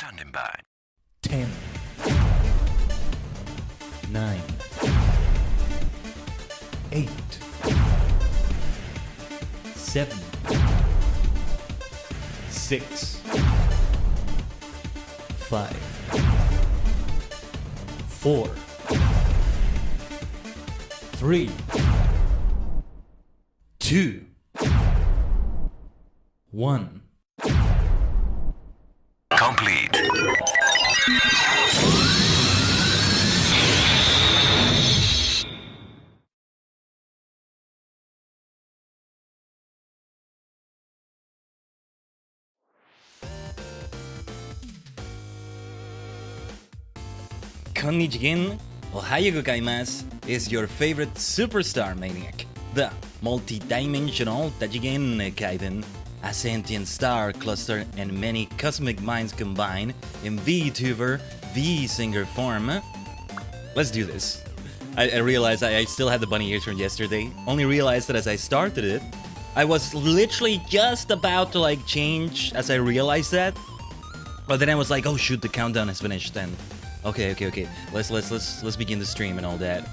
Standing by. 10, 9, 8, 7, 6, 5, 4, 3, 2, 1. Complete. Konnichiwa, Ohayou gozaimasu is your favorite superstar maniac, the multi-dimensional Tajigen Khaiden, a sentient star cluster and many cosmic minds combined in VTuber V-singer form. Let's do this. I realized I still had the bunny ears from yesterday. Only realized that as I started it, I was literally just about to like change as I realized that. But then I was like, oh shoot, the countdown has finished then. Okay. Let's begin the stream and all that.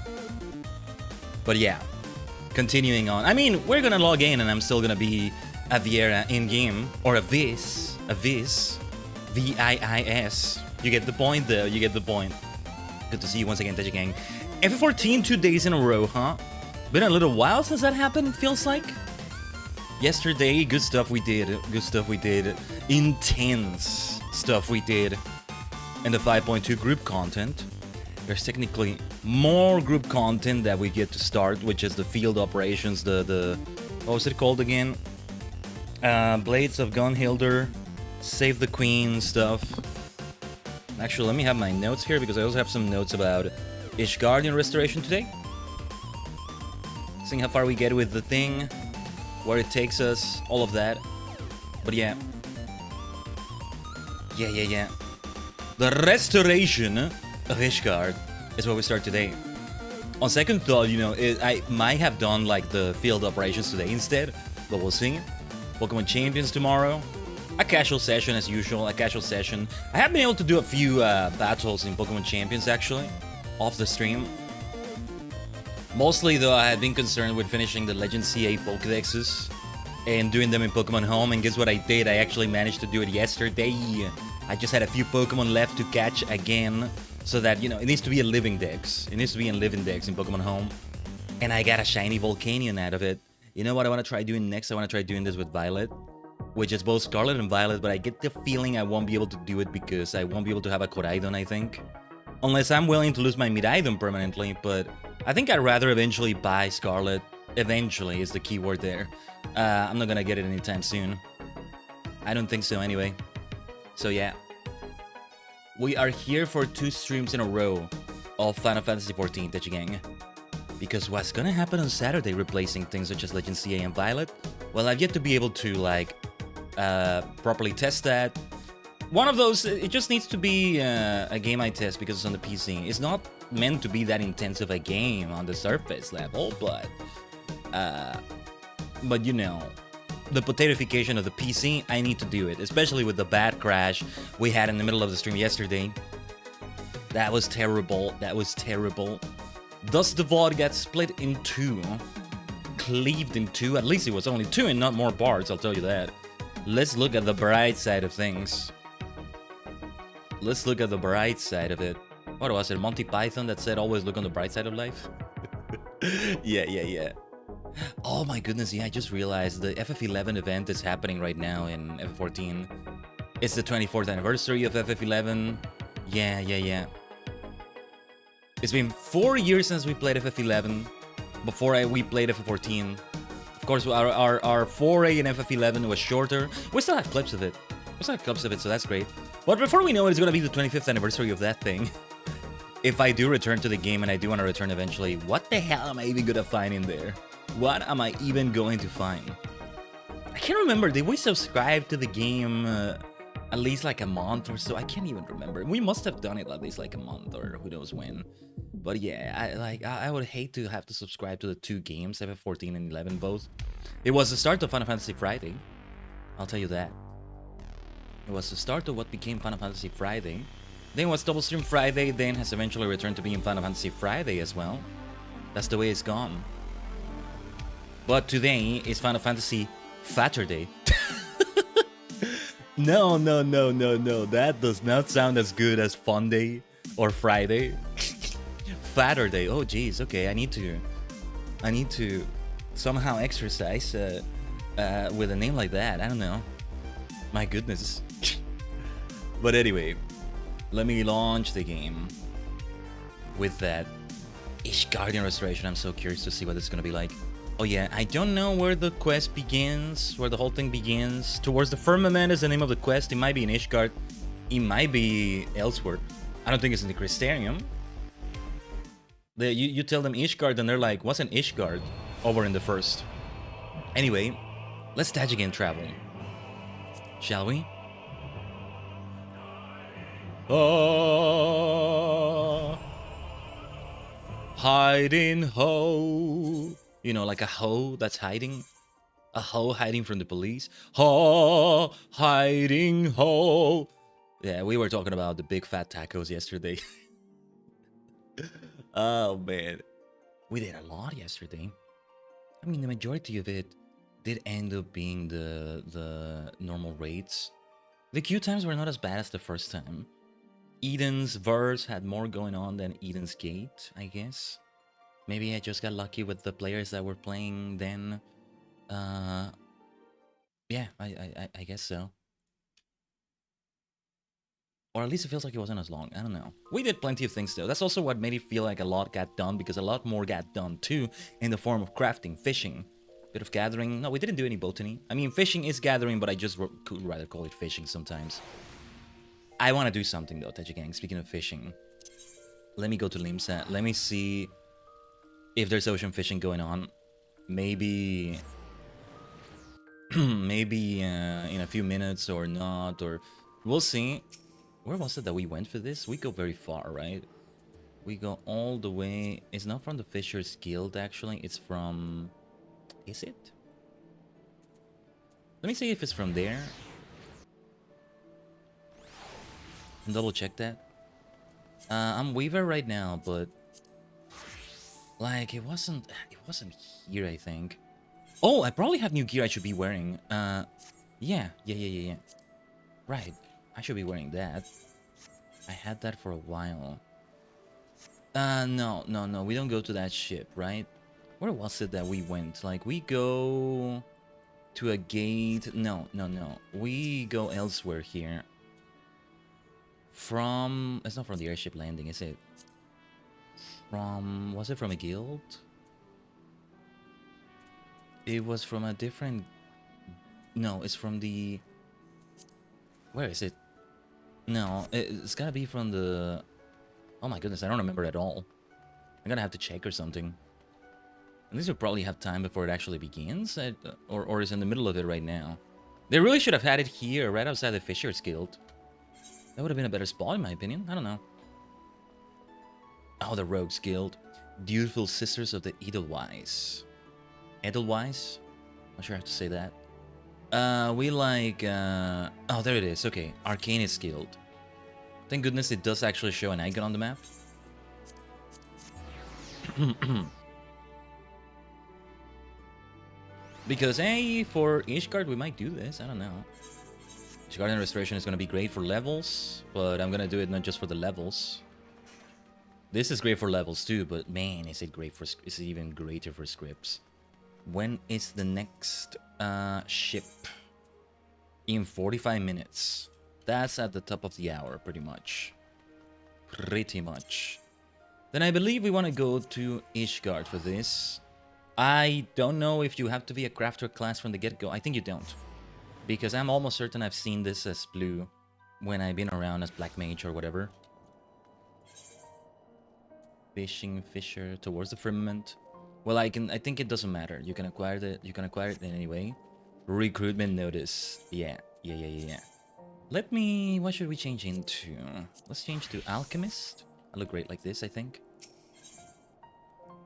But yeah, continuing on. I mean, we're gonna log in and I'm still gonna be a Viera in-game, or a Viz, V-I-I-S. You get the point though, you get the point. Good to see you once again, Tajigen. FF14 2 days in a row, huh? Been a little while since that happened, feels like. Yesterday, good stuff we did, intense stuff we did. In the 5.2 group content, there's technically more group content that we get to start, which is the field operations, the what was it called again? Blades of Gunhilder, Save the Queen stuff. Actually, let me have my notes here because I also have some notes about Ishgard in Restoration today. Seeing how far we get with the thing, where it takes us, all of that. But yeah. The restoration of Ishgard is where we start today. On second thought, you know, I might have done like the field operations today instead, but we'll see. Pokemon Champions tomorrow. A casual session as usual, a casual session. I have been able to do a few battles in Pokemon Champions actually, off the stream. Mostly though, I had been concerned with finishing the Legend CA Pokedexes and doing them in Pokemon Home, and guess what I did? I actually managed to do it yesterday. I just had a few Pokemon left to catch again, so that, you know, it needs to be a living dex. It needs to be a living dex in Pokemon Home. And I got a shiny Volcanion out of it. You know what I want to try doing next? I want to try doing this with Violet, which is both Scarlet and Violet, but I get the feeling I won't be able to do it because I won't be able to have a Koraidon, I think. Unless I'm willing to lose my Miraidon permanently, but I think I'd rather eventually buy Scarlet. Eventually is the key word there. I'm not gonna get it anytime soon. I don't think so anyway. So yeah. We are here for 2 streams in a row of Final Fantasy XIV, Tajigen. Because what's gonna happen on Saturday replacing things such as Legend CA and Violet? Well, I've yet to be able to, like, properly test that. One of those, it just needs to be a game I test because it's on the PC. It's not meant to be that intensive a game on the surface level, but you know, the potatoification of the PC, I need to do it, especially with the bad crash we had in the middle of the stream yesterday. That was terrible. That was terrible. Thus, the VOD got split in two, cleaved in two. At least it was only two and not more parts, I'll tell you that. Let's look at the bright side of things. Let's look at the bright side of it. What was it, Monty Python that said always look on the bright side of life? Yeah. Oh my goodness, yeah, I just realized the FF11 event is happening right now in FF14. It's the 24th anniversary of FF11. Yeah. It's been 4 years since we played FF11. Before we played FF14. Of course, our foray in FF11 was shorter. We still have clips of it. So that's great. But before we know it, it's gonna be the 25th anniversary of that thing. If I do return to the game, and I do want to return eventually, what the hell am I even gonna find in there? What am I even going to find? I can't remember. Did we subscribe to the game at least like a month or so? I can't even remember. We must have done it at least like a month or who knows when. But yeah, I would hate to have to subscribe to the two games, FF14 and 11 both. It was the start of Final Fantasy Friday. I'll tell you that. It was the start of what became Final Fantasy Friday. Then was Double Stream Friday, then has eventually returned to being Final Fantasy Friday as well. That's the way it's gone. But today is Final Fantasy Fatterday. No. That does not sound as good as Fun Day or Friday. Fatterday. Oh, geez. Okay, I need to somehow exercise with a name like that. I don't know. My goodness. But anyway, let me launch the game with that Ishgard restoration. I'm so curious to see what it's gonna be like. Oh yeah, I don't know where the quest begins, where the whole thing begins. Towards the Firmament is the name of the quest. It might be in Ishgard. It might be elsewhere. I don't think it's in the Crystarium. You tell them Ishgard and they're like, what's an Ishgard? Over in the first. Anyway, let's Tajigen travel. Shall we? Hiding ho. You know, like a hoe that's hiding. A hoe hiding from the police. Ho, hiding ho. Yeah, we were talking about the big fat tacos yesterday. Oh, man. We did a lot yesterday. I mean, the majority of it did end up being the normal raids. The queue times were not as bad as the first time. Eden's verse had more going on than Eden's Gate, I guess. Maybe I just got lucky with the players that were playing then. Yeah, I guess so. Or at least it feels like it wasn't as long. I don't know. We did plenty of things though. That's also what made it feel like a lot got done, because a lot more got done too in the form of crafting, fishing, bit of gathering. No, we didn't do any botany. I mean, fishing is gathering, but I just could rather call it fishing sometimes. I want to do something though, Tajigen. Speaking of fishing, let me go to Limsa. Let me see if there's ocean fishing going on. Maybe maybe in a few minutes or not, or we'll see. Where was it that we went for this? We go very far, right? We go all the way. It's not from the Fishers Guild, actually. It's from... Is it? Let me see if it's from there. Double check that. I'm Weaver right now, but... Like, it wasn't here, I think. Oh, I probably have new gear I should be wearing. Yeah. Right. I should be wearing that. I had that for a while. No. We don't go to that ship, right? Where was it that we went? Like, we go to a gate. No. We go elsewhere here. From... It's not from the airship landing, is it? From... Was it from a guild? It was from a different... No, it's from the... Where is it? No, it's gotta be from the... Oh my goodness, I don't remember at all. I'm gonna have to check or something. At least we'll probably have time before it actually begins, or is in the middle of it right now. They really should have had it here, right outside the Fisher's Guild. That would have been a better spot, in my opinion. I don't know. Oh, the Rogues Guild. Dutiful Sisters of the Edelweiss. Edelweiss? Not sure how to say that. We like... Oh, there it is. Okay. Arcanist Guild. Thank goodness it does actually show an icon on the map. Because, hey, for Ishgard, we might do this. I don't know. Ishgard and Restoration is going to be great for levels, but I'm going to do it not just for the levels. This is great for levels too, but man, is it great for... Is it even greater for scripts? When is the next ship? In 45 minutes. That's at the top of the hour, pretty much. Pretty much. Then I believe we want to go to Ishgard for this. I don't know if you have to be a crafter class from the get-go. I think you don't. Because I'm almost certain I've seen this as blue when I've been around as black mage or whatever. Fishing Fisher towards the firmament. Well, I think it doesn't matter. You can acquire it in any way. Recruitment notice. Yeah. Let me... What should we change into? Let's change to Alchemist. I look great like this, I think.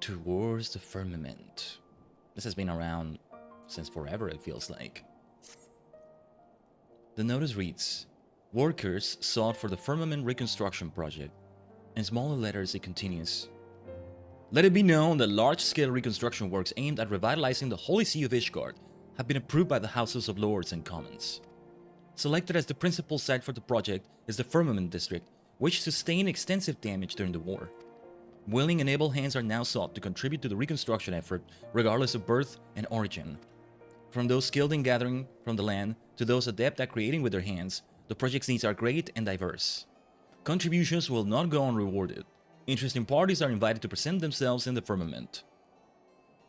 Towards the firmament. This has been around since forever, it feels like. The notice reads, workers sought for the firmament reconstruction project. In smaller letters it continues. Let it be known that large-scale reconstruction works aimed at revitalizing the Holy See of Ishgard have been approved by the Houses of Lords and Commons. Selected as the principal site for the project is the Firmament District, which sustained extensive damage during the war. Willing and able hands are now sought to contribute to the reconstruction effort, regardless of birth and origin. From those skilled in gathering from the land to those adept at creating with their hands, the project's needs are great and diverse. Contributions will not go unrewarded. Interesting parties are invited to present themselves in the firmament.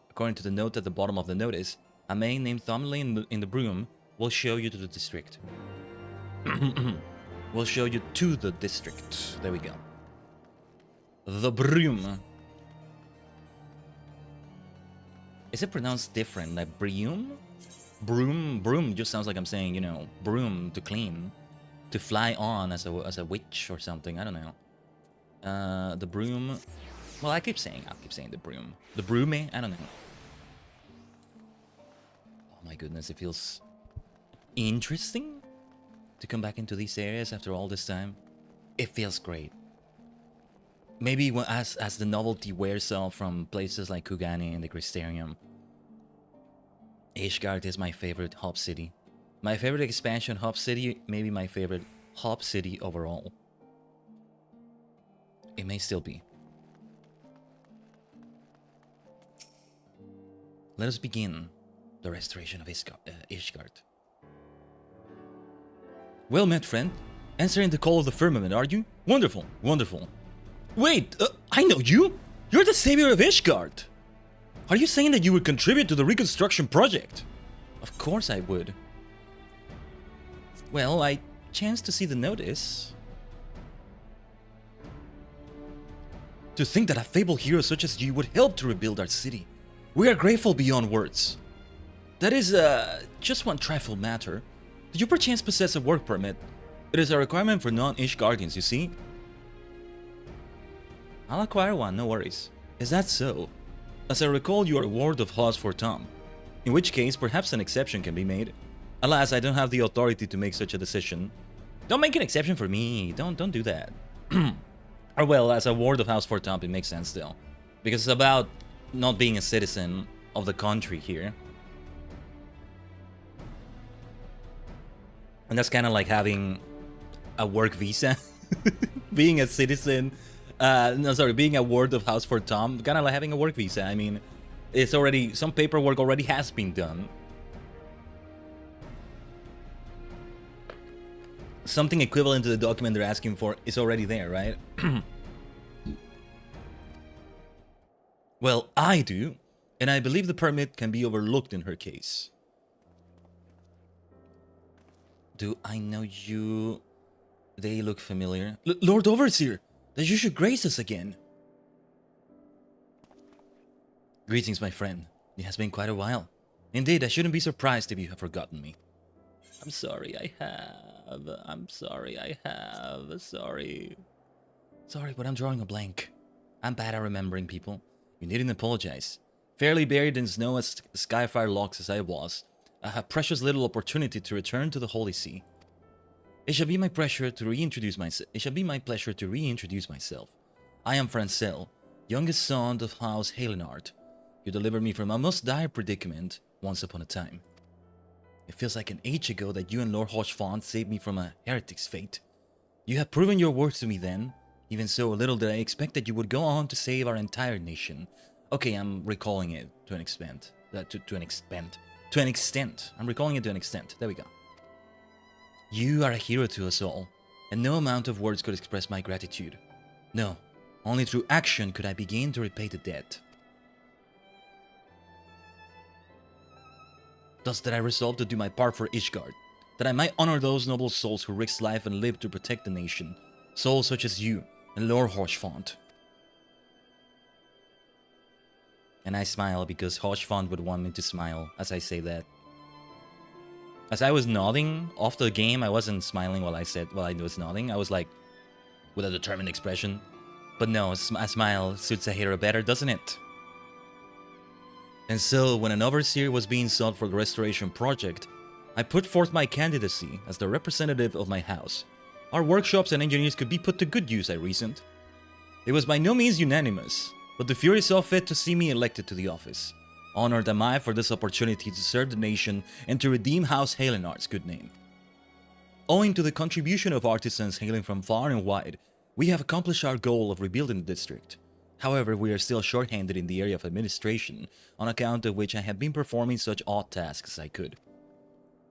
According to the note at the bottom of the notice, a man named Thomley in the broom will show you to the district. We'll show you to the district. There we go. The broom. Is it pronounced different? Like broom? Broom just sounds like I'm saying, you know, broom to clean. To fly on as a witch or something. I don't know. The broom. Well, I'll keep saying the broom. The broomy? I don't know. Oh my goodness, it feels interesting to come back into these areas after all this time. It feels great. Maybe as the novelty wears off from places like Kugani and the Crystarium. Ishgard is my favorite hub city. My favorite expansion hub city, maybe my favorite hub city overall. It may still be. Let us begin the restoration of Ishgard. Well met, friend. Answering the call of the firmament, are you? Wonderful, wonderful. Wait, I know you! You're the savior of Ishgard! Are you saying that you would contribute to the reconstruction project? Of course I would. Well, I chanced to see the notice. To think that a fabled hero such as you would help to rebuild our city. We are grateful beyond words. That is, just one trifle matter. Do you perchance possess a work permit? It is a requirement for non-Ishgardians, you see? I'll acquire one, no worries. Is that so? As I recall, you are a ward of Hosfor Tom. In which case, perhaps an exception can be made. Alas, I don't have the authority to make such a decision. Don't make an exception for me. Don't do that. Or well, as a ward of House Fort Tom, it makes sense still. Because it's about not being a citizen of the country here. And that's kind of like having a work visa. Being a citizen. Being a ward of House Fort Tom. Kind of like having a work visa. I mean, it's already... Some paperwork already has been done. Something equivalent to the document they're asking for is already there, right? Well, I do, and I believe the permit can be overlooked in her case. Do I know you? They look familiar. Lord Overseer, that you should grace us again. Greetings, my friend. It has been quite a while. Indeed, I shouldn't be surprised if you have forgotten me. I'm sorry, I have. I'm sorry, I have. Sorry. Sorry, but I'm drawing a blank. I'm bad at remembering people. You needn't apologize. Fairly buried in snow as Skyfire locks as I was, I have precious little opportunity to return to the Holy See. It shall be my pleasure to reintroduce myself. I am Francel, youngest son of House Halenard. You delivered me from a most dire predicament once upon a time. It feels like an age ago that you and Lord Hochfont saved me from a heretic's fate. You have proven your worth to me then. Even so, little did I expect that you would go on to save our entire nation. Okay, I'm recalling it to an extent. I'm recalling it to an extent. There we go. You are a hero to us all, and no amount of words could express my gratitude. No, only through action could I begin to repay the debt. Thus did I resolve to do my part for Ishgard, that I might honor those noble souls who risked life and lived to protect the nation, souls such as you and Lord Hochfont. And I smile because Hochfont would want me to smile as I say that. As I was nodding off the game, I wasn't smiling while I was nodding. I was like, with a determined expression. But no, a smile suits a hero better, doesn't it? And so, when an overseer was being sought for the restoration project, I put forth my candidacy as the representative of my house. Our workshops and engineers could be put to good use, I reasoned. It was by no means unanimous, but the Fury saw fit to see me elected to the office. Honored am I for this opportunity to serve the nation and to redeem House Halenard's good name. Owing to the contribution of artisans hailing from far and wide, we have accomplished our goal of rebuilding the district. However, we are still short-handed in the area of administration, on account of which I have been performing such odd tasks as I could.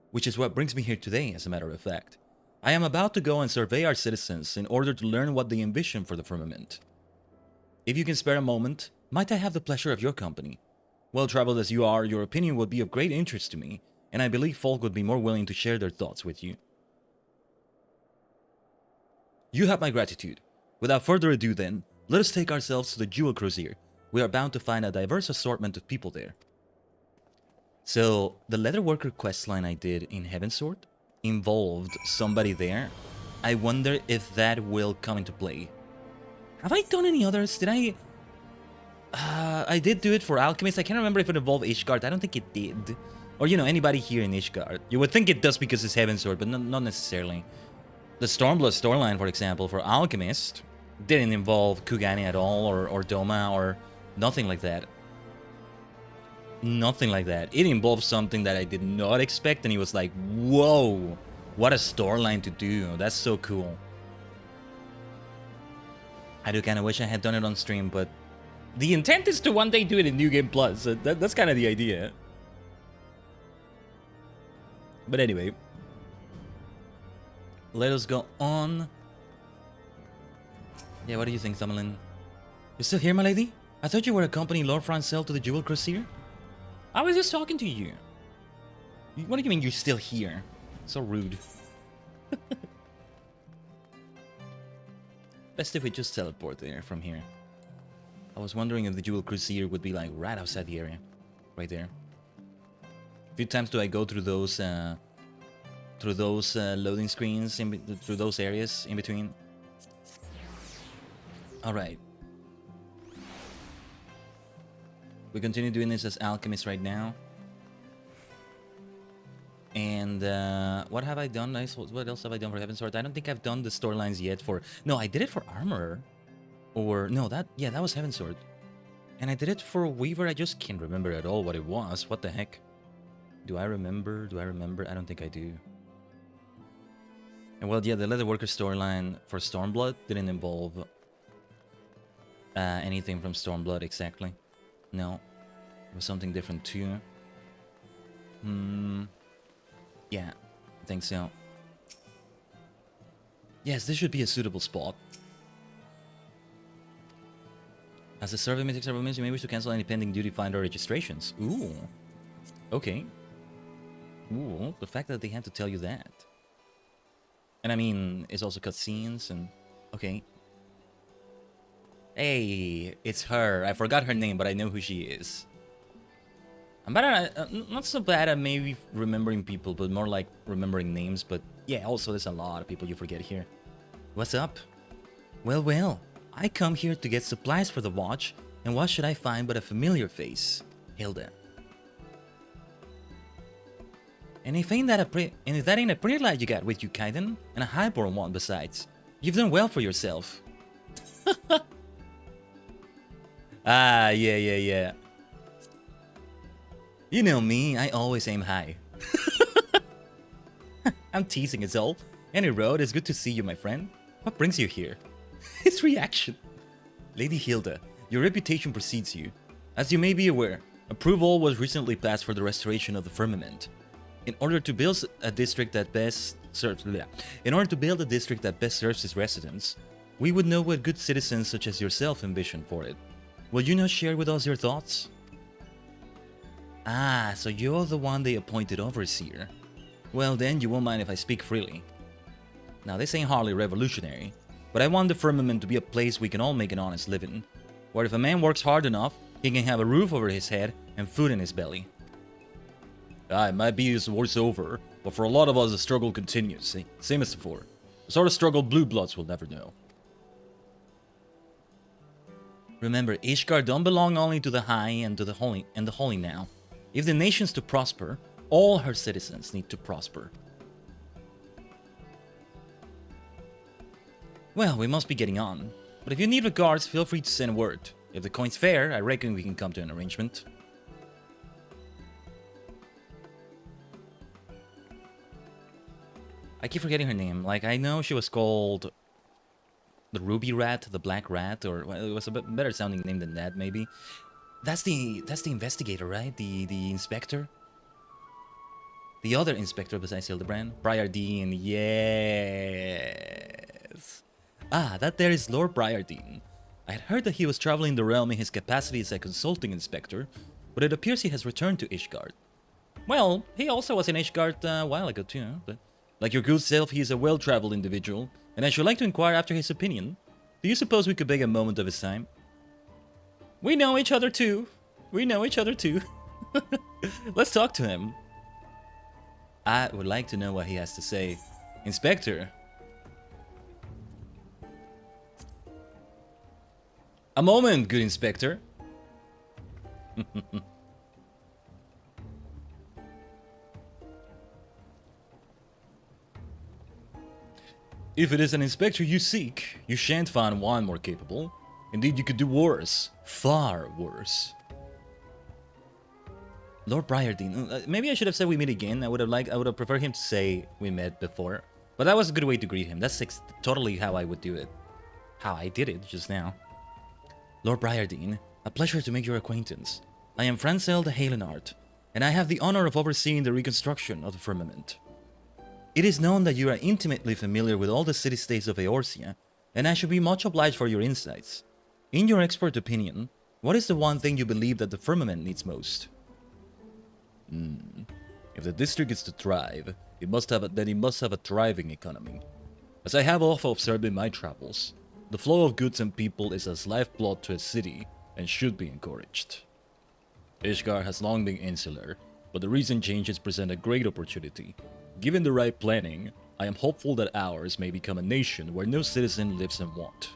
Which is what brings me here today, as a matter of fact. I am about to go and survey our citizens in order to learn what they envision for the firmament. If you can spare a moment, might I have the pleasure of your company? Well-traveled as you are, your opinion would be of great interest to me, and I believe folk would be more willing to share their thoughts with you. You have my gratitude. Without further ado then, let us take ourselves to the Jewel Cruiser. We are bound to find a diverse assortment of people there. So, the Leatherworker questline I did in Heavensward involved somebody there. I wonder if that will come into play. Have I done any others? Did I... I did do it for Alchemist. I can't remember if it involved Ishgard. I don't think it did. Or, you know, anybody here in Ishgard. You would think it does because it's Heavensward, but not necessarily. The Stormblood storyline, for example, for Alchemist, didn't involve Kugani at all, or Doma, or nothing like that. Nothing like that. It involved something that I did not expect, and he was like, whoa, what a storyline to do. That's so cool. I do kind of wish I had done it on stream, but the intent is to one day do it in New Game Plus. So that's kind of the idea. But anyway, let us go on. Yeah, what do you think, Thumbelin? You still here, my lady? I thought you were accompanying Lord Francel to the Jewel Cruiser. I was just talking to you. What do you mean you're still here? So rude. Best if we just teleport there from here. I was wondering if the Jewel Cruiser would be like right outside the area. Right there. A few times do I go through those loading screens, through those areas in between. Alright. We continue doing this as Alchemist right now. And what have I done? What else have I done for Heavensward? I don't think I've done the storylines yet for... No, I did it for Armorer. Or... No, that was Heavensward. And I did it for Weaver. I just can't remember at all what it was. What the heck? Do I remember? I don't think I do. And well, yeah, the Leatherworker storyline for Stormblood didn't involve anything from Stormblood exactly. No. It was something different too. Yeah, I think so. Yes, this should be a suitable spot. As a survey may take several minutes, you may wish to cancel any pending duty finder registrations. Ooh. Okay. Ooh, the fact that they had to tell you that. And I mean, it's also cutscenes and... Okay. Hey, it's her. I forgot her name, but I know who she is. I'm bad at, not so bad at maybe remembering people, but more like remembering names. But yeah, also there's a lot of people you forget here. What's up? Well, I come here to get supplies for the watch, and what should I find but a familiar face? Hilda. And if that ain't a pretty lad you got with you, Khaiden, and a highborn one besides, you've done well for yourself. Ah, yeah. You know me, I always aim high. I'm teasing, it's all. Any road, it's good to see you, my friend. What brings you here? His reaction. Lady Hilda, your reputation precedes you. As you may be aware, approval was recently passed for the restoration of the firmament. In order to build a district that best serves its residents, we would know what good citizens such as yourself envision for it. Will you now share with us your thoughts? Ah, so you're the one they appointed overseer. Well then, you won't mind if I speak freely. Now this ain't hardly revolutionary, but I want the firmament to be a place we can all make an honest living, where if a man works hard enough, he can have a roof over his head and food in his belly. It might be his war's over, but for a lot of us the struggle continues, see? Same as before. The sort of struggle blue bloods will never know. Remember, Ishgard don't belong only to the high and to the holy now. If the nation's to prosper, all her citizens need to prosper. Well, we must be getting on. But if you need regards, feel free to send a word. If the coin's fair, I reckon we can come to an arrangement. I keep forgetting her name. Like, I know she was called the Ruby Rat, the Black Rat, or well, it was a bit better sounding name than that, maybe. That's the investigator, right? The inspector? The other inspector besides Hildebrand? Briardine, yes. Ah, that there is Lord Briardine. I had heard that he was traveling the realm in his capacity as a consulting inspector, but it appears he has returned to Ishgard. Well, he also was in Ishgard a while ago too, but like your good self, he is a well-traveled individual, and I should like to inquire after his opinion. Do you suppose we could beg a moment of his time? We know each other too. Let's talk to him. I would like to know what he has to say. Inspector. A moment, good inspector. If it is an inspector you seek, you shan't find one more capable. Indeed, you could do worse. Far worse. Lord Briardine. Maybe I should have said we meet again. I would have preferred him to say we met before. But that was a good way to greet him. That's totally how I would do it. How I did it just now. Lord Briardine, a pleasure to make your acquaintance. I am Francel de Halenart, and I have the honor of overseeing the reconstruction of the firmament. It is known that you are intimately familiar with all the city-states of Eorzea, and I should be much obliged for your insights. In your expert opinion, what is the one thing you believe that the firmament needs most? If the district is to thrive, it must have a thriving economy. As I have often observed in my travels, the flow of goods and people is as lifeblood to a city and should be encouraged. Ishgard has long been insular, but the recent changes present a great opportunity. Given the right planning, I am hopeful that ours may become a nation where no citizen lives in want.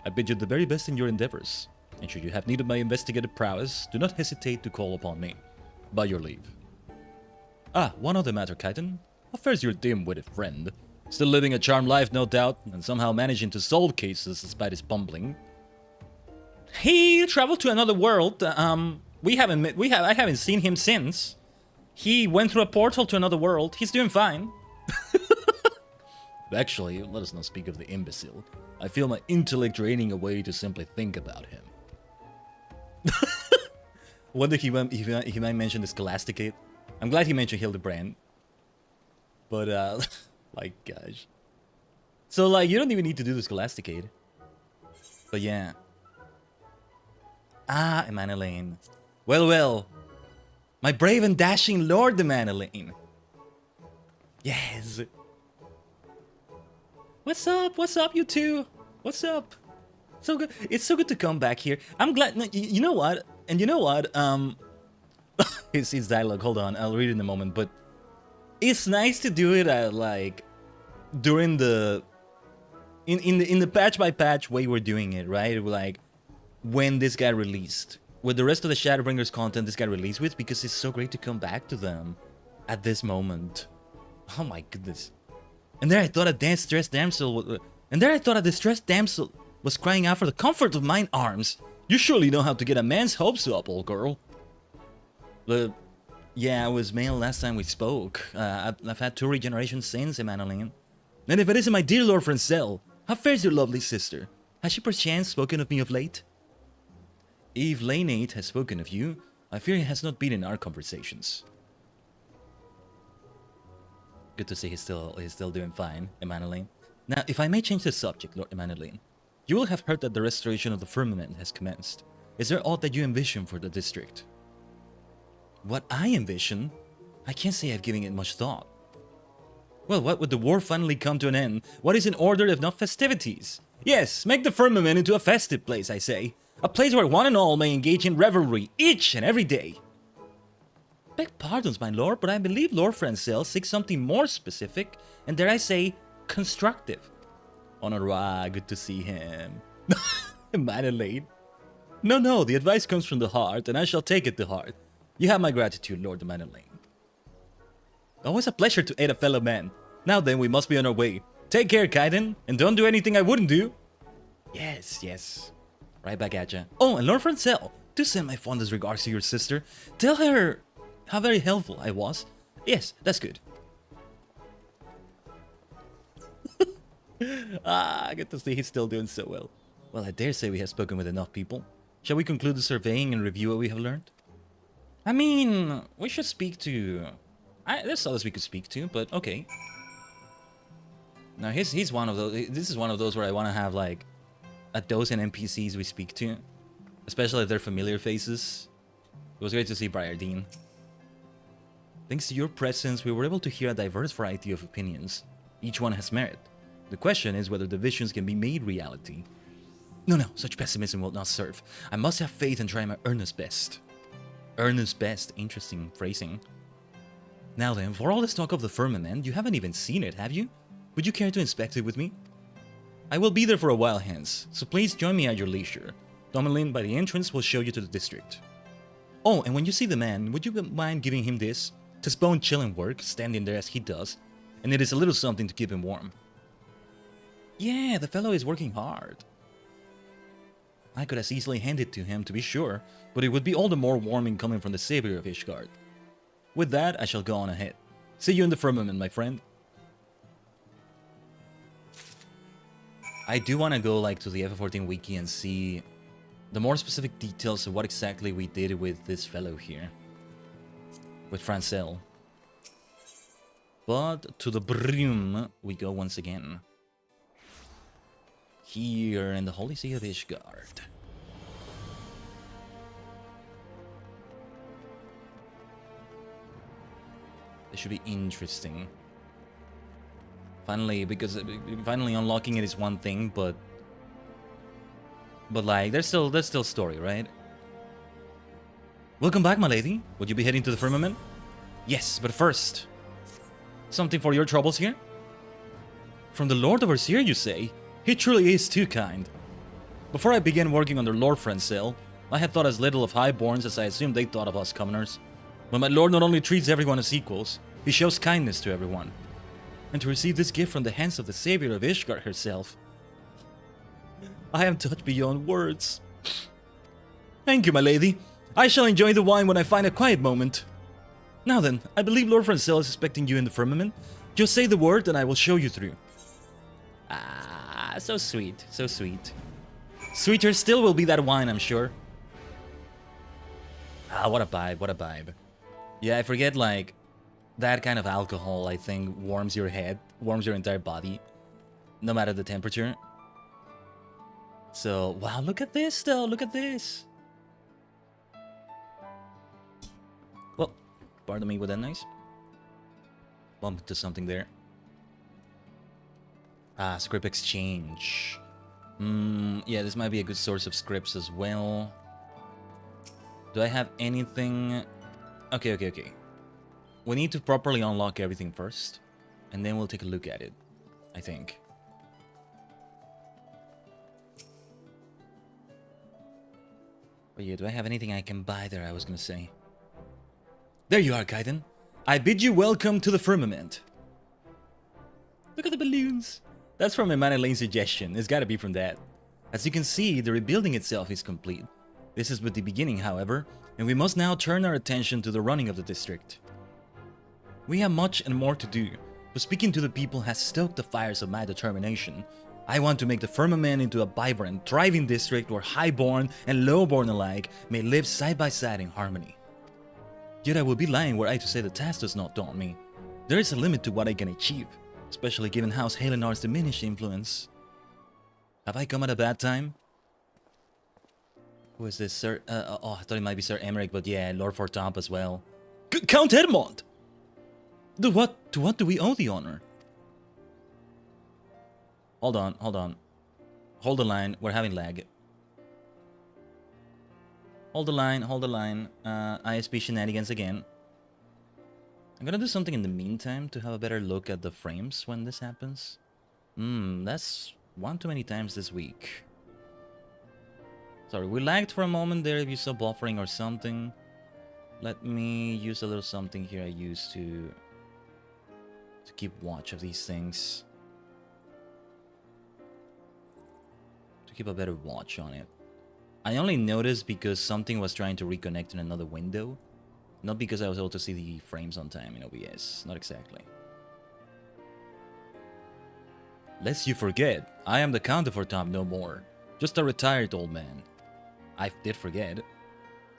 I bid you the very best in your endeavors, and should you have need of my investigative prowess, do not hesitate to call upon me. By your leave. Ah, one other matter, Khaiden. How fares your dim-witted friend? Still living a charmed life, no doubt, and somehow managing to solve cases despite his bumbling. He traveled to another world. I haven't seen him since. He went through a portal to another world. He's doing fine. Actually, let us not speak of the imbecile. I feel my intellect draining away to simply think about him. Wonder he might mention the Scholasticate. I'm glad he mentioned Hildebrand. But, like, gosh. So, like, you don't even need to do the Scholasticate. But, yeah. Ah, Emanuelaine. Well. My brave and dashing Lord Emanuelaine. Yes. What's up, you two? What's up? So good. It's so good to come back here. I'm glad. You know what? And you know what? his dialogue. Hold on, I'll read it in a moment. But it's nice to do it at like during the in the patch by patch way we're doing it, right? Like when this guy released, with the rest of the Shadowbringers content this guy released with, because it's so great to come back to them at this moment. Oh my goodness. And there I thought a distressed damsel was crying out for the comfort of mine arms. You surely know how to get a man's hopes up, old girl. Yeah, I was male last time we spoke. I've had 2 regenerations since, Emmanueline. And if it isn't my dear Lord Francel, how fares your lovely sister? Has she perchance spoken of me of late? If Lainate has spoken of you, I fear he has not been in our conversations. Good to see he's still doing fine, Emmanueline. Now, if I may change the subject, Lord Emmanueline, you will have heard that the restoration of the firmament has commenced. Is there aught that you envision for the district? What I envision? I can't say I've given it much thought. Well, what would the war finally come to an end? What is in order if not festivities? Yes, make the firmament into a festive place, I say. A place where one and all may engage in revelry each and every day. Beg pardons, my lord, but I believe Lord Francel seeks something more specific, and dare I say, constructive. Honorah, good to see him. Madeleine. No, the advice comes from the heart, and I shall take it to heart. You have my gratitude, Lord Madeleine. Always a pleasure to aid a fellow man. Now then, we must be on our way. Take care, Khaiden, and don't do anything I wouldn't do. Yes. Right back at ya. Oh, and Lord Francel, do send my fondest regards to your sister. Tell her how very helpful I was. Yes, that's good. Good to see he's still doing so well. Well, I dare say we have spoken with enough people. Shall we conclude the surveying and review what we have learned? I mean, we should speak to... there's others we could speak to, but okay. Now, he's one of those... This is one of those where I want to have, like, a dozen NPCs we speak to. Especially if they're familiar faces. It was great to see Briardine. Thanks to your presence, we were able to hear a diverse variety of opinions. Each one has merit. The question is whether the visions can be made reality. No, such pessimism will not serve. I must have faith and try my earnest best. Earnest best, interesting phrasing. Now then, for all this talk of the firmament, you haven't even seen it, have you? Would you care to inspect it with me? I will be there for a while hence, so please join me at your leisure. Domelin by the entrance will show you to the district. Oh, and when you see the man, would you mind giving him this? Tis bone chilling work, standing there as he does, and it is a little something to keep him warm. Yeah, the fellow is working hard. I could as easily hand it to him, to be sure, but it would be all the more warming coming from the savior of Ishgard. With that, I shall go on ahead. See you in the firmament, my friend. I do want to go like to the FF14 wiki and see the more specific details of what exactly we did with this fellow here. With Francel. But to the Brim we go once again. Here in the Holy See of Ishgard. This should be interesting. Finally, because finally unlocking it is one thing, but like there's still story, right? Welcome back, my lady. Would you be heading to the firmament? Yes, but first, something for your troubles here? From the Lord Overseer, you say? He truly is too kind. Before I began working under Lord Francel, I had thought as little of highborns as I assumed they thought of us commoners. But my lord not only treats everyone as equals, he shows kindness to everyone. And to receive this gift from the hands of the savior of Ishgard herself, I am touched beyond words. Thank you, my lady. I shall enjoy the wine when I find a quiet moment. Now then, I believe Lord Francel is expecting you in the firmament. Just say the word and I will show you through. Ah, so sweet, so sweet. Sweeter still will be that wine, I'm sure. Ah, what a vibe, what a vibe. Yeah, I forget, like, that kind of alcohol, I think, warms your head, warms your entire body, no matter the temperature. So, wow, look at this, though, look at this. Well, pardon me with that noise. Bump into something there. Ah, script exchange. Yeah, this might be a good source of scripts as well. Do I have anything Okay. We need to properly unlock everything first, and then we'll take a look at it, I think. Oh yeah, do I have anything I can buy there, I was gonna say. There you are, Khaiden. I bid you welcome to the firmament. Look at the balloons. That's from a Manalane's suggestion. It's gotta be from that. As you can see, the rebuilding itself is complete. This is but the beginning, however, and we must now turn our attention to the running of the district. We have much and more to do, but speaking to the people has stoked the fires of my determination. I want to make the firmament into a vibrant, thriving district where highborn and lowborn alike may live side by side in harmony. Yet I would be lying were I to say the task does not daunt me. There is a limit to what I can achieve, especially given House Halenar's diminished influence. Have I come at a bad time? Who is this, Sir? Oh, I thought it might be Sir Emmerich, but yeah, Lord Fortamp as well. Count Edmond! To what do we owe the honor? Hold on. Hold the line, we're having lag. Hold the line. ISP shenanigans again. I'm gonna do something in the meantime to have a better look at the frames when this happens. That's one too many times this week. Sorry, we lagged for a moment there if you saw buffering or something. Let me use a little something here I used to keep watch of these things. To keep a better watch on it. I only noticed because something was trying to reconnect in another window. Not because I was able to see the frames on time in OBS. Not exactly. Lest you forget, I am the Count of Fortamp no more. Just a retired old man. I did forget.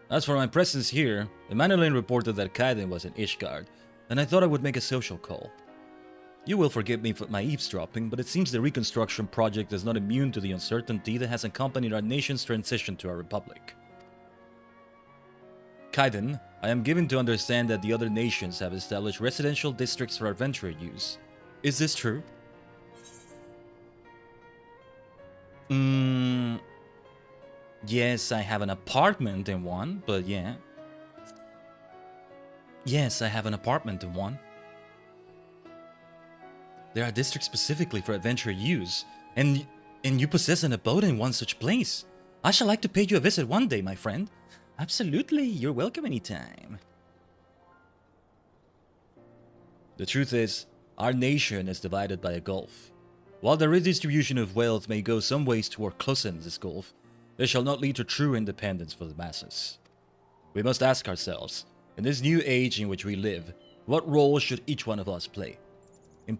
As for my presence here, Emmanuelin reported that Khaiden was in Ishgard, and I thought I would make a social call. You will forgive me for my eavesdropping, but it seems the reconstruction project is not immune to the uncertainty that has accompanied our nation's transition to a republic. Khaiden, I am given to understand that the other nations have established residential districts for adventurer use. Is this true? Yes, I have an apartment in one, but yeah. Yes, I have an apartment in one. There are districts specifically for adventure use, and you possess an abode in one such place. I shall like to pay you a visit one day, my friend. Absolutely, you're welcome anytime. The truth is, our nation is divided by a gulf. While the redistribution of wealth may go some ways toward closing this gulf, it shall not lead to true independence for the masses. We must ask ourselves, in this new age in which we live, what role should each one of us play? In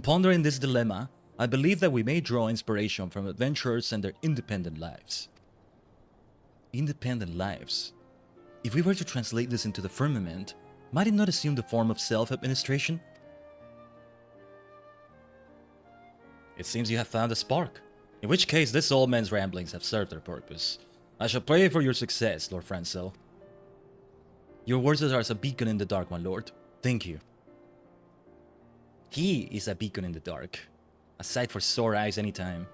pondering this dilemma, I believe that we may draw inspiration from adventurers and their independent lives. Independent lives? If we were to translate this into the firmament, might it not assume the form of self-administration? It seems you have found a spark. In which case, this old man's ramblings have served their purpose. I shall pray for your success, Lord Francel. Your words are as a beacon in the dark, my lord. Thank you. He is a beacon in the dark. A sight for sore eyes anytime.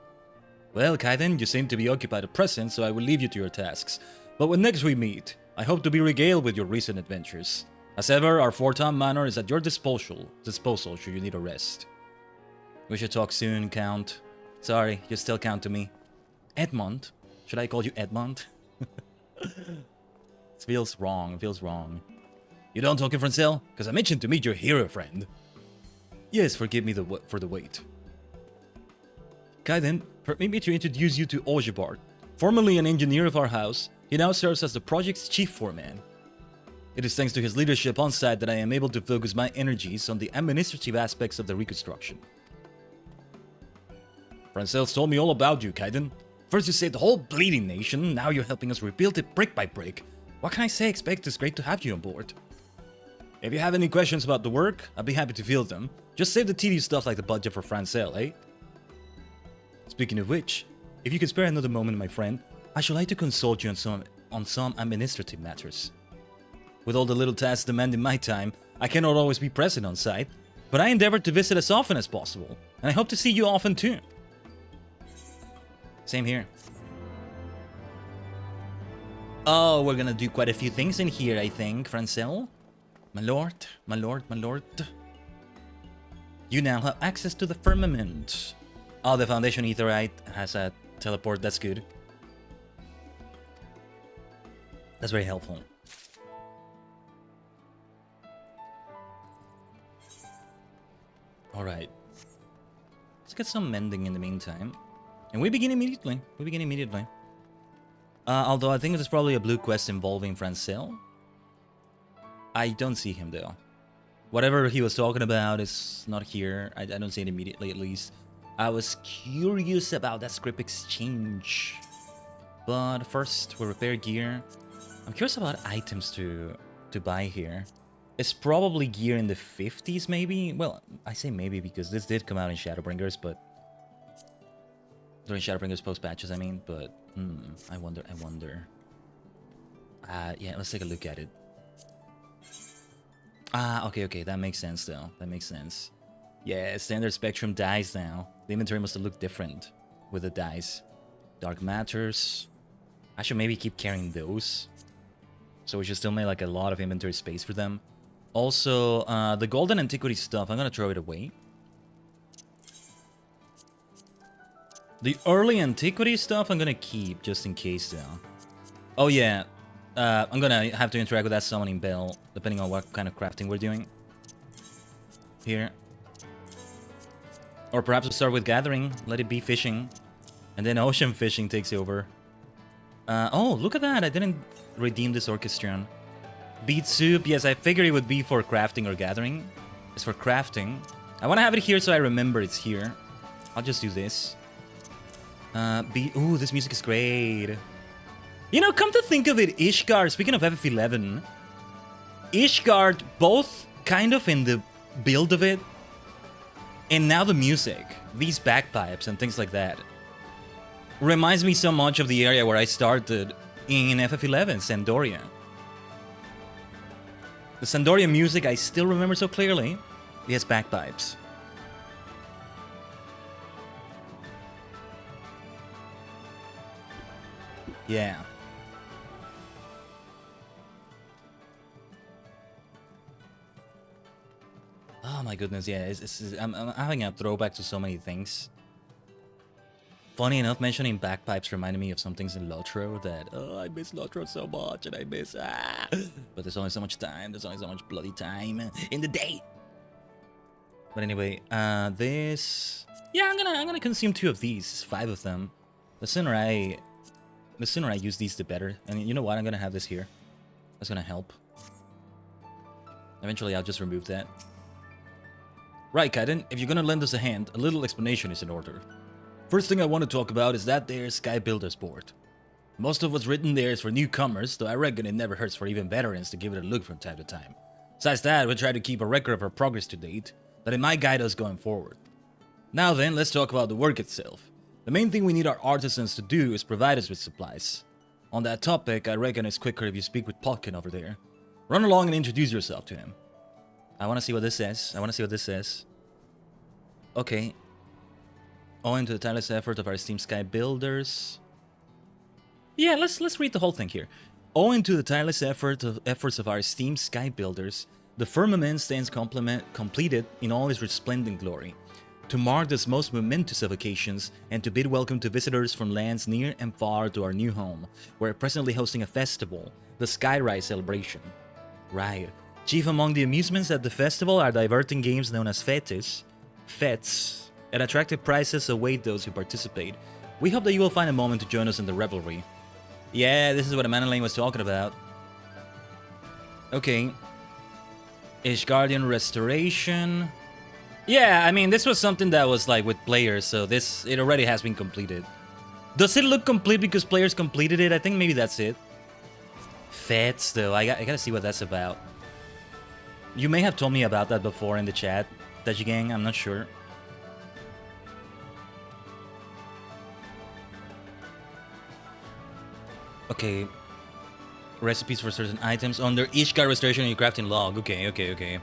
Well, Khaiden, you seem to be occupied at present, so I will leave you to your tasks. But when next we meet, I hope to be regaled with your recent adventures. As ever, our Fortamp Manor is at your disposal should you need a rest. We should talk soon, Count. Sorry, you still count to me. Edmond? Should I call you Edmond? It feels wrong, You don't talk in Francel? Because I mentioned to meet your hero friend. Yes, forgive me for the wait. Khaiden, permit me to introduce you to Ishgard. Formerly an engineer of our house, he now serves as the project's chief foreman. It is thanks to his leadership on site that I am able to focus my energies on the administrative aspects of the reconstruction. Francel's told me all about you, Khaiden. First you saved the whole bleeding nation, now you're helping us rebuild it brick by brick. What can I say? It's great to have you on board. If you have any questions about the work, I'd be happy to field them. Just save the tedious stuff like the budget for Francel, eh? Speaking of which, if you could spare another moment, my friend, I should like to consult you on some administrative matters. With all the little tasks demanding my time, I cannot always be present on site, but I endeavor to visit as often as possible, and I hope to see you often too. Same here. Oh, we're gonna do quite a few things in here, I think, Francel. My lord, my lord, my lord. You now have access to the firmament. Oh, the Foundation Aetherite has a teleport, that's good. That's very helpful. Alright. Let's get some mending in the meantime. And we begin immediately. Although I think there's probably a blue quest involving Francel. I don't see him though. Whatever he was talking about is not here. I don't see it immediately, at least. I was curious about that script exchange. But first, we repair gear. I'm curious about items to buy here. It's probably gear in the 50s, maybe? Well, I say maybe because this did come out in Shadowbringers, but... during Shadowbringers post-patches, I mean, but... I wonder. Yeah, let's take a look at it. Okay, that makes sense, though. That makes sense. Yeah, standard spectrum dies now. The inventory must have looked different with the dice. Dark matters. I should maybe keep carrying those. So we should still make like a lot of inventory space for them. Also, the golden antiquity stuff, I'm gonna throw it away. The early antiquity stuff I'm gonna keep just in case though. Oh yeah, I'm gonna have to interact with that summoning bell depending on what kind of crafting we're doing. Here. Or perhaps we'll start with gathering, let it be fishing. And then ocean fishing takes over. Oh, look at that, I didn't redeem this orchestrion. Beet soup, yes, I figured it would be for crafting or gathering. It's for crafting. I want to have it here so I remember it's here. I'll just do this. Ooh, this music is great. You know, come to think of it, Ishgard, speaking of FF11, Ishgard, both kind of in the build of it, and now the music, these bagpipes and things like that, reminds me so much of the area where I started in FF11, Sandoria. The Sandoria music I still remember so clearly. It has bagpipes. Yeah. Oh my goodness, yeah, I'm having a throwback to so many things. Funny enough, mentioning bagpipes reminded me of some things in Lotro that, oh, I miss Lotro so much, and I miss, But there's only so much time, there's only so much bloody time in the day. But anyway, this... Yeah, I'm gonna consume 2 of these, 5 of them. The sooner I use these, the better. And you know what, I'm gonna have this here. That's gonna help. Eventually, I'll just remove that. Right, Khaiden, if you're gonna lend us a hand, a little explanation is in order. First thing I want to talk about is that there's Sky Builder's board. Most of what's written there is for newcomers, though I reckon it never hurts for even veterans to give it a look from time to time. Besides that, we try to keep a record of our progress to date, that it might guide us going forward. Now then, let's talk about the work itself. The main thing we need our artisans to do is provide us with supplies. On that topic, I reckon it's quicker if you speak with Potkin over there. Run along and introduce yourself to him. I want to see what this says. Okay. Owing to the tireless effort of our esteemed Sky Builders... Yeah, let's read the whole thing here. Owing to the tireless efforts of our esteemed Sky Builders, the firmament stands completed in all its resplendent glory. To mark this most momentous of occasions, and to bid welcome to visitors from lands near and far to our new home, we're presently hosting a festival, the Skyrise Celebration. Right. Chief among the amusements at the festival are diverting games known as fetes, and attractive prizes await those who participate. We hope that you will find a moment to join us in the revelry. Yeah, this is what Amanda was talking about. Okay. Ishgardian Restoration. Yeah, I mean, this was something that was like with players, so it already has been completed. Does it look complete because players completed it? I think maybe that's it. Fetes, though, I gotta see what that's about. You may have told me about that before in the chat, Tajigen, I'm not sure. Okay. Recipes for certain items under Ishgard Restoration and your crafting log. Okay.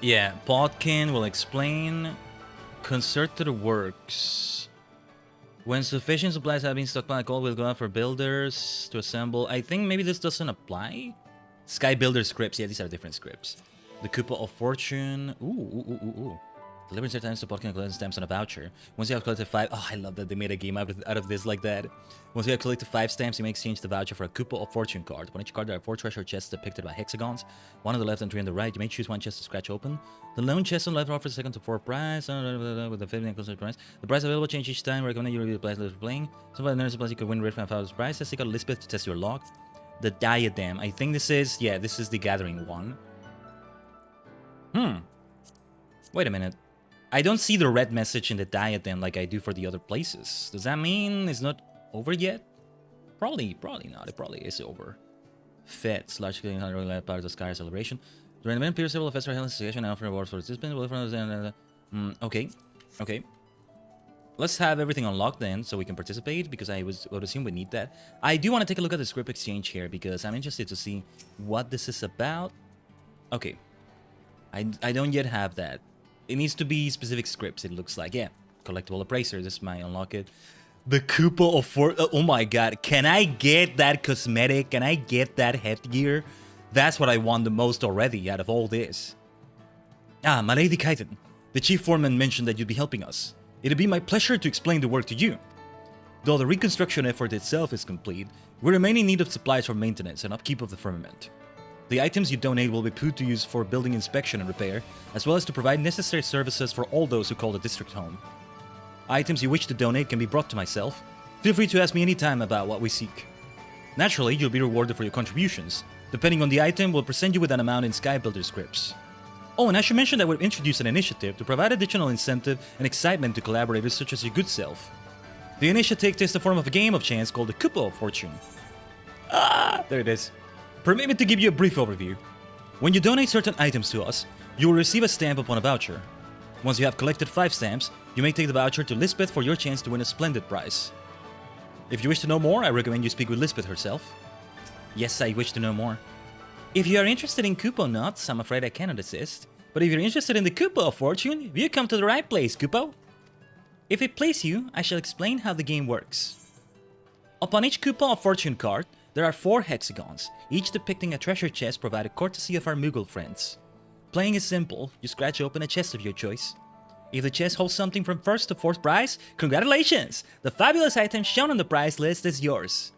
Yeah, Potkin will explain. Concerted works. When sufficient supplies have been stockpiled, call will go out for builders to assemble. I think maybe this doesn't apply. Sky Builder scripts. Yeah, these are different scripts. The Couple of Fortune. Ooh. Deliver certain times to Pokemon collecting stamps on a voucher. Once you have collected 5... Oh, I love that they made a game out of this like that. Once you have collected 5 stamps, you may exchange the voucher for a Couple of Fortune card. On each card, there are 4 treasure chests depicted by hexagons. 1 on the left and 3 on the right. You may choose 1 chest to scratch open. The lone chest on the left offers second to 4 price. With the 15 closer price. The price available change each time. Recommend you review the price for playing. Some of the supplies you could win refrain of price. Let's take out Lisbeth to test your luck. The Diadem. I think this is... Yeah, this is the Gathering one. Wait a minute. I don't see the red message in the Diadem like I do for the other places. Does that mean it's not over yet? Probably not. It probably is over. Feds, large scale part of the Sky celebration. During the event, period several festival health association and offer rewards for participants. Okay. Let's have everything unlocked then, so we can participate, because I would assume we need that. I do want to take a look at the script exchange here, because I'm interested to see what this is about. Okay. I don't yet have that. It needs to be specific scripts, it looks like. Yeah, collectible appraiser, this might unlock it. The Couple of oh my god, can I get that cosmetic? Can I get that headgear? That's what I want the most already out of all this. Ah, my lady Khaiden. The chief foreman mentioned that you'd be helping us. It'd be my pleasure to explain the work to you. Though the reconstruction effort itself is complete, we remain in need of supplies for maintenance and upkeep of the firmament. The items you donate will be put to use for building inspection and repair, as well as to provide necessary services for all those who call the district home. Items you wish to donate can be brought to myself. Feel free to ask me anytime about what we seek. Naturally, you'll be rewarded for your contributions. Depending on the item, we'll present you with an amount in Sky Builder scripts. Oh, and I should mention that we've introduced an initiative to provide additional incentive and excitement to collaborators such as your good self. The initiative takes the form of a game of chance called the Couple of Fortune. Ah, there it is. Permit me to give you a brief overview. When you donate certain items to us, you will receive a stamp upon a voucher. Once you have collected 5 stamps, you may take the voucher to Lisbeth for your chance to win a splendid prize. If you wish to know more, I recommend you speak with Lisbeth herself. Yes, I wish to know more. If you are interested in Kupo nuts, I'm afraid I cannot assist. But if you're interested in the Couple of Fortune, you come to the right place, Kupo. If it please you, I shall explain how the game works. Upon each Couple of Fortune card, there are 4 hexagons, each depicting a treasure chest provided courtesy of our Moogle friends. Playing is simple, you scratch open a chest of your choice. If the chest holds something from 1st to 4th prize, congratulations! The fabulous item shown on the prize list is yours.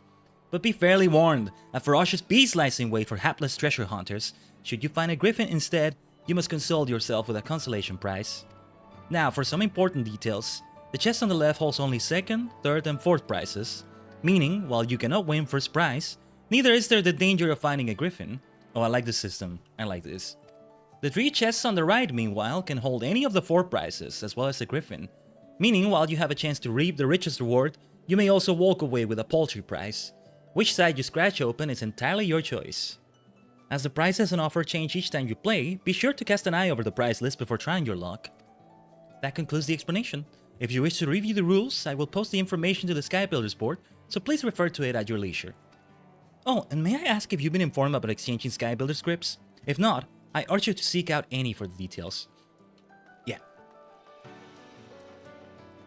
But be fairly warned, a ferocious beast lies in wait for hapless treasure hunters. Should you find a griffin instead, you must console yourself with a consolation prize. Now, for some important details, the chest on the left holds only 2nd, 3rd, and 4th prizes. Meaning, while you cannot win first prize, neither is there the danger of finding a griffin. Oh, I like this system. I like this. The 3 chests on the right, meanwhile, can hold any of the 4 prizes, as well as the griffin. Meaning, while you have a chance to reap the richest reward, you may also walk away with a paltry prize. Which side you scratch open is entirely your choice. As the prizes and offer change each time you play, be sure to cast an eye over the prize list before trying your luck. That concludes the explanation. If you wish to review the rules, I will post the information to the Sky Builders board, so please refer to it at your leisure. Oh, and may I ask if you've been informed about exchanging Sky Builder scripts? If not, I urge you to seek out any for the details. Yeah.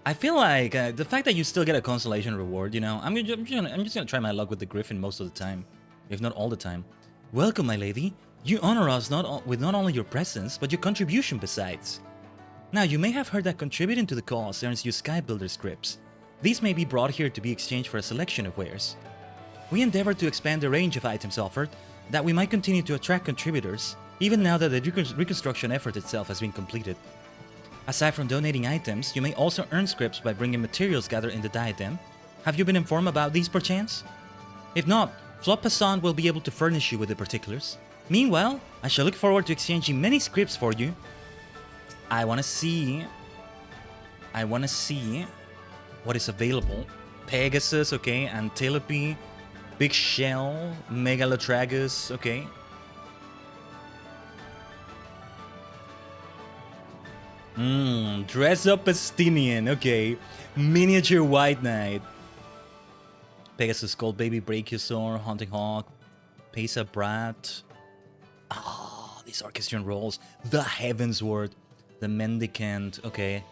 I feel like the fact that you still get a consolation reward, you know, I'm just gonna try my luck with the griffin most of the time, if not all the time. Welcome, my lady. You honor us with not only your presence, but your contribution besides. Now, you may have heard that contributing to the cause earns you Sky Builder scripts. These may be brought here to be exchanged for a selection of wares. We endeavor to expand the range of items offered, that we might continue to attract contributors, even now that the reconstruction effort itself has been completed. Aside from donating items, you may also earn scripts by bringing materials gathered in the Diadem. Have you been informed about these perchance? If not, Flop Passant will be able to furnish you with the particulars. Meanwhile, I shall look forward to exchanging many scripts for you. I wanna see what is available. Pegasus, okay, Antilope, Big Shell, Megalotragus, okay. Dress up Estinian, okay. Miniature White Knight. Pegasus Gold Baby, Brachiosaur, Hunting Hawk, Pesa Brat. Ah, these Orchestrion rolls. The Heavensward, the Mendicant, okay.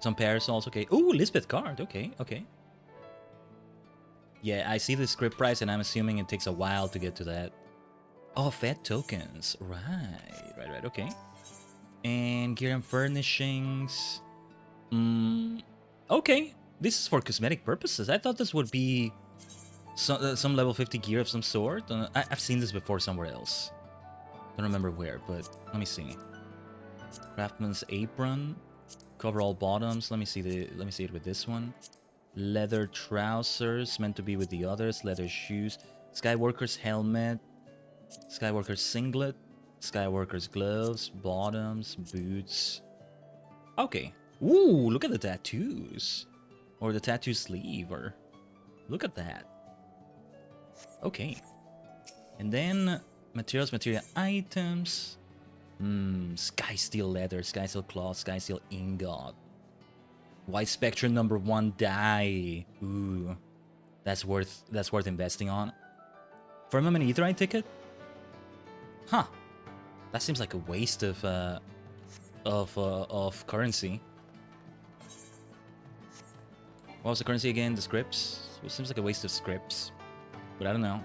Some parasols, okay. Ooh, Lisbeth card, okay, okay. Yeah, I see the script price and I'm assuming it takes a while to get to that. Oh, Fed tokens, right, okay. And gear and furnishings. Okay, this is for cosmetic purposes. I thought this would be some level 50 gear of some sort. I've seen this before somewhere else. Don't remember where, but let me see. Craftsman's apron, cover all bottoms. Let me see it with this one. Leather trousers, meant to be with the others. Leather shoes. Skywalker's helmet. Skywalker's singlet. Skywalker's gloves, bottoms, boots. Okay. Ooh, look at the tattoos. Or the tattoo sleeve, or... Look at that. Okay. And then... Material items. Sky steel leather, sky steel cloth, sky steel ingot. White Spectrum #1 dye. Ooh. That's worth investing on. Firmament Aetheryte ticket? Huh. That seems like a waste of currency. What was the currency again? The scripts? It seems like a waste of scripts. But I don't know.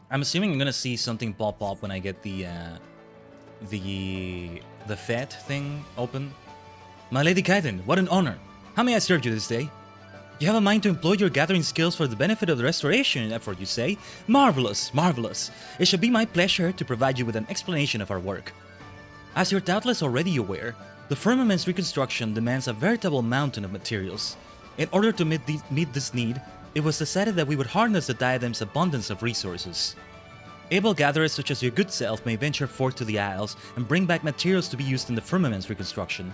I'm assuming I'm gonna see something pop up when I get the Fed thing open. My Lady Khaiden, what an honor! How may I serve you this day? You have a mind to employ your gathering skills for the benefit of the restoration effort, you say? Marvelous, marvelous! It shall be my pleasure to provide you with an explanation of our work. As you're doubtless already aware, the firmament's reconstruction demands a veritable mountain of materials. In order to meet this need, it was decided that we would harness the diadem's abundance of resources. Able gatherers such as your good self may venture forth to the Isles and bring back materials to be used in the firmament's reconstruction.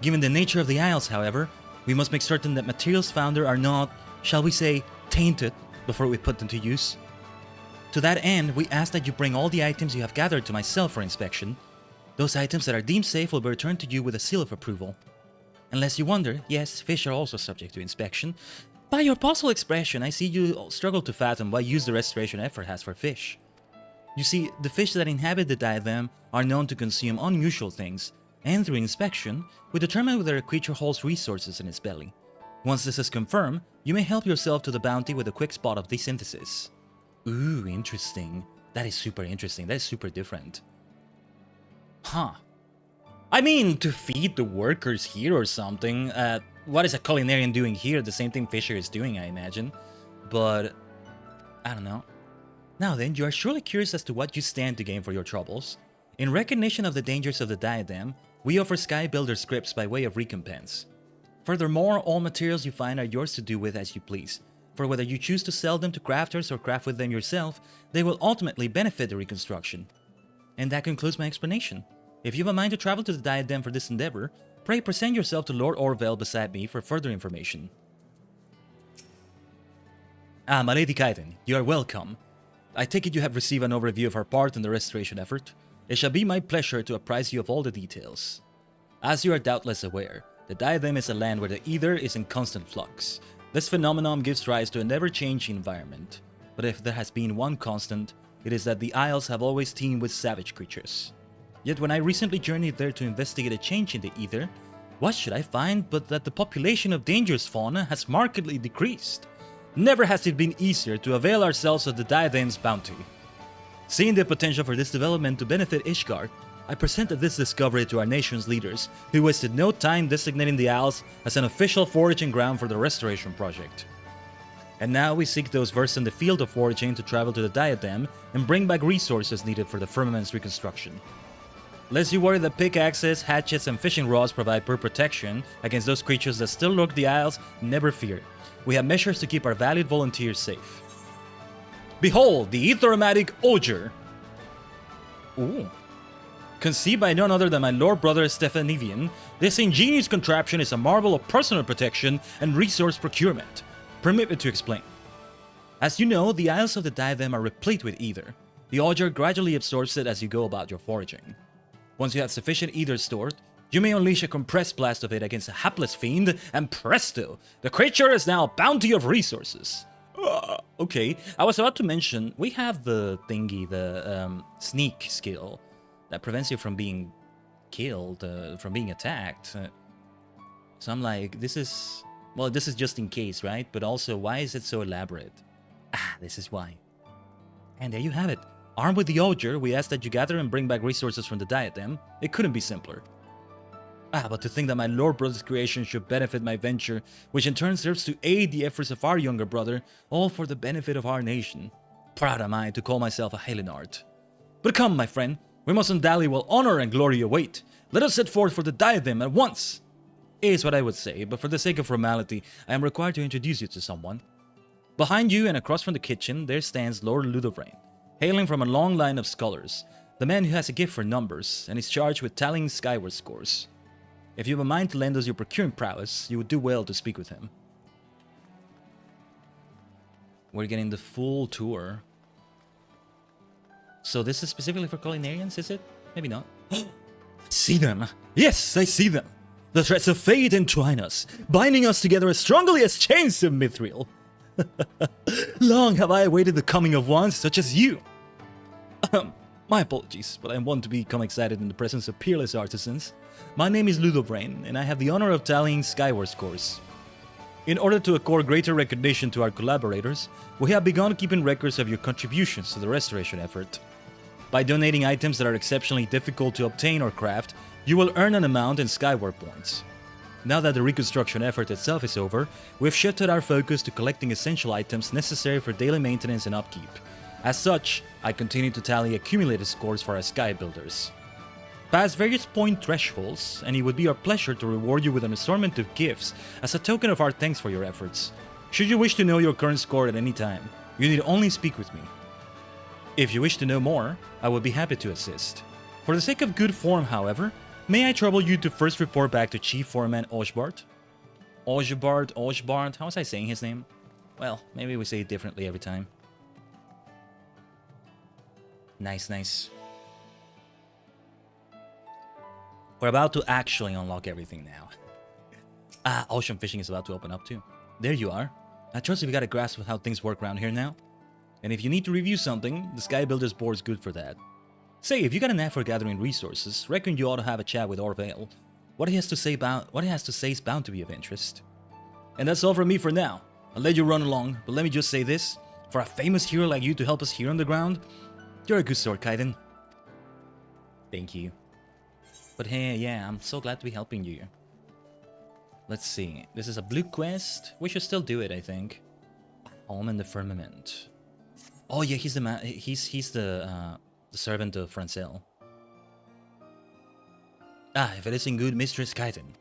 Given the nature of the Isles, however, we must make certain that materials found there are not, shall we say, tainted before we put them to use. To that end, we ask that you bring all the items you have gathered to myself for inspection. Those items that are deemed safe will be returned to you with a seal of approval. Unless you wonder, yes, fish are also subject to inspection. By your puzzled expression, I see you struggle to fathom what use the restoration effort has for fish. You see, the fish that inhabit the diadem are known to consume unusual things, and through inspection, we determine whether a creature holds resources in its belly. Once this is confirmed, you may help yourself to the bounty with a quick spot of desynthesis. Ooh, interesting. That is super interesting. That is super different. Huh. I mean, to feed the workers here or something. What is a culinarian doing here? The same thing Fisher is doing, I imagine. But, I don't know. Now then, you are surely curious as to what you stand to gain for your troubles. In recognition of the dangers of the diadem, we offer Sky Builder scripts by way of recompense. Furthermore, all materials you find are yours to do with as you please, for whether you choose to sell them to crafters or craft with them yourself, they will ultimately benefit the reconstruction. And that concludes my explanation. If you have a mind to travel to the diadem for this endeavor, pray present yourself to Lord Orville beside me for further information. Ah, my Lady Khaiden, you are welcome. I take it you have received an overview of our part in the restoration effort. It shall be my pleasure to apprise you of all the details. As you are doubtless aware, the diadem is a land where the ether is in constant flux. This phenomenon gives rise to a never-changing environment. But if there has been one constant, it is that the Isles have always teemed with savage creatures. Yet when I recently journeyed there to investigate a change in the ether, what should I find but that the population of dangerous fauna has markedly decreased? Never has it been easier to avail ourselves of the diadem's bounty. Seeing the potential for this development to benefit Ishgard, I presented this discovery to our nation's leaders, who wasted no time designating the Isles as an official foraging ground for the restoration project. And now we seek those versed in the field of foraging to travel to the diadem and bring back resources needed for the firmament's reconstruction. Lest you worry that pickaxes, hatchets, and fishing rods provide poor protection against those creatures that still lurk the Isles, never fear. We have measures to keep our valued volunteers safe. Behold, the Aetheromatic Oger! Ooh. Conceived by none other than my lord brother Stephanivian, this ingenious contraption is a marvel of personal protection and resource procurement. Permit me to explain. As you know, the Isles of the Diadem are replete with ether. The Oger gradually absorbs it as you go about your foraging. Once you have sufficient ether stored, you may unleash a compressed blast of it against a hapless fiend, and presto! The creature is now a bounty of resources. Okay, I was about to mention, we have the thingy, the sneak skill that prevents you from being killed, from being attacked. So I'm like, this is... Well, this is just in case, right? But also, why is it so elaborate? Ah, this is why. And there you have it. Armed with the Oger, we ask that you gather and bring back resources from the diadem. It couldn't be simpler. Ah, but to think that my Lord Brother's creation should benefit my venture, which in turn serves to aid the efforts of our younger brother, all for the benefit of our nation. Proud am I to call myself a Heilenard. But come, my friend, we mustn't dally while honor and glory await. Let us set forth for the diadem at once. Is what I would say, but for the sake of formality, I am required to introduce you to someone. Behind you and across from the kitchen, there stands Lord Ludovrain, hailing from a long line of scholars, the man who has a gift for numbers and is charged with tallying skyward scores. If you have a mind to lend us your procuring prowess, you would do well to speak with him. We're getting the full tour. So this is specifically for culinarians, is it? Maybe not. See them! Yes, I see them! The threads of fate entwine us, binding us together as strongly as chains of mithril. Long have I awaited the coming of one such as you. My apologies, but I'm one to become excited in the presence of peerless artisans. My name is Ludovrain, and I have the honor of tallying skyward scores. In order to accord greater recognition to our collaborators, we have begun keeping records of your contributions to the restoration effort. By donating items that are exceptionally difficult to obtain or craft, you will earn an amount in skyward points. Now that the reconstruction effort itself is over, we've shifted our focus to collecting essential items necessary for daily maintenance and upkeep. As such, I continue to tally accumulated scores for our sky builders. Pass various point thresholds, and it would be our pleasure to reward you with an assortment of gifts as a token of our thanks for your efforts. Should you wish to know your current score at any time, you need only speak with me. If you wish to know more, I would be happy to assist. For the sake of good form, however, may I trouble you to first report back to Chief Foreman Ishgard? Ishgard, how was I saying his name? Well, maybe we say it differently every time. Nice. We're about to actually unlock everything now. Ocean fishing is about to open up too. There you are. I trust you've got a grasp of how things work around here now. And if you need to review something, the Sky Builders board's good for that. Say, if you got an knack for gathering resources, reckon you ought to have a chat with Orvale. What he has to say is bound to be of interest. And that's all from me for now. I'll let you run along, but let me just say this. For a famous hero like you to help us here on the ground, you're a good sort, Khaiden. Thank you. But hey, yeah, I'm so glad to be helping you. Let's see. This is a blue quest. We should still do it, I think. Home in the Firmament. Oh yeah, he's the man. He's the servant of Francel. If it isn't good, Mistress Khaiden.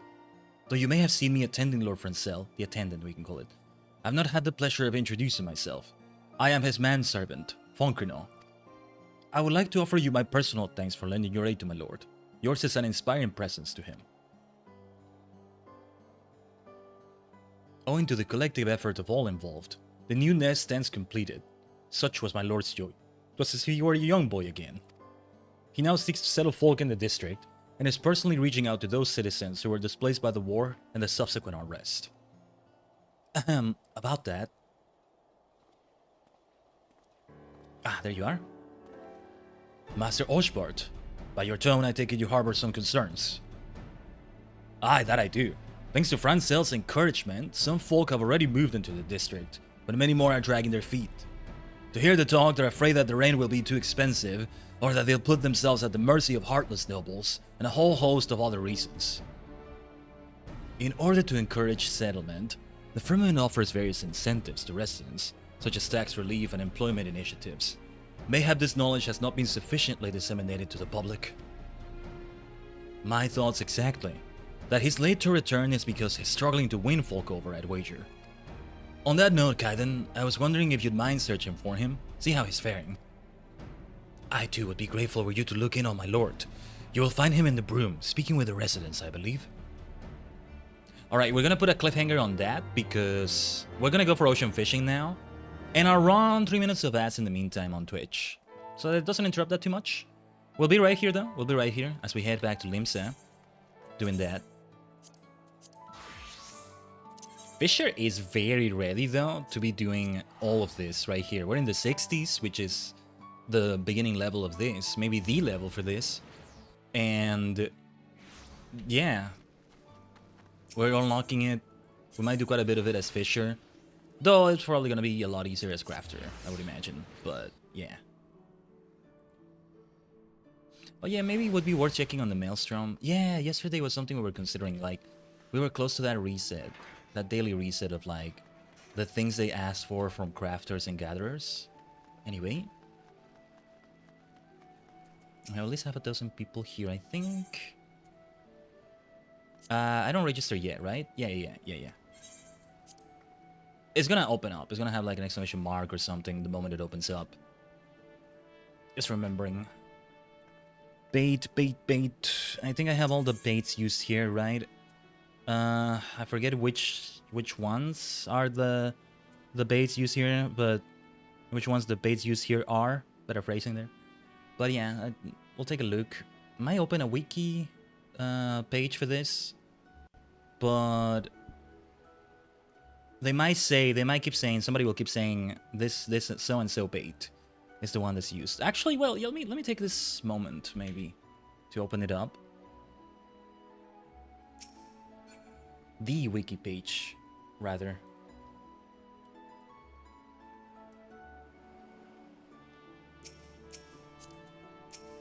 Though you may have seen me attending Lord Francel, the attendant we can call it, I've not had the pleasure of introducing myself. I am his manservant, Foncrino. I would like to offer you my personal thanks for lending your aid to my lord. Yours is an inspiring presence to him. Owing to the collective effort of all involved, the new nest stands completed. Such was my lord's joy. 'Twas as if he were a young boy again. He now seeks to settle folk in the district, and is personally reaching out to those citizens who were displaced by the war and the subsequent unrest. About that... there you are. Master Ishgard, by your tone I take it you harbor some concerns. Aye, that I do. Thanks to Francel's encouragement, some folk have already moved into the district, but many more are dragging their feet. To hear the talk, they're afraid that the rent will be too expensive, or that they'll put themselves at the mercy of heartless nobles, and a whole host of other reasons. In order to encourage settlement, the firmament offers various incentives to residents, such as tax relief and employment initiatives. Mayhap this knowledge has not been sufficiently disseminated to the public. My thoughts exactly. That he's late to return is because he's struggling to win folk over, I'd wager. On that note, Khaiden, I was wondering if you'd mind searching for him, see how he's faring. I too would be grateful were you to look in on my lord. You will find him in the broom, speaking with the residents, I believe. Alright, we're gonna put a cliffhanger on that, because we're gonna go for ocean fishing now. And I'll run 3 minutes of ads in the meantime on Twitch. So it doesn't interrupt that too much. We'll be right here though, we'll be right here as we head back to Limsa. Doing that. Fisher is very ready though to be doing all of this right here. We're in the 60s, which is the beginning level of this, maybe the level for this. And yeah, We're unlocking it. We might do quite a bit of it as Fisher. Though it's probably gonna be a lot easier as Crafter, I would imagine. But yeah. But yeah, maybe it would be worth checking on the Maelstrom. Yeah, yesterday was something we were considering. Like, we were close to that reset. That daily reset of like the things they asked for from crafters and gatherers. Anyway. I at least have a dozen people here, I think. I don't register yet, right? Yeah. It's gonna open up. It's gonna have like an exclamation mark or something the moment it opens up. Just remembering. Bait. I think I have all the baits used here, right? I forget which ones are the baits used here, but which ones the baits used here are. Better phrasing there. But yeah, we'll take a look. Might open a wiki page for this, but they might keep saying, somebody will keep saying this so and so bait is the one that's used. Actually, well, let me take this moment maybe to open it up. The wiki page, rather.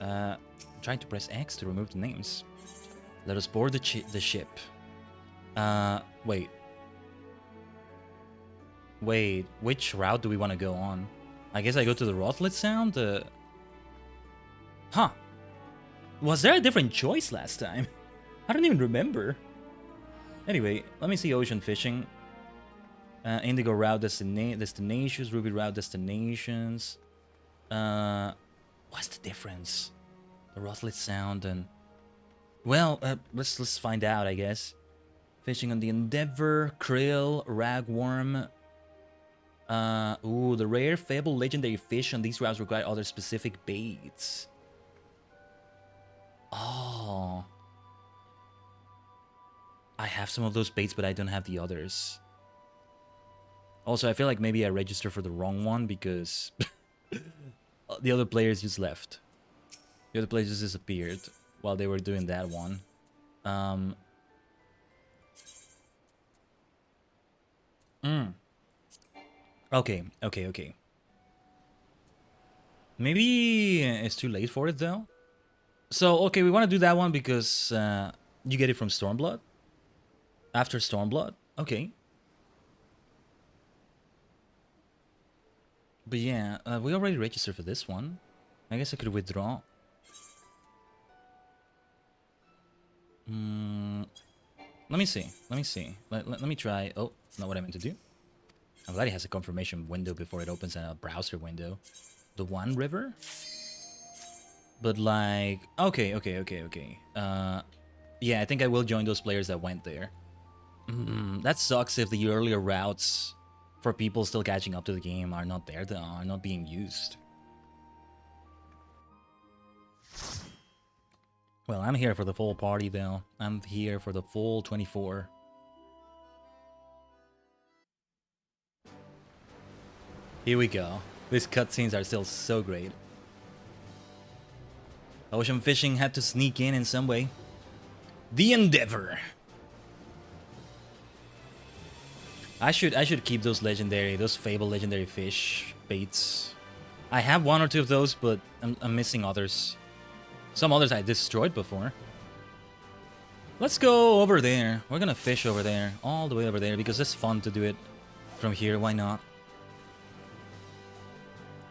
I'm trying to press X to remove the names. Let us board the ship. Wait, which route do we want to go on? I guess I go to the Rothlet Sound? Huh. Was there a different choice last time? I don't even remember. Anyway, let me see ocean fishing. Indigo route destinations, Ruby route destinations. What's the difference? The Rothlet Sound and... Well, let's find out, I guess. Fishing on the Endeavor, Krill, Ragworm. Ooh, the rare fable legendary fish on these routes require other specific baits. Oh. I have some of those baits, but I don't have the others. Also, I feel like maybe I registered for the wrong one because the other players just left. The other players just disappeared while they were doing that one. Okay. Maybe it's too late for it though. So, okay, we want to do that one because you get it from Stormblood. After Stormblood? Okay. But yeah, we already registered for this one. I guess I could withdraw. Let me see. Let me try. Oh, not what I meant to do. I'm glad it has a confirmation window before it opens a browser window. The One River? But like... Okay. Yeah, I think I will join those players that went there. That sucks if the earlier routes for people still catching up to the game are not there, though, are not being used. Well, I'm here for the full party, though. I'm here for the full 24. Here we go. These cutscenes are still so great. Ocean fishing had to sneak in some way. The Endeavor. I should keep those fable legendary fish baits. I have one or two of those, but I'm missing others. Some others I destroyed before. Let's go over there. We're gonna fish over there, all the way over there, because it's fun to do it from here. Why not?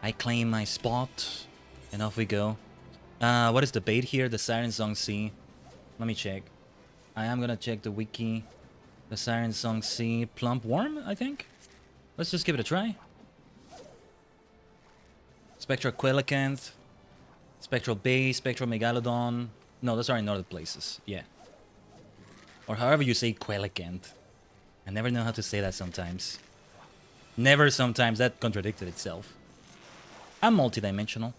I claim my spot, and off we go. What is the bait here? The Siren Song Sea. Let me check. I am gonna check the wiki. The Siren Song Sea. Plump Worm, I think? Let's just give it a try. Spectral Coelacanth. Spectral Bay, Spectral Megalodon. No, those are in other places. Yeah. Or however you say Coelacanth. I never know how to say that sometimes. Never sometimes. That contradicted itself. I'm multidimensional.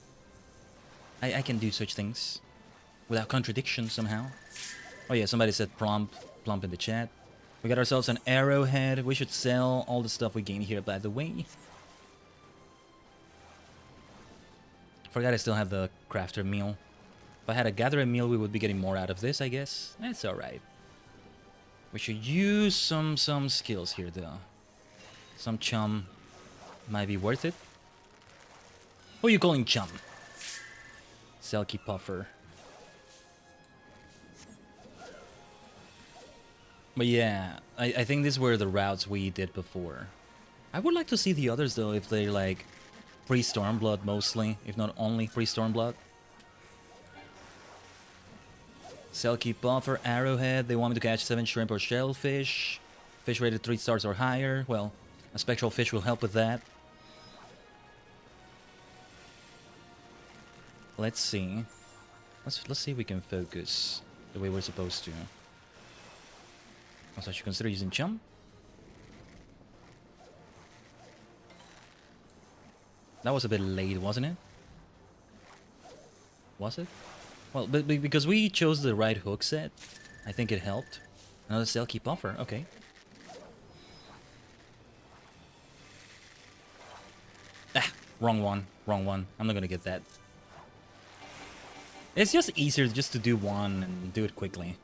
I can do such things. Without contradiction somehow. Oh yeah, somebody said plump in the chat. We got ourselves an arrowhead. We should sell all the stuff we gain here, by the way. Forgot I still have the crafter meal. If I had a gatherer meal, we would be getting more out of this, I guess. That's alright. We should use some skills here though. Some chum might be worth it. Who are you calling chum? Selkie Puffer. But yeah, I think these were the routes we did before. I would like to see the others though, if they're like free Stormblood mostly, if not only free Stormblood. Selkie Puffer, Arrowhead, they want me to catch 7 shrimp or shellfish. Fish rated 3 stars or higher. Well, a spectral fish will help with that. Let's see. Let's see if we can focus the way we're supposed to. Also, I should consider using chum. That was a bit late, wasn't it? Was it? Well, but because we chose the right hook set, I think it helped. Another Selkie Puffer, okay. Ah, wrong one, wrong one. I'm not gonna get that. It's just easier just to do one and do it quickly.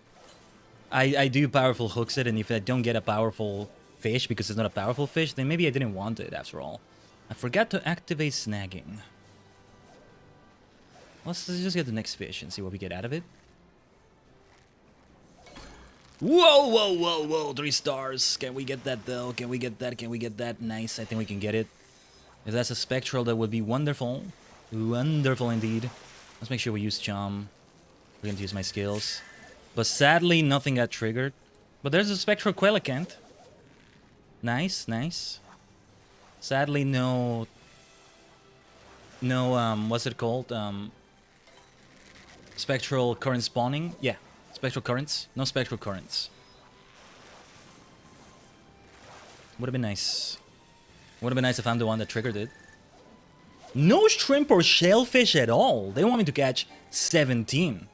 I do powerful hook set, and if I don't get a powerful fish because it's not a powerful fish, then maybe I didn't want it after all. I forgot to activate snagging. Let's just get the next fish and see what we get out of it. Whoa, whoa, whoa, whoa, 3 stars. Can we get that though? Can we get that? Can we get that? Nice, I think we can get it. If that's a spectral, that would be wonderful. Wonderful indeed. Let's make sure we use charm. We're going to use my skills. But sadly, nothing got triggered. But there's a spectral Quellicant. Nice, nice. Sadly, no, what's it called? Spectral current spawning? Yeah, spectral currents. No spectral currents. Would have been nice. Would have been nice if I'm the one that triggered it. No shrimp or shellfish at all. They want me to catch 17.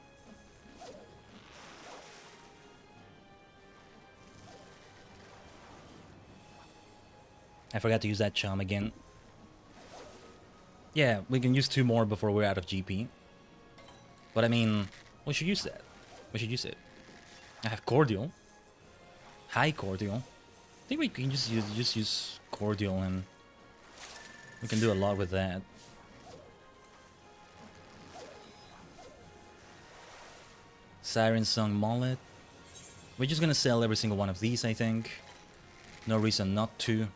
I forgot to use that charm again. Yeah, we can use 2 more before we're out of GP. But I mean, we should use that. We should use it. I have Cordial. High Cordial. I think we can just use Cordial and we can do a lot with that. Siren Song Mullet. We're just gonna sell every single one of these, I think. No reason not to.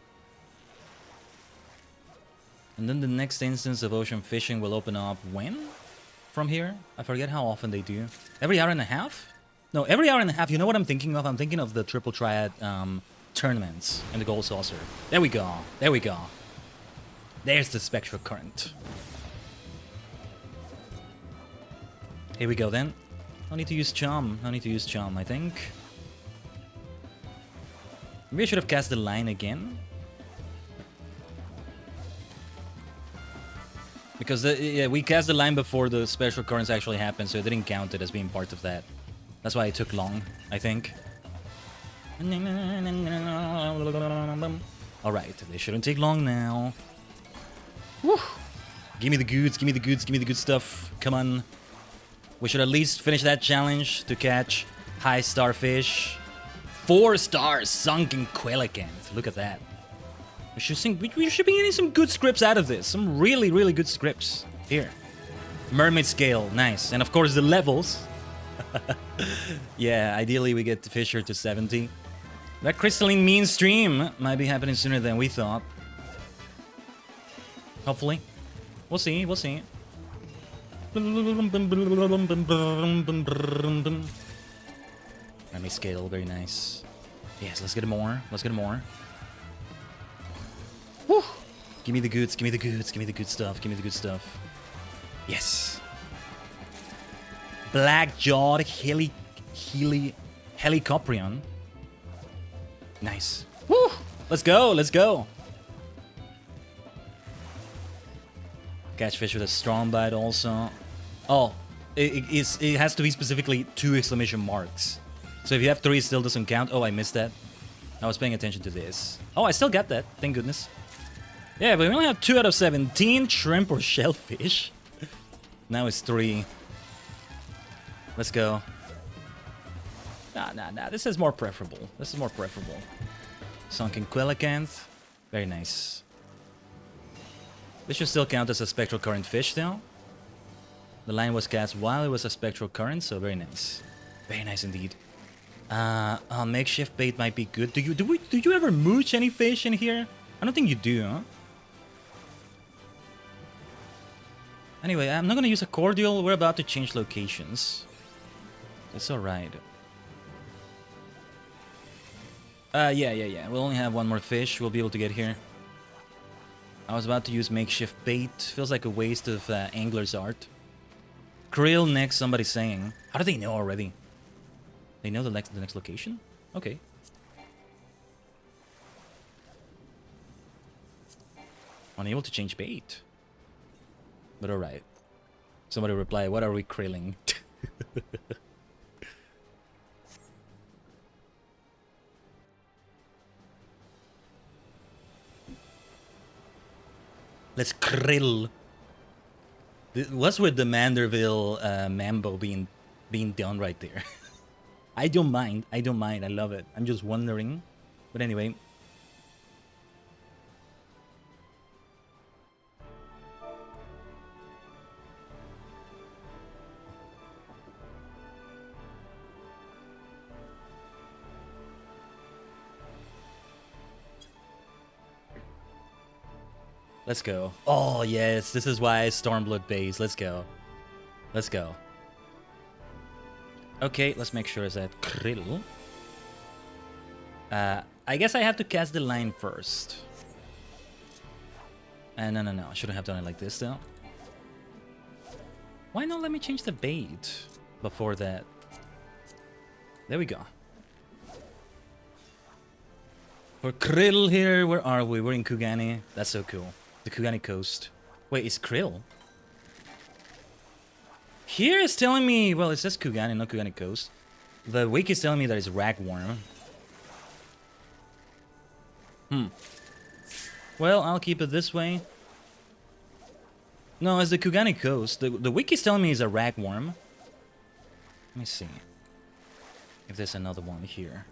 And then the next instance of ocean fishing will open up when? From here? I forget how often they do. Every hour and a half? No, every hour and a half. You know what I'm thinking of? I'm thinking of the Triple Triad tournaments and the Gold Saucer. There we go. There we go. There's the Spectral Current. Here we go then. No need to use Charm. No need to use Charm, I think. Maybe I should have cast the line again. Because yeah, we cast the line before the special currents actually happened, so it didn't count it as being part of that. That's why it took long, I think. Alright, they shouldn't take long now. Woo! Give me the goods, give me the goods, give me the good stuff. Come on. We should at least finish that challenge to catch high starfish. 4 stars, sunken Quellicant. Look at that. We should be getting some good scripts out of this. Some really, really good scripts. Here. Mermaid scale, nice. And of course the levels. Yeah, ideally we get the Fisher to 70. That crystalline mean stream might be happening sooner than we thought. Hopefully. We'll see, we'll see. Mermaid scale, very nice. Yes, let's get more. Let's get more. Woo! Give me the goods, give me the goods, give me the good stuff, give me the good stuff. Yes. Black-jawed Helicoprion. Nice. Woo! Let's go, let's go. Catch fish with a strong bite also. Oh, it has to be specifically 2 exclamation marks. So if you have 3, it still doesn't count. Oh, I missed that. I was paying attention to this. Oh, I still got that. Thank goodness. Yeah, but we only have 2 out of 17 shrimp or shellfish. Now it's 3. Let's go. Nah. This is more preferable. This is more preferable. Sunken Quellicant. Very nice. This should still count as a spectral current fish though. The line was cast while it was a spectral current, so very nice. Very nice indeed. Makeshift bait might be good. Do you ever mooch any fish in here? I don't think you do, huh? Anyway, I'm not gonna use a cordial. We're about to change locations. It's alright. Yeah. We'll only have one more fish. We'll be able to get here. I was about to use makeshift bait. Feels like a waste of angler's art. Krill next, somebody's saying. How do they know already? They know the next location? Okay. Unable to change bait. But alright. Somebody reply, what are we krilling? Let's krill. What's with the Manderville mambo being done right there? I don't mind. I love it. I'm just wondering. But anyway. Let's go. Oh, yes. This is why Stormblood base. Let's go. Let's go. Okay, let's make sure it's that krill. I guess I have to cast the line first. No. I shouldn't have done it like this, though. Why not let me change the bait before that? There we go. For krill here, where are we? We're in Kugani. That's so cool. The Kugani coast. Wait, it's krill? Here it's telling me, well, it says Kugani, not Kugani coast. The wiki is telling me that it's ragworm. Well, I'll keep it this way. No, it's the Kugani coast. The wiki is telling me it's a ragworm. Let me see if there's another one here.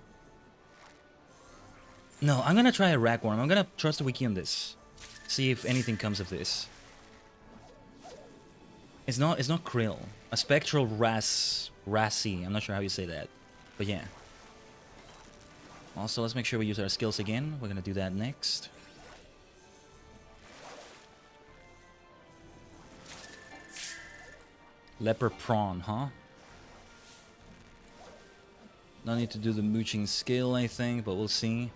No, I'm gonna try a ragworm. I'm gonna trust the wiki on this. See if anything comes of this. It's not krill. A spectral rassy. I'm not sure how you say that. But yeah. Also, let's make sure we use our skills again. We're gonna do that next. Leper prawn, huh? No need to do the mooching skill, I think, but we'll see.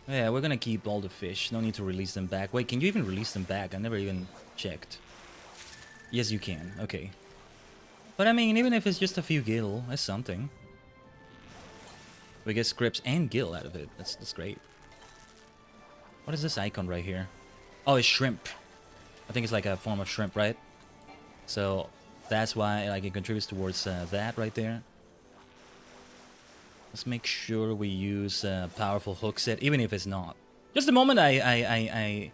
Yeah, we're gonna keep all the fish. No need to release them back. Wait, can you even release them back? I never even checked. Yes, you can. Okay. But I mean, even if it's just a few gil, that's something. We get scripts and gil out of it. That's great. What is this icon right here? Oh, it's shrimp. I think it's like a form of shrimp, right? So that's why like it contributes towards that right there. Let's make sure we use a powerful hook set, even if it's not. Just the moment the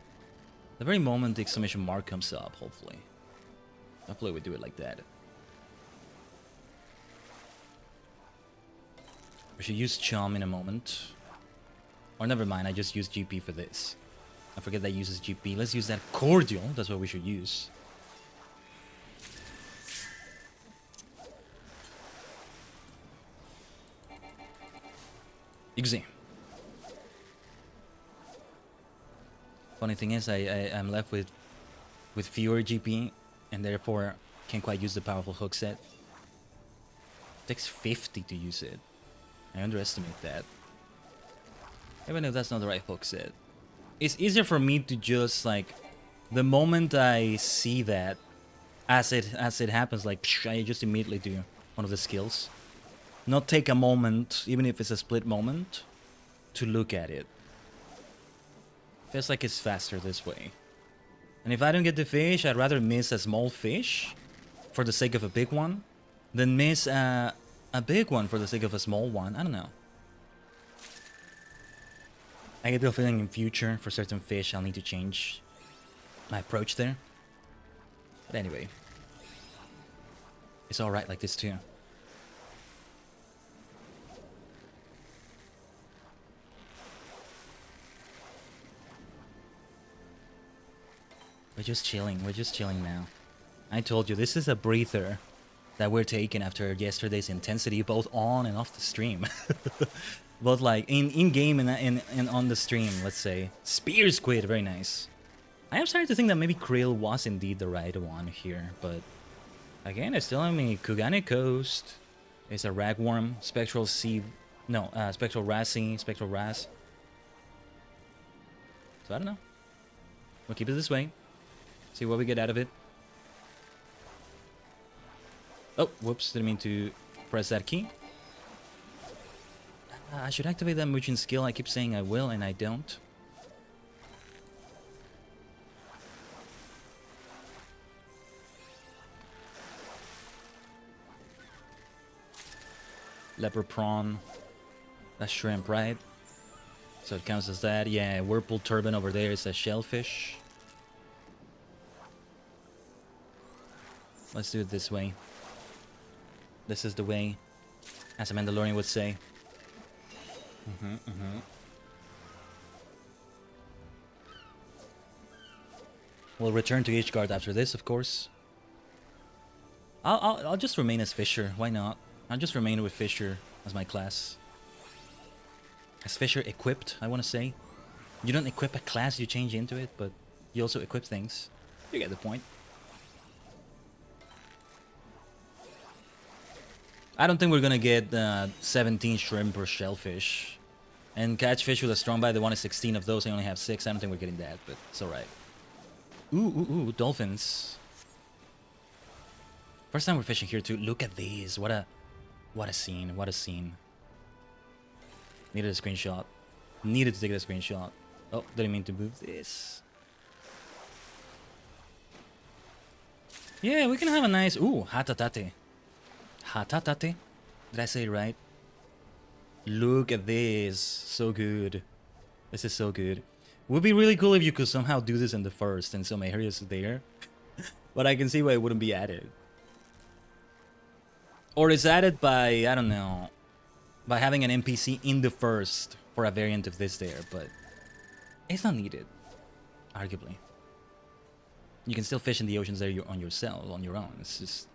very moment the exclamation mark comes up, hopefully. Hopefully we do it like that. We should use Chum in a moment. Or never mind, I just use GP for this. I forget that uses GP. Let's use that cordial, that's what we should use. Easy. Funny thing is, I'm left with fewer GP, and therefore can't quite use the powerful hook set. It takes 50 to use it. I underestimate that. Even if that's not the right hook set. It's easier for me to just like, the moment I see that, as it happens, like I just immediately do one of the skills. Not take a moment, even if it's a split moment, to look at it. Feels like it's faster this way. And if I don't get the fish, I'd rather miss a small fish for the sake of a big one than miss a big one for the sake of a small one. I don't know. I get the feeling in future for certain fish I'll need to change my approach there. But anyway. It's alright like this too. We're just chilling now. I told you, this is a breather that we're taking after yesterday's intensity, both on and off the stream. Both like in-game and on the stream, let's say. Spear Squid, very nice. I am starting to think that maybe Krill was indeed the right one here, but again, it's telling me Kugane Coast is a Ragworm, Spectral Sea, no, Spectral Rassy, Spectral Ras. So I don't know. We'll keep it this way. See what we get out of it. Oh, whoops, didn't mean to press that key. I should activate that Muchin skill. I keep saying I will, and I don't. Leper Prawn. That's shrimp, right? So it counts as that. Yeah, Whirlpool Turban over there is a shellfish. Let's do it this way. This is the way, as a Mandalorian would say. We'll return to Ishgard after this, of course. I'll just remain as Fisher. Why not? I'll just remain with Fisher as my class. As Fisher equipped, I want to say. You don't equip a class, you change into it, but you also equip things. You get the point. I don't think we're gonna get 17 shrimp or shellfish. And catch fish with a strong bite, they wanted 16 of those, I only have 6. I don't think we're getting that, but it's alright. Ooh, dolphins. First time we're fishing here too. Look at these. What a scene, what a scene. Needed a screenshot. Needed to take a screenshot. Oh, didn't mean to move this. Yeah, we can have a nice... Ooh, hatatate. Hatatate? Did I say it right? Look at this. So good. This is so good. Would be really cool if you could somehow do this in the first in some areas there. But I can see why it wouldn't be added. Or it's added by, I don't know, by having an NPC in the first for a variant of this there, but it's not needed, arguably. You can still fish in the oceans there on yourself, on your own. It's just,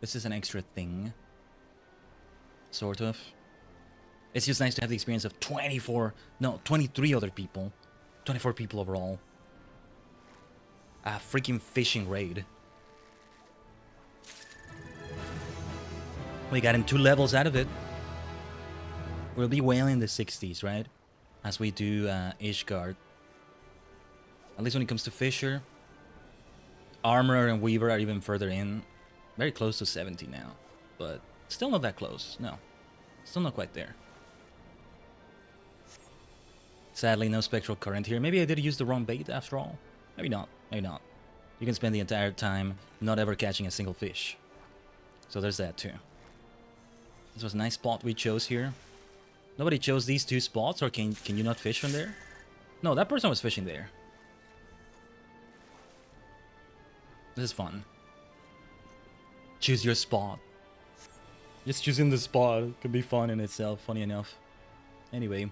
this is an extra thing. Sort of. It's just nice to have the experience of 23 other people. 24 people overall. A freaking fishing raid. We got him 2 levels out of it. We'll be well in the 60s, right? As we do Ishgard. At least when it comes to Fisher. Armorer and Weaver are even further in. Very close to 70 now. But still not that close. No. Still not quite there. Sadly, no spectral current here. Maybe I did use the wrong bait after all. Maybe not. Maybe not. You can spend the entire time not ever catching a single fish. So there's that too. This was a nice spot we chose here. Nobody chose these 2 spots, or can you not fish from there? No, that person was fishing there. This is fun. Choose your spot. Just choosing the spot could be fun in itself, funny enough. Anyway,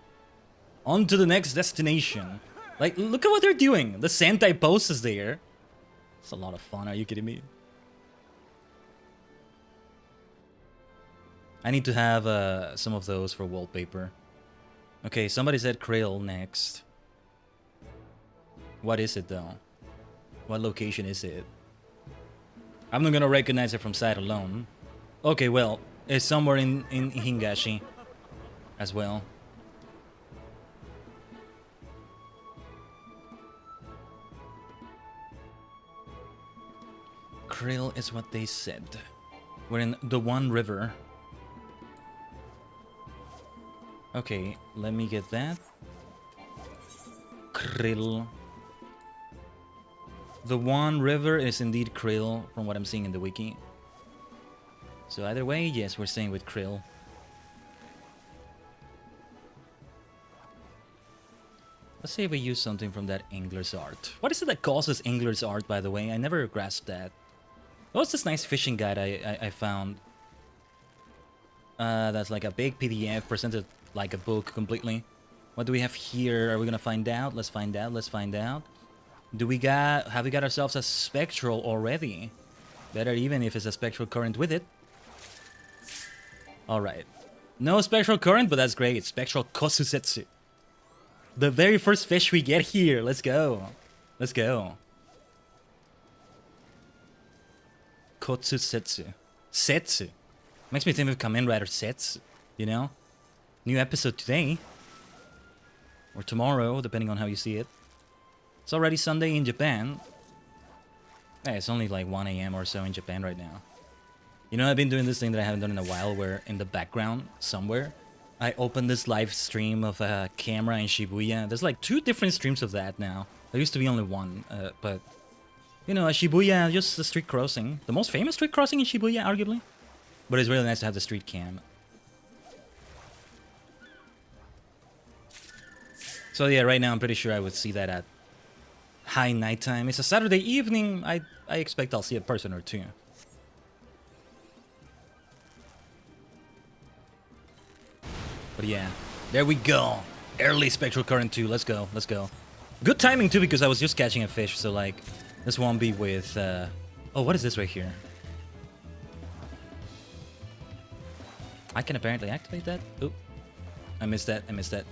on to the next destination. Like, look at what they're doing. The Sentai pose is there. It's a lot of fun, are you kidding me? I need to have some of those for wallpaper. Okay, somebody said Krill next. What is it though? What location is it? I'm not gonna recognize it from sight alone. Okay, well, it's somewhere in Hingashi as well. Krill is what they said. We're in the One River. Okay, let me get that. Krill. The One River is indeed Krill, from what I'm seeing in the wiki. So either way, yes, we're staying with Krill. Let's see if we use something from that Angler's art. What is it that causes Angler's art, by the way? I never grasped that. What's this nice fishing guide I found? That's like a big PDF presented like a book completely. What do we have here? Are we gonna find out? Let's find out. Let's find out. Have we got ourselves a spectral already? Better even if it's a spectral current with it. All right. No spectral current, but that's great. Spectral kosusetsu. The very first fish we get here. Let's go. Let's go. Kotsusetsu. Setsu. Makes me think of Kamen Rider Setsu. You know? New episode today. Or tomorrow, depending on how you see it. It's already Sunday in Japan. Hey, it's only like 1 AM or so in Japan right now. You know, I've been doing this thing that I haven't done in a while, where in the background, somewhere, I open this live stream of a camera in Shibuya. There's like 2 different streams of that now. There used to be only one, but... You know, Shibuya, just the street crossing. The most famous street crossing in Shibuya, arguably. But it's really nice to have the street cam. So yeah, right now I'm pretty sure I would see that at high nighttime. It's a Saturday evening. I expect I'll see a person or 2. But yeah, there we go. Early Spectral Current 2. Let's go. Let's go. Good timing too, because I was just catching a fish. So like, this won't be with... Oh, what is this right here? I can apparently activate that. Oh, I missed that. I missed that.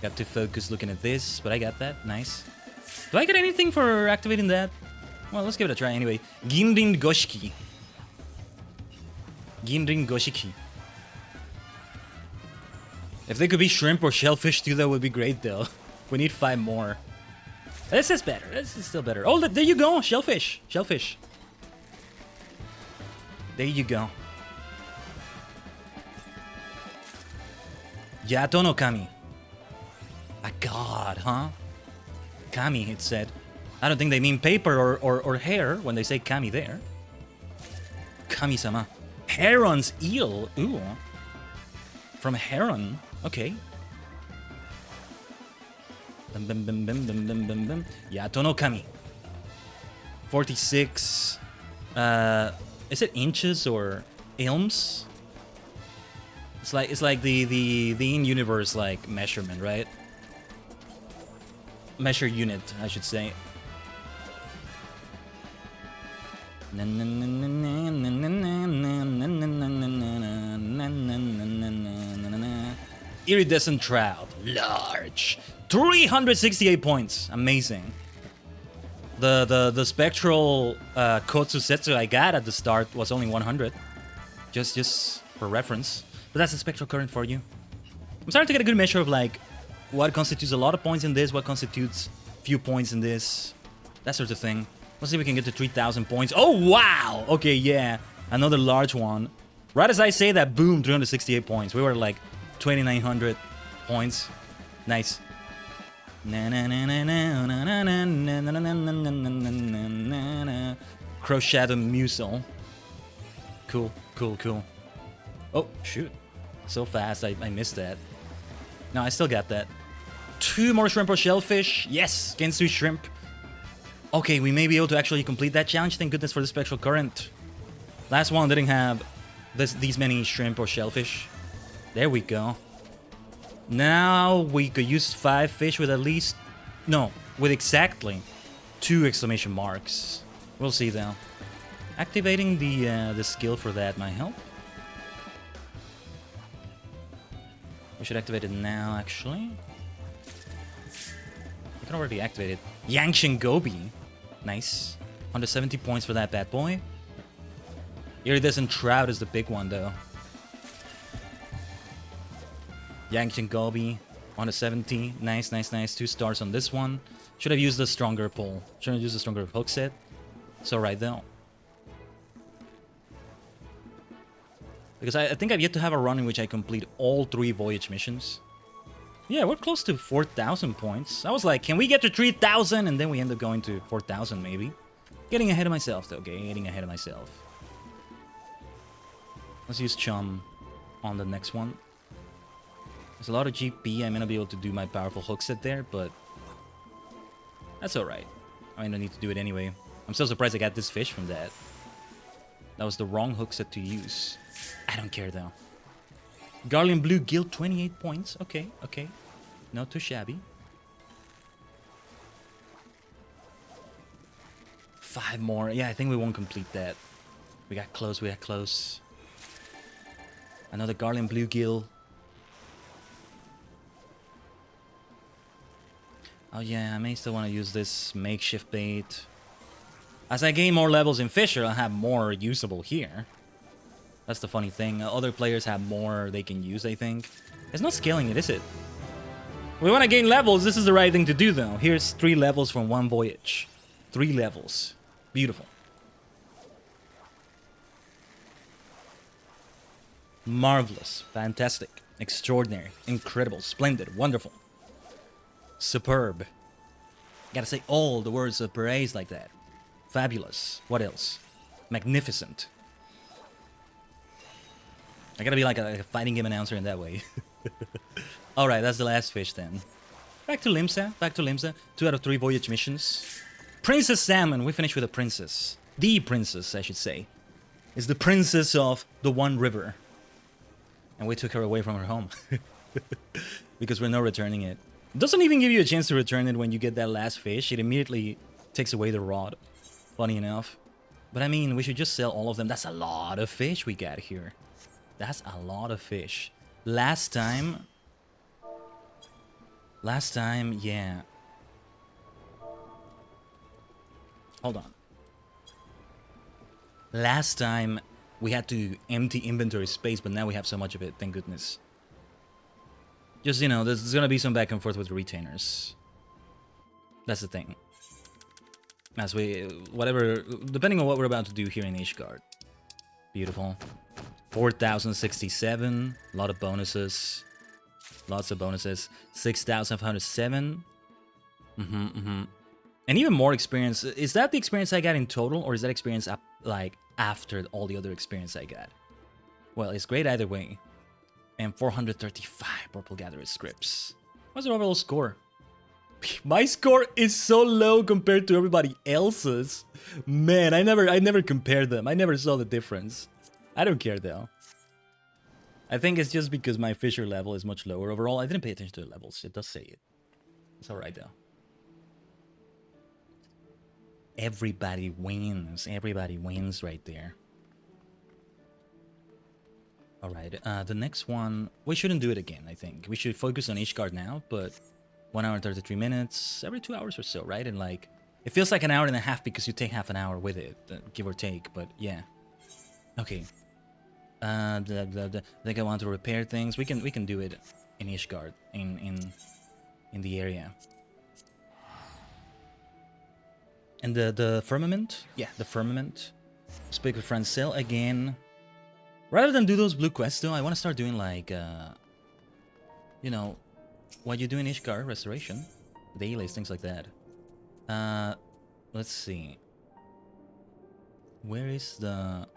Got to focus looking at this, but I got that. Nice. Do I get anything for activating that? Well, let's give it a try anyway. Ginrin Goshiki. Ginrin Goshiki. If they could be shrimp or shellfish too, that would be great though. We need 5 more. This is better. This is still better. Oh, there you go. Shellfish. Shellfish. There you go. Yato no Kami. A god, huh? Kami, it said. I don't think they mean paper or hair when they say Kami there. Kami-sama. Heron's eel. Ooh. From Heron. Okay. Bum, bum, bum, bum, bum, bum, bum, bum. Yato no Kami. 46. Is it inches or ilms? It's like the in-universe like measurement, right? Measure unit, I should say. Iridescent trout, large, 368 points, amazing. The spectral Kotsusetsu I got at the start was only 100, just for reference. But that's a spectral current for you. I'm starting to get a good measure of like what constitutes a lot of points in this, what constitutes few points in this, that sort of thing. Let's see if we can get to 3,000 points. Oh wow! Okay, yeah, another large one. Right as I say that, boom, 368 points. We were like 2,900 points. Nice. Crow Shadow Musil. Cool, cool, cool. Oh, shoot. So fast, I missed that. No, I still got that. 2 more shrimp or shellfish. Yes, Gensu shrimp. Okay, we may be able to actually complete that challenge. Thank goodness for the spectral current. Last one didn't have these many shrimp or shellfish. There we go. Now we could use 5 fish with at least... No, with exactly 2 exclamation marks. We'll see though. Activating the skill for that might help. We should activate it now, actually. I can already activate it. Yangshin Gobi. Nice. 170 points for that bad boy. Iridescent Trout is the big one, though. Yangshin Gobi. 170. Nice, nice, nice. 2 stars on this one. Should have used the stronger pull. Should have used the stronger hook set. It's alright, though. Because I think I've yet to have a run in which I complete all 3 voyage missions. Yeah, we're close to 4,000 points. I was like, can we get to 3,000? And then we end up going to 4,000 maybe. Getting ahead of myself though, okay? Getting ahead of myself. Let's use Chum on the next one. There's a lot of GP. I may not be able to do my powerful hook set there, but... That's alright. I don't need to do it anyway. I'm so surprised I got this fish from that. That was the wrong hook set to use. I don't care though. Guardian Blue Guild, 28 points. Okay, okay. Not too shabby. 5 more. Yeah, I think we won't complete that. We got close, we got close. Another Guardian Blue Gill. Oh yeah, I may still want to use this makeshift bait. As I gain more levels in Fisher, I'll have more usable here. That's the funny thing. Other players have more they can use, I think. It's not scaling it, is it? We want to gain levels. This is the right thing to do, though. Here's 3 levels from 1 voyage. 3 levels. Beautiful. Marvelous. Fantastic. Extraordinary. Incredible. Splendid. Wonderful. Superb. Gotta say all the words of praise like that. Fabulous. What else? Magnificent. I gotta be like a fighting game announcer in that way. Alright, that's the last fish then. Back to Limsa. Back to Limsa. 2 out of 3 voyage missions. Princess Salmon. We finished with a princess. The princess, I should say. Is the princess of the One River. And we took her away from her home. Because we're not returning it. Doesn't even give you a chance to return it when you get that last fish. It immediately takes away the rod. Funny enough. But I mean, we should just sell all of them. That's a lot of fish we got here. That's a lot of fish. Last time, yeah. Hold on. Last time, we had to empty inventory space, but now we have so much of it, thank goodness. Just, you know, there's gonna be some back and forth with retainers. That's the thing. As we, whatever, depending on what we're about to do here in Ishgard. Beautiful. 4,067, a lot of bonuses. Lots of bonuses. 6,507. And even more experience. Is that the experience I got in total, or is that experience up, like after all the other experience I got? Well, it's great either way. And 435 Purple Gatherer scripts. What's the overall score? My score is so low compared to everybody else's. Man, I never compared them. I never saw the difference. I don't care though. I think it's just because my Fisher level is much lower overall. I didn't pay attention to the levels. It does say it. It's alright though. Everybody wins. Everybody wins right there. Alright, the next one... We shouldn't do it again, I think. We should focus on Ishgard now, but... 1 hour and 33 minutes, every 2 hours or so, right? And like... It feels like an hour and a half because you take half an hour with it, give or take, but yeah. Okay. I think I want to repair things. We can do it in Ishgard, in the area. And the firmament? Yeah, the firmament. Speak with Francel again. Rather than do those blue quests though, I want to start doing like, you know, what you do in Ishgard, restoration, dailies, things like that. Let's see. Where is the...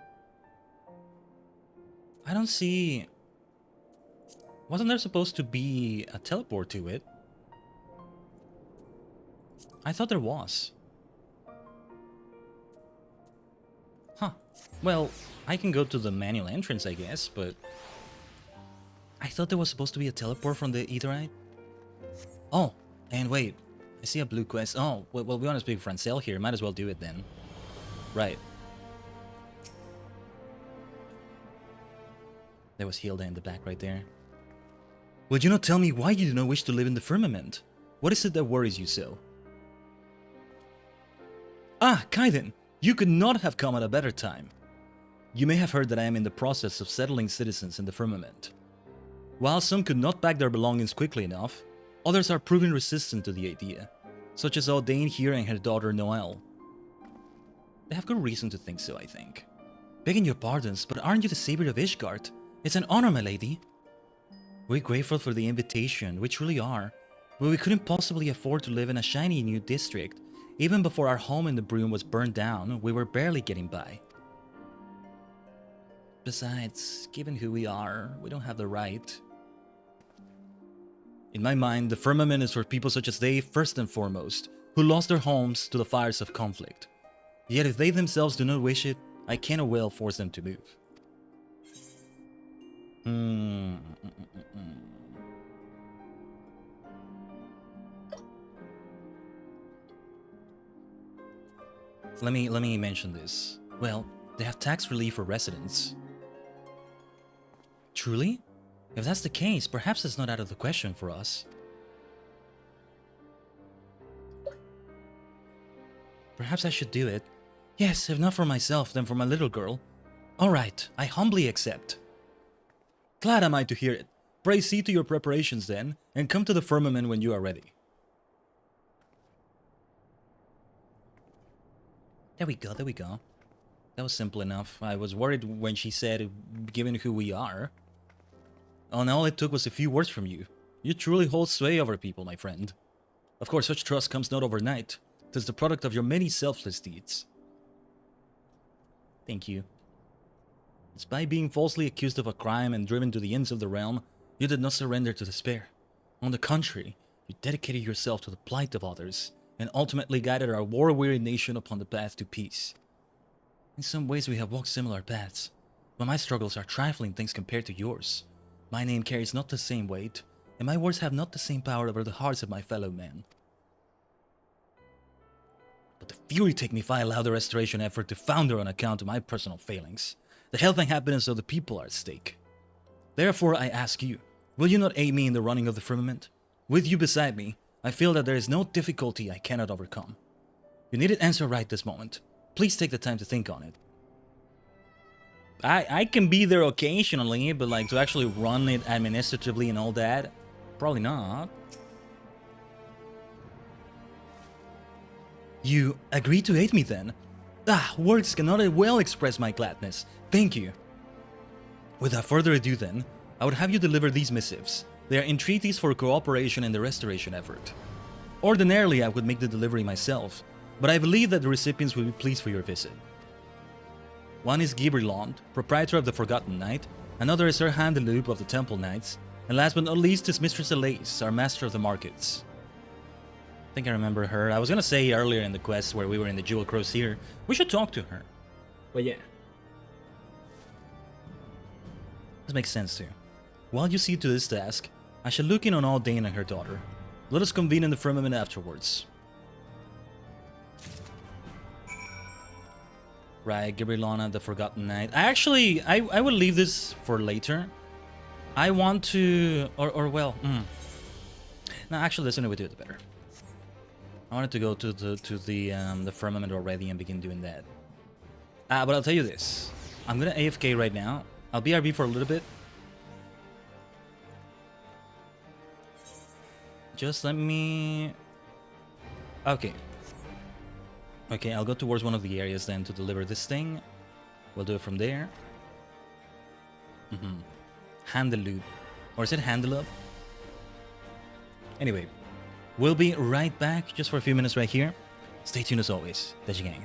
I don't see... Wasn't there supposed to be a teleport to it? I thought there was. Huh. Well, I can go to the manual entrance, I guess, but... I thought there was supposed to be a teleport from the Aetheryte. Oh, and wait. I see a blue quest. Oh, well, we want to speak Francel here. Might as well do it then. Right. There was Hilda in the back right there. Would you not tell me why you do not wish to live in the firmament? What is it that worries you so? Ah, Khaiden! You could not have come at a better time. You may have heard that I am in the process of settling citizens in the firmament. While some could not pack their belongings quickly enough, others are proving resistant to the idea, such as Audain here and her daughter Noelle. They have good reason to think so, I think. Begging your pardons, but aren't you the savior of Ishgard? It's an honor, my lady. We're grateful for the invitation, we truly are, but we couldn't possibly afford to live in a shiny new district. Even before our home in the Broom was burned down, we were barely getting by. Besides, given who we are, we don't have the right. In my mind, the firmament is for people such as they, first and foremost, who lost their homes to the fires of conflict. Yet if they themselves do not wish it, I cannot well force them to move. Let me mention this. Well, they have tax relief for residents. Truly? If that's the case, perhaps it's not out of the question for us. Perhaps I should do it. Yes, if not for myself, then for my little girl. Alright, I humbly accept. Glad am I to hear it. Pray see to your preparations then, and come to the firmament when you are ready. There we go, there we go. That was simple enough. I was worried when she said, given who we are. Oh, and all it took was a few words from you. You truly hold sway over people, my friend. Of course, such trust comes not overnight. It is the product of your many selfless deeds. Thank you. Despite being falsely accused of a crime and driven to the ends of the realm, you did not surrender to despair. On the contrary, you dedicated yourself to the plight of others, and ultimately guided our war-weary nation upon the path to peace. In some ways we have walked similar paths, but my struggles are trifling things compared to yours. My name carries not the same weight, and my words have not the same power over the hearts of my fellow men. But the fury take me if I allow the restoration effort to founder on account of my personal failings. The health and happiness of the people are at stake. Therefore I ask you, will you not aid me in the running of the firmament? With you beside me, I feel that there is no difficulty I cannot overcome. You need an answer right this moment. Please take the time to think on it. I can be there occasionally, but like to actually run it administratively and all that, probably not. You agree to aid me then? Words cannot well express my gladness. Thank you. Without further ado then, I would have you deliver these missives. They are entreaties for cooperation in the restoration effort. Ordinarily, I would make the delivery myself, but I believe that the recipients will be pleased for your visit. One is Gibralond, proprietor of the Forgotten Knight, another is Sir Handeloop of the Temple Knights, and last but not least is Mistress Elise, our master of the markets. I think I remember her. I was gonna say earlier in the quest where we were in the Jewel Crozier, we should talk to her. But yeah. This makes sense too. While you see to this task, I shall look in on Aldane and her daughter. Let us convene in the firmament afterwards. Right, Gabrielana, the Forgotten Knight. I will leave this for later. I want to, No, actually, the sooner we do it, the better. I wanted to go to the firmament already and begin doing that. But I'll tell you this. I'm gonna AFK right now. I'll BRB for a little bit. Just let me... Okay. Okay, I'll go towards one of the areas then to deliver this thing. We'll do it from there. Handeloop. Or is it Handelup? Anyway, we'll be right back just for a few minutes right here. Stay tuned as always. Tajigen.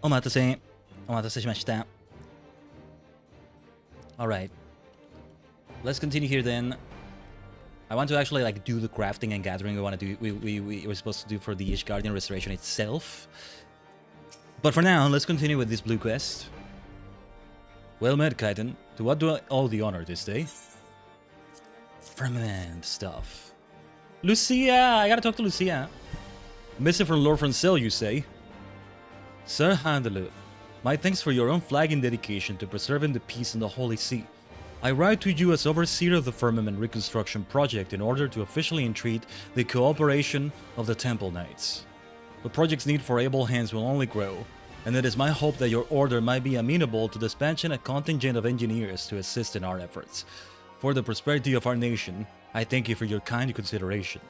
Omatase. Omatase shimashita. Alright. Let's continue here then. I want to actually like do the crafting and gathering we want to do. We were supposed to do for the Ishgardian restoration itself. But for now, let's continue with this blue quest. Well met, Khaiden. To what do I owe the honor this day? Firmament stuff. Lucia! I gotta talk to Lucia. Missive from Lord Francel, you say? Sir Handelu, my thanks for your unflagging dedication to preserving the peace in the Holy See. I write to you as overseer of the Firmament Reconstruction Project in order to officially entreat the cooperation of the Temple Knights. The project's need for able hands will only grow, and it is my hope that your order might be amenable to dispatching a contingent of engineers to assist in our efforts. For the prosperity of our nation, I thank you for your kind consideration.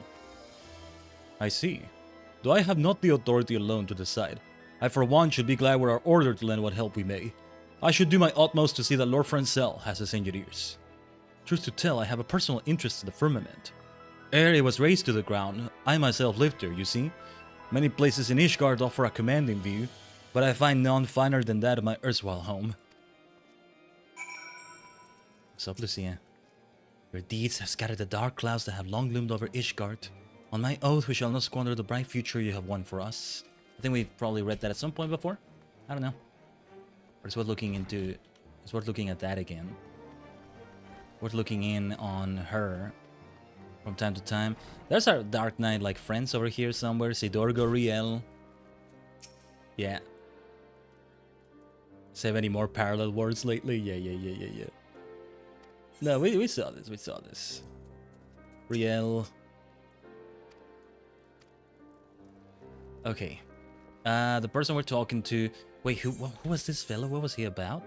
I see. Though I have not the authority alone to decide, I for one should be glad with our order to lend what help we may. I should do my utmost to see that Lord Francel has his engineers. Truth to tell, I have a personal interest in the firmament. Ere it was raised to the ground, I myself lived there, you see. Many places in Ishgard offer a commanding view, but I find none finer than that of my erstwhile home. What's up, Lucia? Your deeds have scattered the dark clouds that have long loomed over Ishgard. On my oath, we shall not squander the bright future you have won for us. I think we've probably read that at some point before. I don't know. But it's worth looking into. It's worth looking at that again. Worth looking in on her from time to time. There's our Dark Knight like friends over here somewhere. Sidorgo, Riel. Yeah. 70 more parallel words lately. Yeah. No, we saw this. We saw this. Riel. Okay. The person we're talking to. Wait, who was this fellow? What was he about?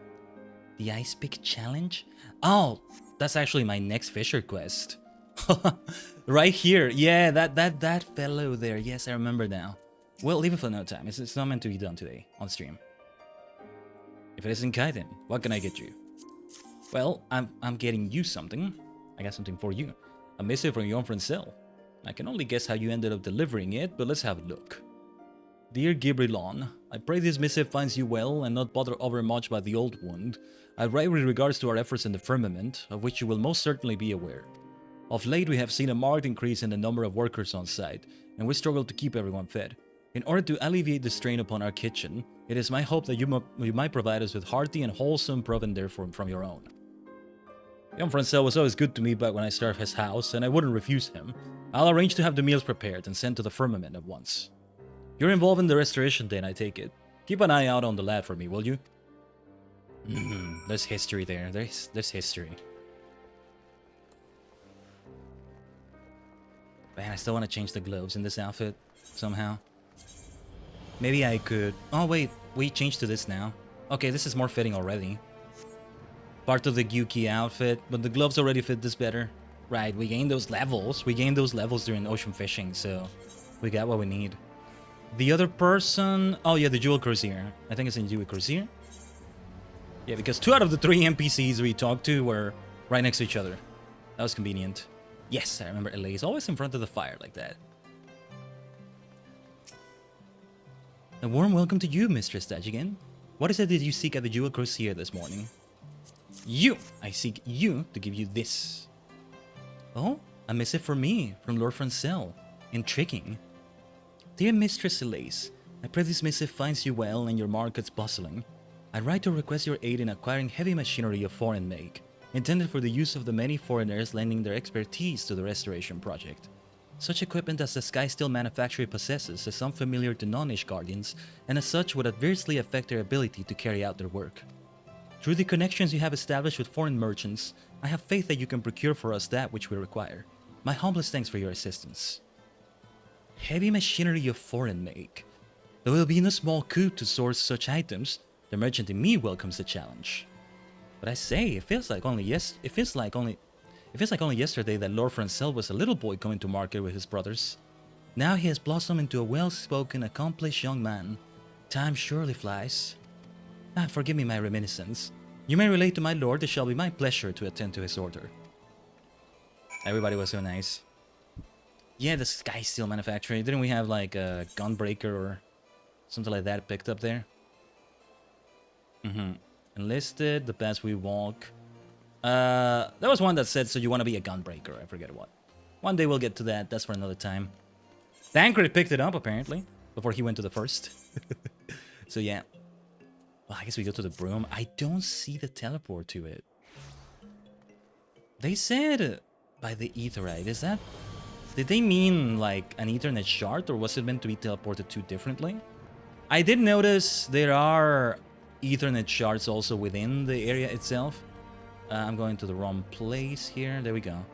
The Ice Pick Challenge? Oh, that's actually my next Fisher quest. Right here. Yeah, that fellow there. Yes, I remember now. We'll leave it for no time. It's not meant to be done today on stream. If it isn't Khaiden, what can I get you? Well, I'm getting you something. I got something for you. A missive from Lord Francel. I can only guess how you ended up delivering it, but let's have a look. Dear Gibrilon, I pray this missive finds you well and not bothered overmuch by the old wound. I write with regards to our efforts in the firmament, of which you will most certainly be aware. Of late, we have seen a marked increase in the number of workers on site, and we struggle to keep everyone fed. In order to alleviate the strain upon our kitchen, it is my hope that you might provide us with hearty and wholesome provender from your own. Young Francel was always good to me back when I started his house, and I wouldn't refuse him. I'll arrange to have the meals prepared and sent to the firmament at once. You're involved in the restoration then, I take it. Keep an eye out on the lad for me, will you? There's history there. There's history. Man, I still want to change the gloves in this outfit somehow. Maybe I could... Oh wait, we changed to this now. Okay, this is more fitting already. Part of the Gyuki outfit, but the gloves already fit this better. Right, we gained those levels. We gained those levels during ocean fishing, so we got what we need. The other person... Oh yeah, the Jewel Cruiser. I think it's in Jewel Cruiser. Yeah, because 2 out of the 3 NPCs we talked to were right next to each other. That was convenient. Yes, I remember Elise always in front of the fire like that. A warm welcome to you, Mistress Tajigen. What is it that you seek at the Jewel Cruiser this morning? You! I seek you to give you this. Oh, a missive for me, from Lord Francel. Intriguing. Dear Mistress Elise, I pray this missive finds you well and your markets bustling. I write to request your aid in acquiring heavy machinery of foreign make, intended for the use of the many foreigners lending their expertise to the restoration project. Such equipment as the Sky Steel manufactory possesses is unfamiliar to non-Ishgardians, and as such would adversely affect their ability to carry out their work. Through the connections you have established with foreign merchants, I have faith that you can procure for us that which we require. My humblest thanks for your assistance. Heavy machinery of foreign make. Though it will be no small coup to source such items, the merchant in me welcomes the challenge. But I say, it feels like only yesterday that Lord Francel was a little boy going to market with his brothers. Now he has blossomed into a well-spoken, accomplished young man. Time surely flies. Forgive me my reminiscence. You may relate to my lord, it shall be my pleasure to attend to his order. Everybody was so nice. Yeah, the Sky Steel manufacturer. Didn't we have like a gunbreaker or something like that picked up there? Enlisted, the best we walk. There was one that said, so you want to be a gunbreaker. I forget what. One day we'll get to that. That's for another time. Thancred picked it up, apparently, before he went to the first. So, yeah. Well, I guess we go to the broom. I don't see the teleport to it. They said by the Aetherite. Is that... Did they mean, like, an Ethernet shard? Or was it meant to be teleported to differently? I did notice there are Ethernet shards also within the area itself. I'm going to the wrong place here. There we go.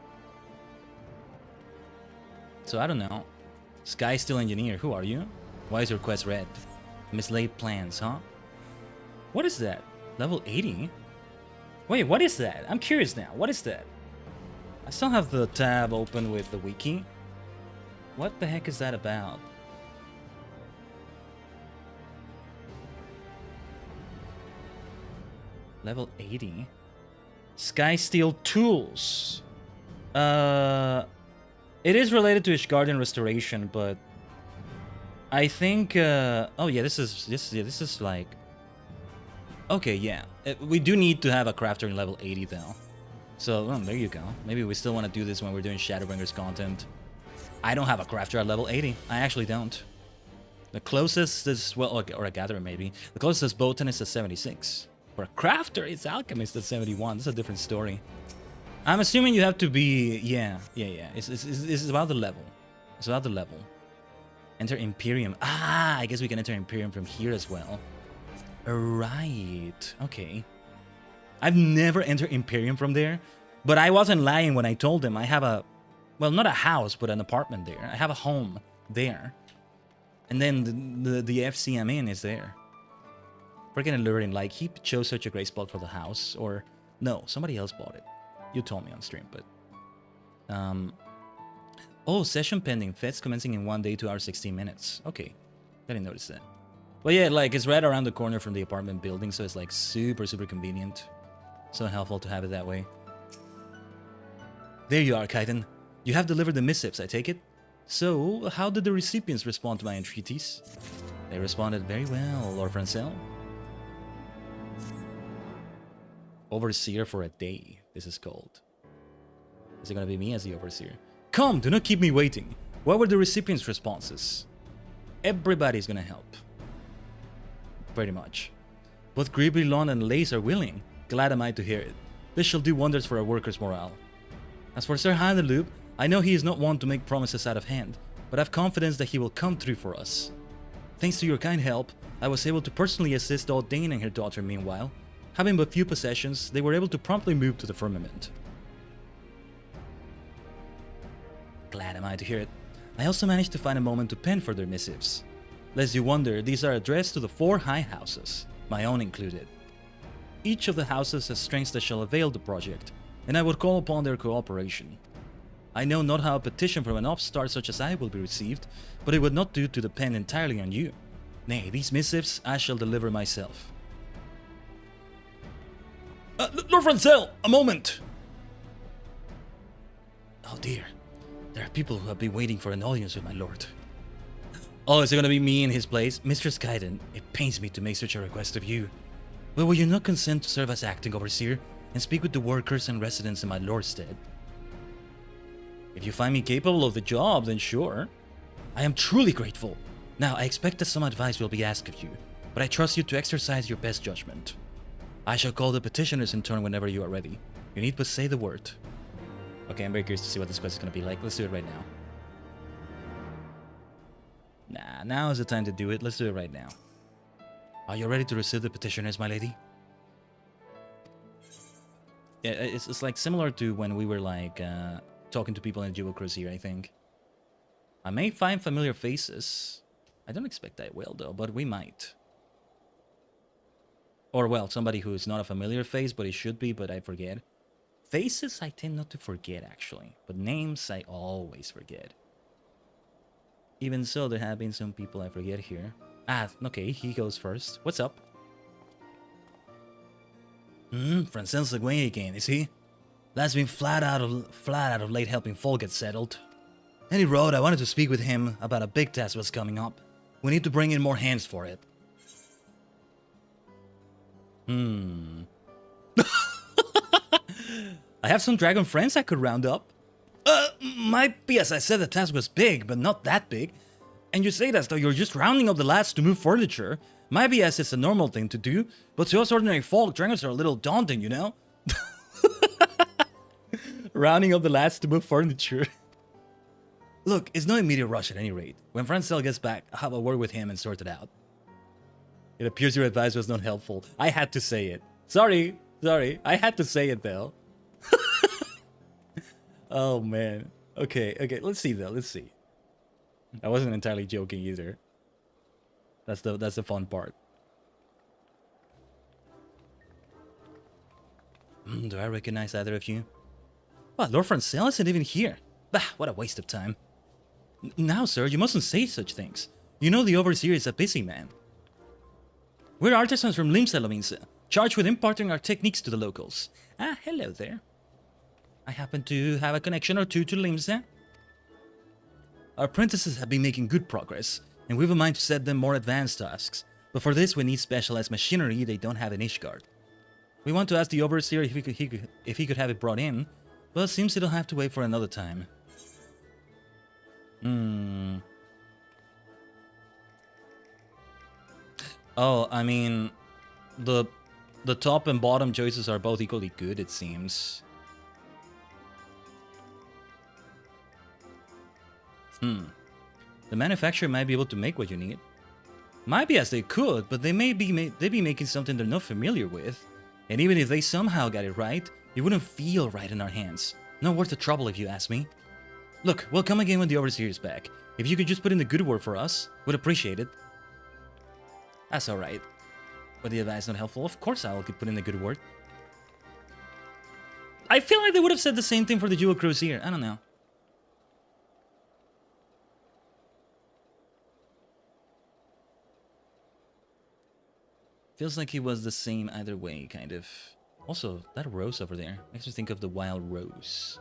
So, I don't know. Sky Steel Engineer, who are you? Why is your quest red? Mislaid plans, huh? What is that? Level 80? Wait, what is that? I'm curious now. What is that? I still have the tab open with the wiki. What the heck is that about? Level 80? Sky Steel Tools. It is related to Ishgard and Restoration, but I think oh yeah, this is like, okay, yeah. We do need to have a crafter in level 80 though. So, well, there you go. Maybe we still want to do this when we're doing Shadowbringers content. I don't have a crafter at level 80. I actually don't. The closest is, well, or a gatherer maybe. The closest Botan is a 76. For a crafter, it's Alchemist at 71. That's a different story. I'm assuming you have to be, yeah. It's about the level. It's about the level. Enter Imperium. Ah, I guess we can enter Imperium from here as well. Right. Okay. I've never entered Imperium from there, but I wasn't lying when I told them I have a, well, not a house, but an apartment there. I have a home there. And then the FC I'm in is there. Freaking alluring, like, he chose such a great spot for the house, or no, somebody else bought it. You told me on stream, but... Oh, session pending. Feds commencing in 1 day, 2 hours, 16 minutes. Okay, I didn't notice that. But yeah, like, it's right around the corner from the apartment building, so it's like super convenient. So helpful to have it that way. There you are, Khaiden. You have delivered the missives, I take it? So, how did the recipients respond to my entreaties? They responded very well, Lord Francel. Overseer for a day, this is called. Is it gonna be me as the Overseer? Come, do not keep me waiting. What were the recipients' responses? Everybody's gonna help. Pretty much. Both Gribbly, Lon, and Lace are willing. Glad am I to hear it. This shall do wonders for our workers' morale. As for Sir Handeloop, I know he is not one to make promises out of hand, but I have confidence that he will come through for us. Thanks to your kind help, I was able to personally assist Old Dane and her daughter meanwhile. Having but few possessions, they were able to promptly move to the firmament. Glad am I to hear it. I also managed to find a moment to pen further missives. Lest you wonder, these are addressed to the 4 high houses, my own included. Each of the houses has strengths that shall avail the project, and I would call upon their cooperation. I know not how a petition from an upstart such as I will be received, but it would not do to depend entirely on you. Nay, these missives I shall deliver myself. Lord Francel, a moment! Oh dear, there are people who have been waiting for an audience with my lord. Oh, is it gonna be me in his place? Mistress Khaiden, it pains me to make such a request of you. But will you not consent to serve as acting overseer and speak with the workers and residents in my lord's stead? If you find me capable of the job, then sure. I am truly grateful. Now, I expect that some advice will be asked of you, but I trust you to exercise your best judgment. I shall call the petitioners in turn whenever you are ready. You need but say the word. Okay, I'm very curious to see what this quest is going to be like. Let's do it right now. Nah, now is the time to do it. Let's do it right now. Are you ready to receive the petitioners, my lady? Yeah, it's like similar to when we were like talking to people in the Jewel Cruiser, I think. I may find familiar faces. I don't expect I will though, but we might. Or well, somebody who is not a familiar face, but it should be, but I forget. Faces I tend not to forget actually, but names I always forget. Even so, there have been some people I forget here. Ah, okay, he goes first. What's up? Francel Segway again, is he? Lad's been flat out of late helping Fall get settled. And he wrote I wanted to speak with him about a big task that's coming up. We need to bring in more hands for it. Hmm. I have some dragon friends I could round up. Might be as I said the task was big, but not that big. And you say it as though you're just rounding up the lads to move furniture. Might be as it's a normal thing to do, but to us ordinary folk, dragons are a little daunting, you know? Rounding up the lads to move furniture. Look, it's no immediate rush at any rate. When Francel gets back, I'll have a word with him and sort it out. It appears your advice was not helpful. I had to say it. Sorry. I had to say it, though. Oh, man. Okay. Let's see, though. Let's see. I wasn't entirely joking either. That's the fun part. Do I recognize either of you? Well, Lord Francel isn't even here. Bah, what a waste of time. Now, sir, you mustn't say such things. You know the overseer is a busy man. We're artisans from Limsa, charged with imparting our techniques to the locals. Ah, hello there. I happen to have a connection or two to Limsa. Our apprentices have been making good progress, and we've a mind to set them more advanced tasks. But for this, we need specialized machinery they don't have in Ishgard. We want to ask the overseer if he could have it brought in, but it seems it'll have to wait for another time. Oh, I mean, the top and bottom choices are both equally good, it seems. The manufacturer might be able to make what you need. Might be as they could, but they be making something they're not familiar with. And even if they somehow got it right, it wouldn't feel right in our hands. Not worth the trouble if you ask me. Look, we'll come again when the overseer is back. If you could just put in the good word for us, we'd appreciate it. That's alright. But the advice not helpful, of course I will put in the good word. I feel like they would have said the same thing for the Jewel Cruiser. I don't know. Feels like he was the same either way, kind of. Also, that rose over there makes me think of the wild rose.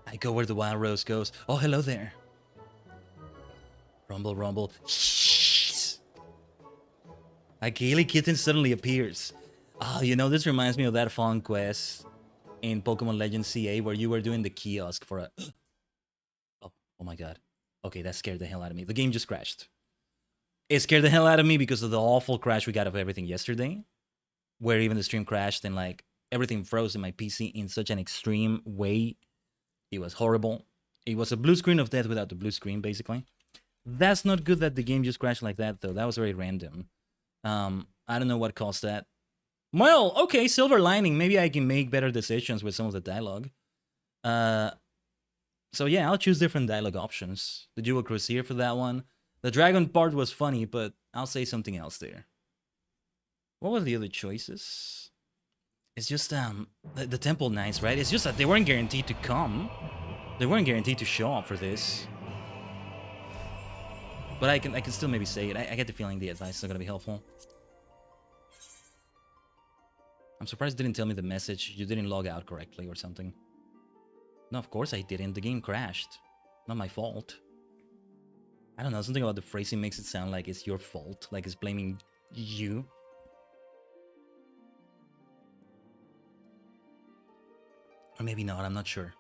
I go where the wild rose goes. Oh, hello there. Rumble, rumble. Shh. A Gaily kitten suddenly appears. Oh, you know, this reminds me of that fun quest in Pokemon Legends CA where you were doing the kiosk for a... Oh my god. Okay, that scared the hell out of me. The game just crashed. It scared the hell out of me because of the awful crash we got of everything yesterday. Where even the stream crashed and like everything froze in my PC in such an extreme way. It was horrible. It was a blue screen of death without the blue screen, basically. That's not good that the game just crashed like that, though. That was very random. I don't know what caused that. Well, okay, silver lining. Maybe I can make better decisions with some of the dialogue. So yeah, I'll choose different dialogue options. The Jewel Cruiser for that one. The dragon part was funny, but I'll say something else there. What were the other choices? It's just the Temple Knights, right? It's just that they weren't guaranteed to come. They weren't guaranteed to show up for this. But I can still maybe say it. I get the feeling the advice is not gonna be helpful. I'm surprised it didn't tell me the message. You didn't log out correctly or something. No, of course I didn't. The game crashed. Not my fault. I don't know. Something about the phrasing makes it sound like it's your fault. Like it's blaming you. Or maybe not. I'm not sure.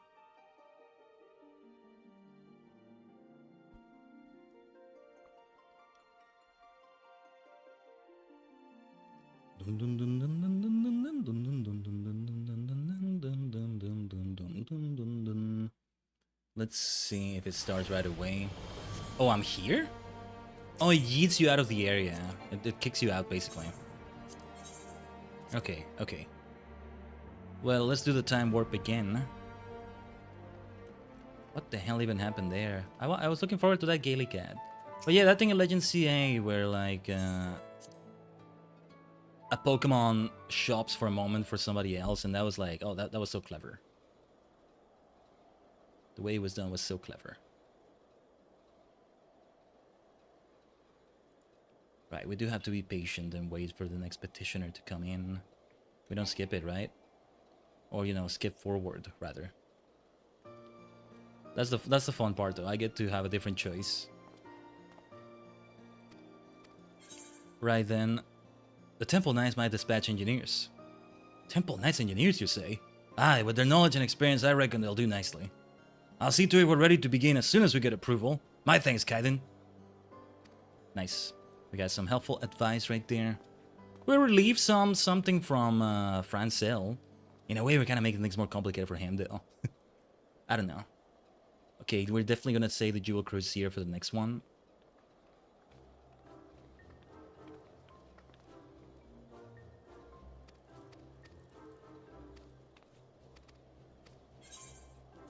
Let's see if it starts right away. Oh, I'm here? Oh, it yeets you out of the area. It kicks you out, basically. Okay, okay. Well, let's do the time warp again. What the hell even happened there? I was looking forward to that Gaelic ad. But yeah, that thing in Legend CA where, like, a Pokemon shops for a moment for somebody else, and that was like, oh, that was so clever. The way it was done was so clever. Right, we do have to be patient and wait for the next petitioner to come in. We don't skip it, right? Or, you know, skip forward, rather. That's the fun part, though. I get to have a different choice. Right then. The Temple Knights might dispatch engineers. Temple Knights engineers, you say? Aye, with their knowledge and experience, I reckon they'll do nicely. I'll see to it we're ready to begin as soon as we get approval. My thanks, Khaiden. Nice. We got some helpful advice right there. We relieved something from Francel. In a way, we're kind of making things more complicated for him, though. I don't know. Okay, we're definitely gonna save the Jewel Crusader for the next one.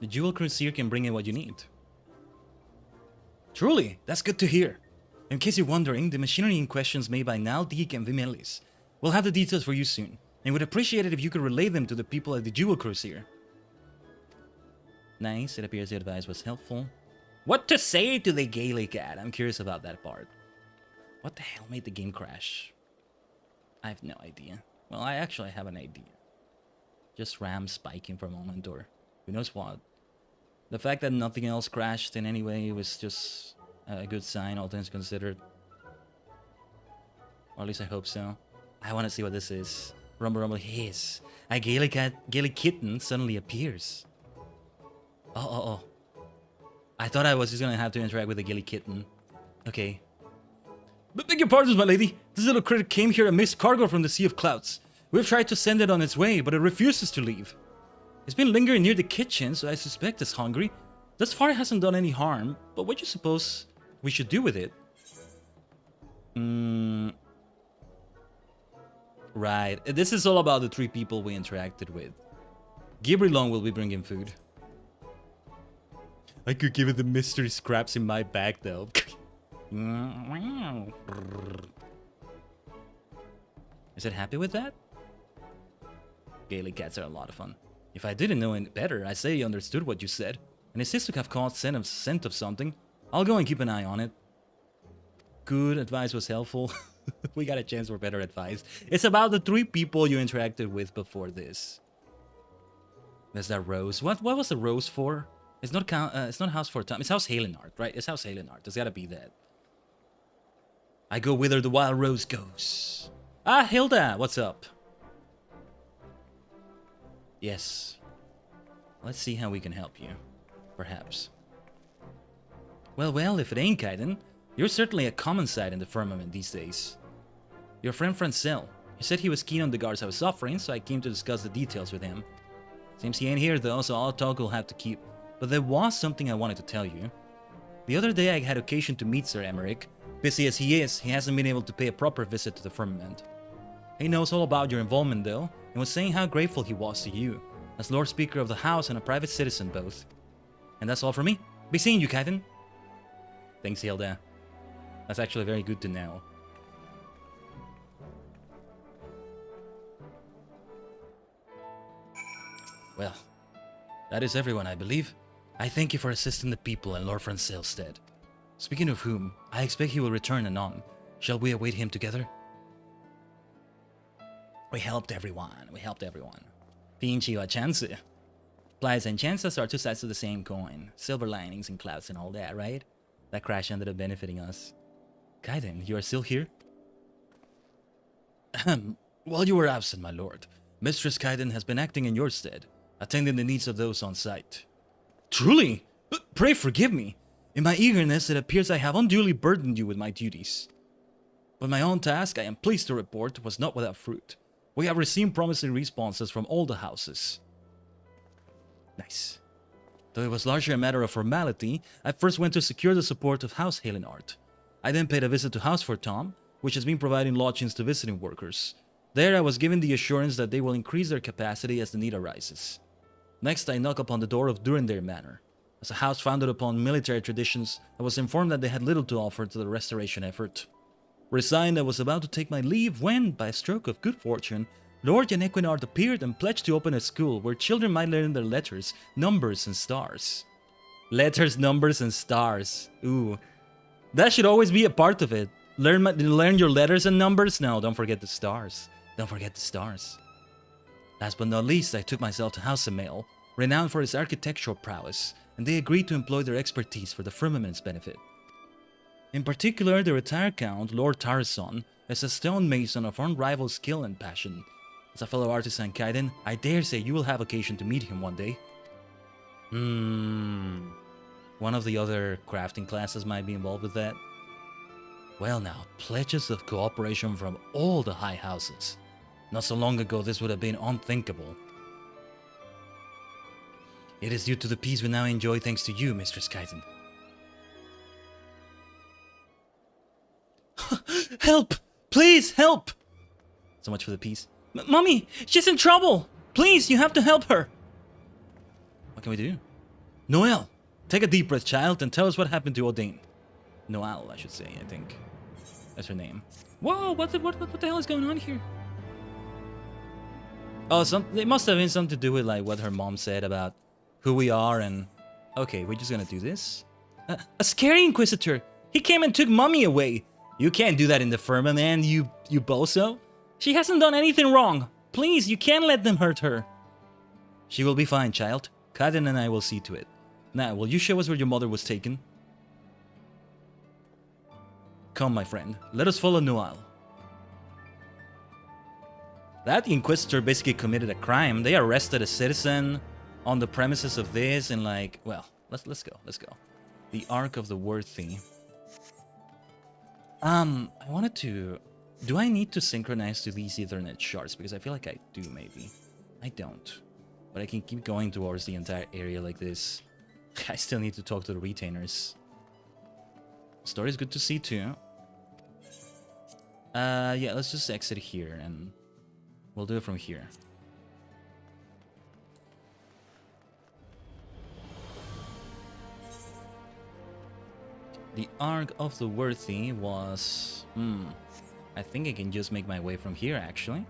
The Jewel Crusader can bring in what you need. Truly, that's good to hear. In case you're wondering, the machinery in question is made by Naldik and Vimelis. We'll have the details for you soon, and would appreciate it if you could relay them to the people at the Jewel Crusader. Nice, it appears the advice was helpful. What to say to the Gaelic cat? I'm curious about that part. What the hell made the game crash? I have no idea. Well, I actually have an idea. Just RAM spiking for a moment, or who knows what. The fact that nothing else crashed in any way was just a good sign, all things considered. Or at least I hope so. I want to see what this is. Rumble rumble hiss. A Gaelic kitten suddenly appears. Oh. I thought I was just gonna have to interact with a Gaelic kitten. Okay. But beg your pardons, my lady. This little critter came here amidst cargo from the Sea of Clouds. We've tried to send it on its way, but it refuses to leave. It's been lingering near the kitchen, so I suspect it's hungry. Thus far, it hasn't done any harm, but what do you suppose we should do with it? Right. This is all about the 3 people we interacted with. Gibrilon will be bringing food. I could give it the mystery scraps in my bag, though. Is it happy with that? Gaelic cats are a lot of fun. If I didn't know any better, I'd say he understood what you said, and it seems to have caused scent of something. I'll go and keep an eye on it. Good advice was helpful. We got a chance for better advice. It's about the 3 people you interacted with before this. There's that rose. What was the rose for? It's not House for Tom. It's House Halenart, right? It's House Halenart. There's gotta be that. I go whither the wild rose goes. Ah, Hilda, what's up? Yes. Let's see how we can help you. Perhaps. Well, if it ain't Khaiden, you're certainly a common sight in the firmament these days. Your friend Francel. He said he was keen on the guards I was offering, so I came to discuss the details with him. Seems he ain't here though, so all talk will have to keep. But there was something I wanted to tell you. The other day I had occasion to meet Sir Emmerich. Busy as he is, he hasn't been able to pay a proper visit to the firmament. He knows all about your involvement though, and was saying how grateful he was to you, as Lord Speaker of the House and a private citizen both. And that's all from me. Be seeing you, Khaiden. Thanks, Hilda. That's actually very good to know. Well, that is everyone, I believe. I thank you for assisting the people in Lord Francel's stead. Speaking of whom, I expect he will return anon. Shall we await him together? We helped everyone. Pinchi wa chance. Plies and chances are 2 sides of the same coin. Silver linings and clouds and all that, right? That crash ended up benefiting us. Khaiden, you are still here? While you were absent, my lord, Mistress Khaiden has been acting in your stead, attending the needs of those on site. Truly? But pray forgive me. In my eagerness, it appears I have unduly burdened you with my duties. But my own task, I am pleased to report, was not without fruit. We have received promising responses from all the houses. Nice. Though it was largely a matter of formality, I first went to secure the support of House Halenart. I then paid a visit to House for Tom, which has been providing lodgings to visiting workers. There I was given the assurance that they will increase their capacity as the need arises. Next I knock upon the door of Durandare Manor. As a house founded upon military traditions, I was informed that they had little to offer to the restoration effort. Resigned, I was about to take my leave when, by a stroke of good fortune, Lord Janequinard appeared and pledged to open a school where children might learn their letters, numbers, and stars. Letters, numbers, and stars. Ooh. That should always be a part of it. Learn your letters and numbers? No, don't forget the stars. Don't forget the stars. Last but not least, I took myself to House Amail, renowned for its architectural prowess, and they agreed to employ their expertise for the firmament's benefit. In particular, the retired Count, Lord Tarson, is a stonemason of unrivaled skill and passion. As a fellow artisan Khaiden, I dare say you will have occasion to meet him one day. One of the other crafting classes might be involved with that. Well now, pledges of cooperation from all the high houses. Not so long ago this would have been unthinkable. It is due to the peace we now enjoy thanks to you, Mistress Khaiden. Help! Please, help! So much for the peace. Mommy, she's in trouble! Please, you have to help her! What can we do? Noelle, take a deep breath, child, and tell us what happened to Odin. Noelle, I should say, I think. That's her name. Whoa, what the hell is going on here? Oh, it must have been something to do with like what her mom said about who we are and... Okay, we're just gonna do this. A scary inquisitor! He came and took Mommy away! You can't do that in the firmament, you bozo! She hasn't done anything wrong! Please, you can't let them hurt her! She will be fine, child. Khaiden and I will see to it. Now, will you show us where your mother was taken? Come, my friend. Let us follow Noelle. That Inquisitor basically committed a crime. They arrested a citizen on the premises of this and like... Well, let's go. The Ark of the Worthy. I wanted to... Do I need to synchronize to these Ethernet shards? Because I feel like I do, maybe. I don't. But I can keep going towards the entire area like this. I still need to talk to the retainers. Story's good to see too. Yeah, let's just exit here and we'll do it from here. The Ark of the Worthy was... I think I can just make my way from here, actually.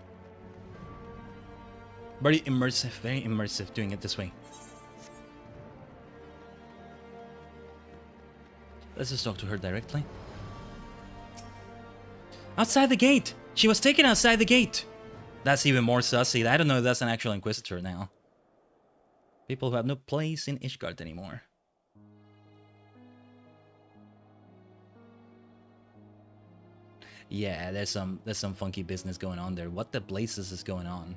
Very immersive doing it this way. Let's just talk to her directly. Outside the gate! She was taken outside the gate! That's even more sussy. I don't know if that's an actual Inquisitor now. People who have no place in Ishgard anymore. Yeah, there's some funky business going on there. What the blazes is going on?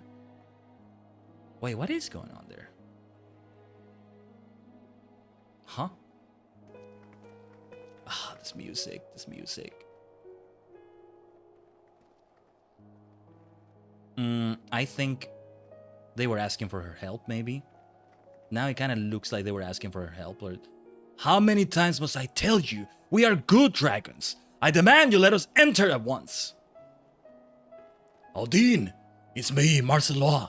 Wait, what is going on there? Huh? Ah, this music. I think they were asking for her help, maybe. Now it kind of looks like they were asking for her help. Or, how many times must I tell you? We are good dragons. I demand you let us enter at once. Odin, it's me, Marcelois.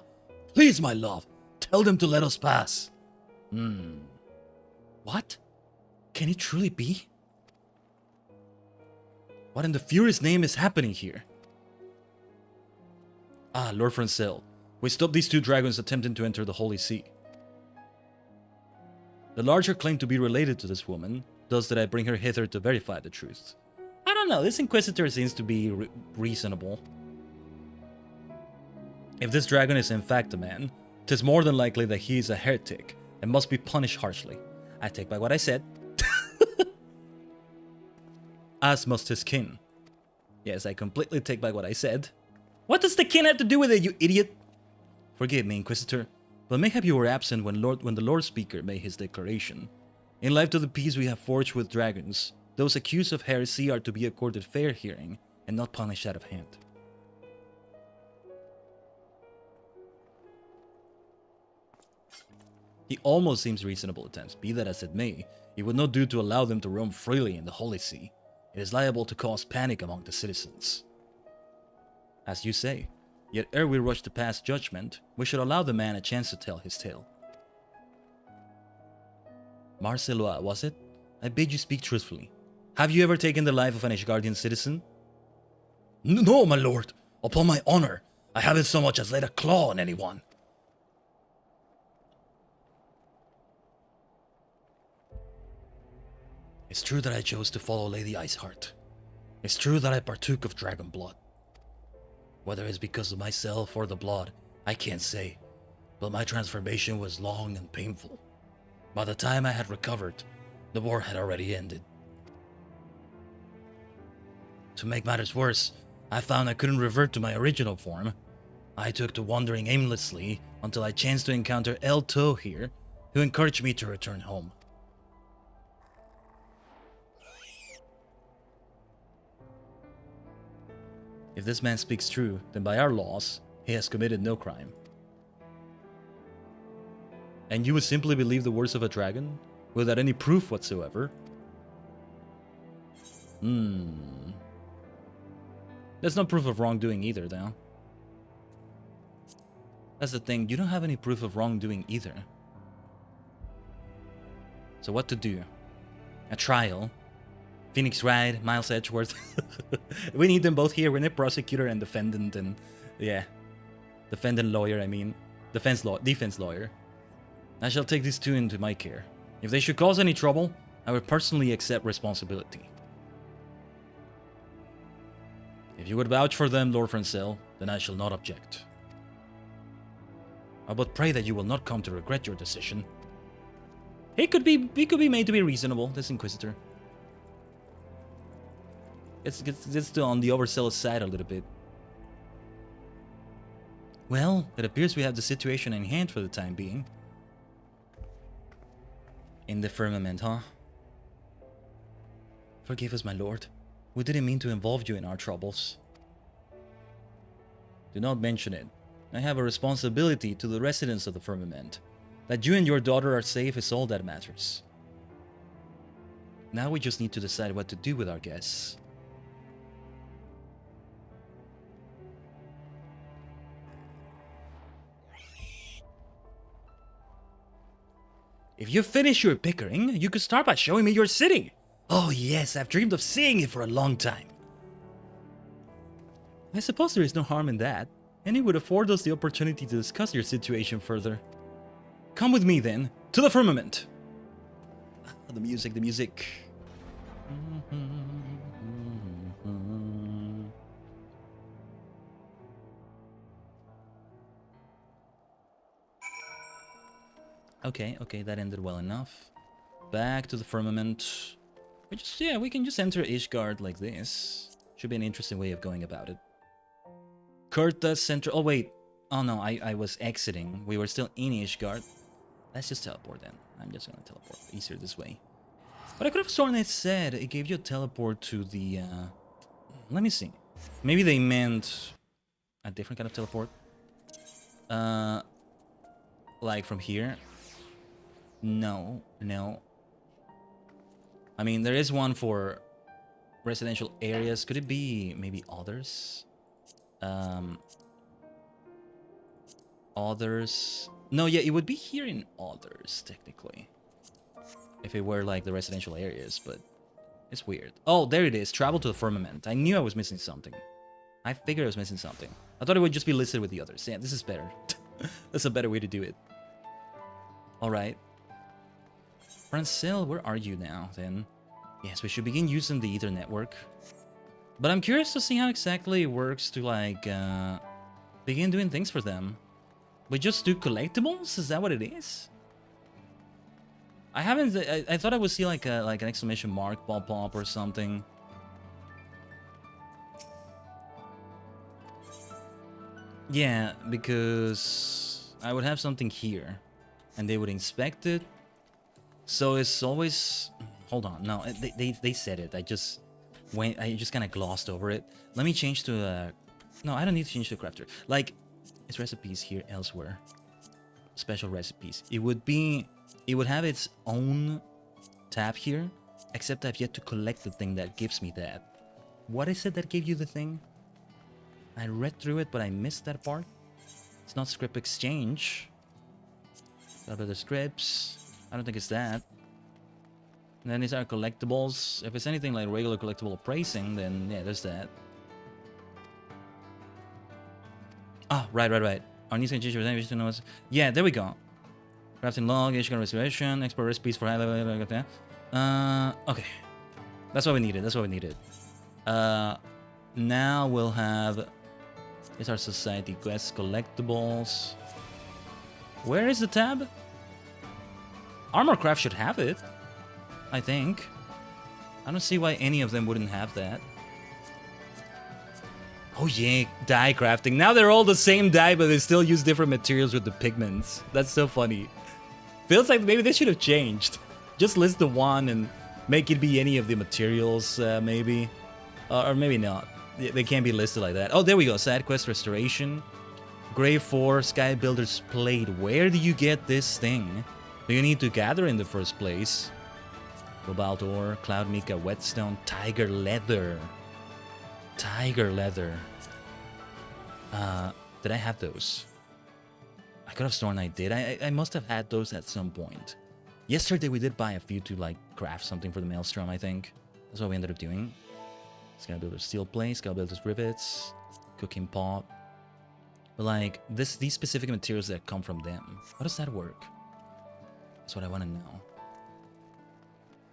Please, my love, tell them to let us pass. What? Can it truly be? What in the furious name is happening here? Ah, Lord Francel. We stopped these two dragons attempting to enter the Holy See. The larger claim to be related to this woman, thus that I bring her hither to verify the truth. I don't know, this Inquisitor seems to be reasonable. If this dragon is in fact a man, 'tis more than likely that he is a heretic and must be punished harshly. I take back what I said. As must his kin. Yes, I completely take back what I said. What does the kin have to do with it, you idiot? Forgive me, Inquisitor, but mayhap you were absent when the Lord Speaker made his declaration. In light of the peace we have forged with dragons, those accused of heresy are to be accorded fair hearing and not punished out of hand. He almost seems reasonable at times. Be that as it may, it would not do to allow them to roam freely in the Holy See. It is liable to cause panic among the citizens. As you say, yet ere we rush to pass judgment, we should allow the man a chance to tell his tale. Marcelois, was it? I bid you speak truthfully. Have you ever taken the life of an Ishgardian citizen? No, my lord. Upon my honor, I haven't so much as laid a claw on anyone. It's true that I chose to follow Lady Iceheart. It's true that I partook of dragon blood. Whether it's because of myself or the blood, I can't say, but my transformation was long and painful. By the time I had recovered, the war had already ended. To make matters worse, I found I couldn't revert to my original form. I took to wandering aimlessly until I chanced to encounter El To here, who encouraged me to return home. If this man speaks true, then by our laws, he has committed no crime. And you would simply believe the words of a dragon, without any proof whatsoever? There's no proof of wrongdoing either, though. That's the thing, you don't have any proof of wrongdoing either. So what to do? A trial? Phoenix Wright, Miles Edgeworth. We need them both here. We need prosecutor and defendant and... yeah. Defendant lawyer, I mean. Defense lawyer. I shall take these two into my care. If they should cause any trouble, I will personally accept responsibility. If you would vouch for them, Lord Francel, then I shall not object. I but pray that you will not come to regret your decision. He could be made to be reasonable, this Inquisitor. It's on the overzealous side a little bit. Well, it appears we have the situation in hand for the time being. In the firmament, huh? Forgive us, my lord. We didn't mean to involve you in our troubles. Do not mention it. I have a responsibility to the residents of the firmament. That you and your daughter are safe is all that matters. Now we just need to decide what to do with our guests. If you finish your bickering, you could start by showing me your city. Oh yes, I've dreamed of seeing it for a long time. I suppose there is no harm in that, and it would afford us the opportunity to discuss your situation further. Come with me then, to the firmament. The music, the music. Okay, that ended well enough. Back to the firmament. We can just enter Ishgard like this. Should be an interesting way of going about it. Kurta Central. Oh wait. Oh no, I was exiting. We were still in Ishgard. Let's just teleport then. I'm just gonna teleport. Easier this way. But I could have sworn it said it gave you a teleport to the... Let me see. Maybe they meant a different kind of teleport. Like from here. No. I mean, there is one for residential areas. Could it be maybe others? Others. No, yeah, it would be here in others, technically. If it were like the residential areas, but it's weird. Oh, there it is. Travel to the firmament. I knew I was missing something. I figured I was missing something. I thought it would just be listed with the others. Yeah, this is better. That's a better way to do it. Alright. Francel, where are you now, then? Yes, we should begin using the Ether network. But I'm curious to see how exactly it works to, like, begin doing things for them. We just do collectibles? Is that what it is? I haven't... I thought I would see, like, an exclamation mark pop or something. Yeah, because I would have something here. And they would inspect it. So it's always... Hold on. No, they said it. I just kind of glossed over it. Let me change to a... No, I don't need to change to a crafter. Like, it's recipes here elsewhere. Special recipes. It would have its own tab here. Except I've yet to collect the thing that gives me that. What is it that gave you the thing? I read through it, but I missed that part. It's not script exchange. Other scripts. I don't think it's that. And then these are collectibles. If it's anything like regular collectible appraising, then yeah, there's that. Ah, right. Our needs can change your language to know. Yeah, there we go. Crafting log, Ishgard restoration, export recipes for okay. That's what we needed. Now we'll have. It's our society quest collectibles. Where is the tab? Armorcraft should have it. I think. I don't see why any of them wouldn't have that. Oh yeah, dye crafting. Now they're all the same dye, but they still use different materials with the pigments. That's so funny. Feels like maybe they should have changed. Just list the one and make it be any of the materials, maybe. Or maybe not. They can't be listed like that. Oh, there we go. Side quest restoration. Grave 4, Sky Builder's Plate. Where do you get this thing? Do you need to gather in the first place? Cobalt Ore, Cloud Mika, Whetstone, Tiger Leather. Tiger Leather. Did I have those? I could have sworn I did. I must have had those at some point. Yesterday we did buy a few to like craft something for the Maelstrom, I think. That's what we ended up doing. Sky Builder's Steel Plate, Sky Builder's Rivets, Cooking Pot. But like, these specific materials that come from them, how does that work? That's what I want to know.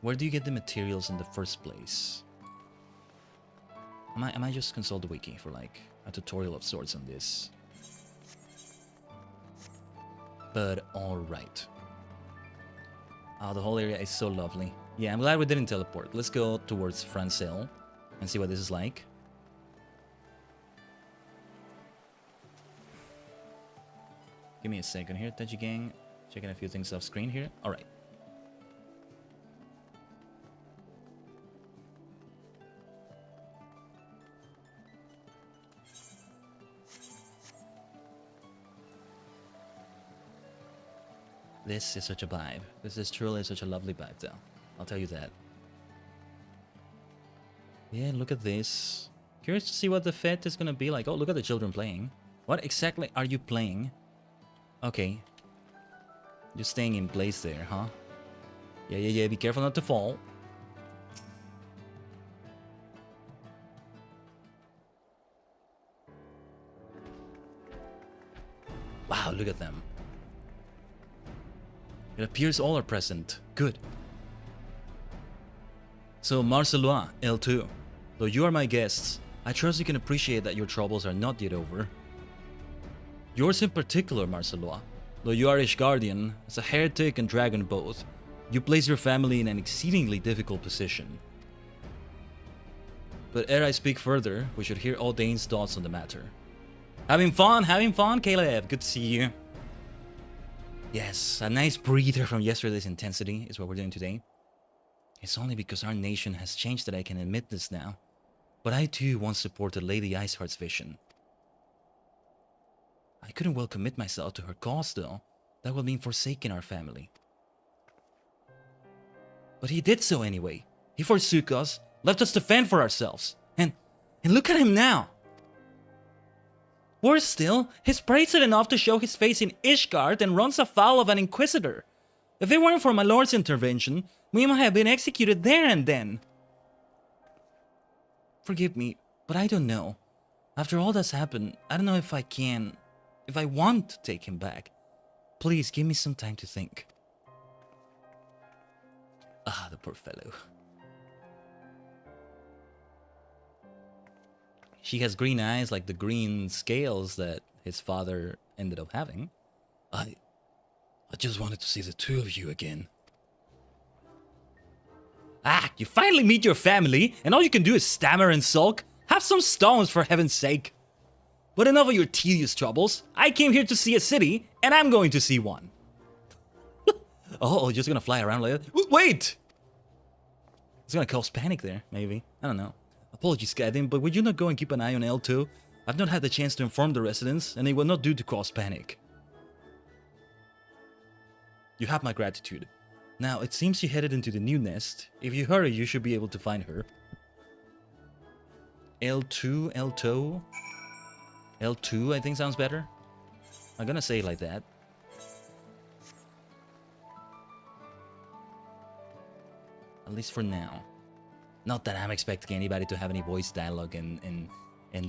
Where do you get the materials in the first place? I might just consult the wiki for like a tutorial of sorts on this. But alright. Oh, the whole area is so lovely. Yeah, I'm glad we didn't teleport. Let's go towards Francel and see what this is like. Give me a second here, Tajigen. Checking a few things off screen here. Alright. This is such a vibe. This is truly such a lovely vibe, though. I'll tell you that. Yeah, look at this. Curious to see what the fete is gonna be like. Oh, look at the children playing. What exactly are you playing? Okay. Just staying in place there, huh? Yeah. Be careful not to fall. Wow, look at them. It appears all are present. Good. So, Marcelois, L2. Though you are my guests, I trust you can appreciate that your troubles are not yet over. Yours in particular, Marcelois. Though you are Ishgardian, as a heretic and dragon both, you place your family in an exceedingly difficult position. But ere I speak further, we should hear Aldain's thoughts on the matter. Having fun, Caleb. Good to see you. Yes, a nice breather from yesterday's intensity is what we're doing today. It's only because our nation has changed that I can admit this now. But I too once supported Lady Iceheart's vision. I couldn't well commit myself to her cause though. That would mean forsaking our family. But he did so anyway. He forsook us, left us to fend for ourselves. And look at him now. Worse still, he's brazen enough to show his face in Ishgard and runs afoul of an inquisitor. If it weren't for my lord's intervention, we might have been executed there and then. Forgive me, but I don't know. After all that's happened, I don't know if I want to take him back. Please give me some time to think. Ah, the poor fellow. She has green eyes like the green scales that his father ended up having. I just wanted to see the two of you again. Ah, you finally meet your family, and all you can do is stammer and sulk? Have some stones, for heaven's sake. But enough of your tedious troubles. I came here to see a city, and I'm going to see one. Oh, just gonna fly around like that? Wait! It's gonna cause panic there, maybe. I don't know. Apologies, Khaiden, but would you not go and keep an eye on L2? I've not had the chance to inform the residents, and it will not do to cause panic. You have my gratitude. Now, it seems she headed into the new nest. If you hurry, you should be able to find her. L2, L2? L2, I think sounds better. I'm gonna say it like that. At least for now. Not that I'm expecting anybody to have any voice dialogue and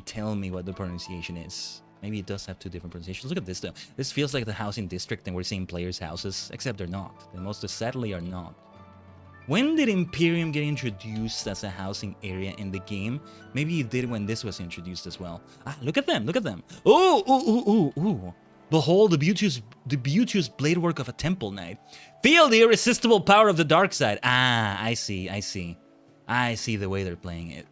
tell me what the pronunciation is. Maybe it does have two different pronunciations. Look at this though. This feels like the housing district and we're seeing players' houses, except they're not. They most sadly are not. When did Imperium get introduced as a housing area in the game? Maybe it did when this was introduced as well. Ah, look at them, look at them. Ooh. Behold the beauteous bladework of a temple knight. Feel the irresistible power of the dark side. Ah, I see. I see the way they're playing it.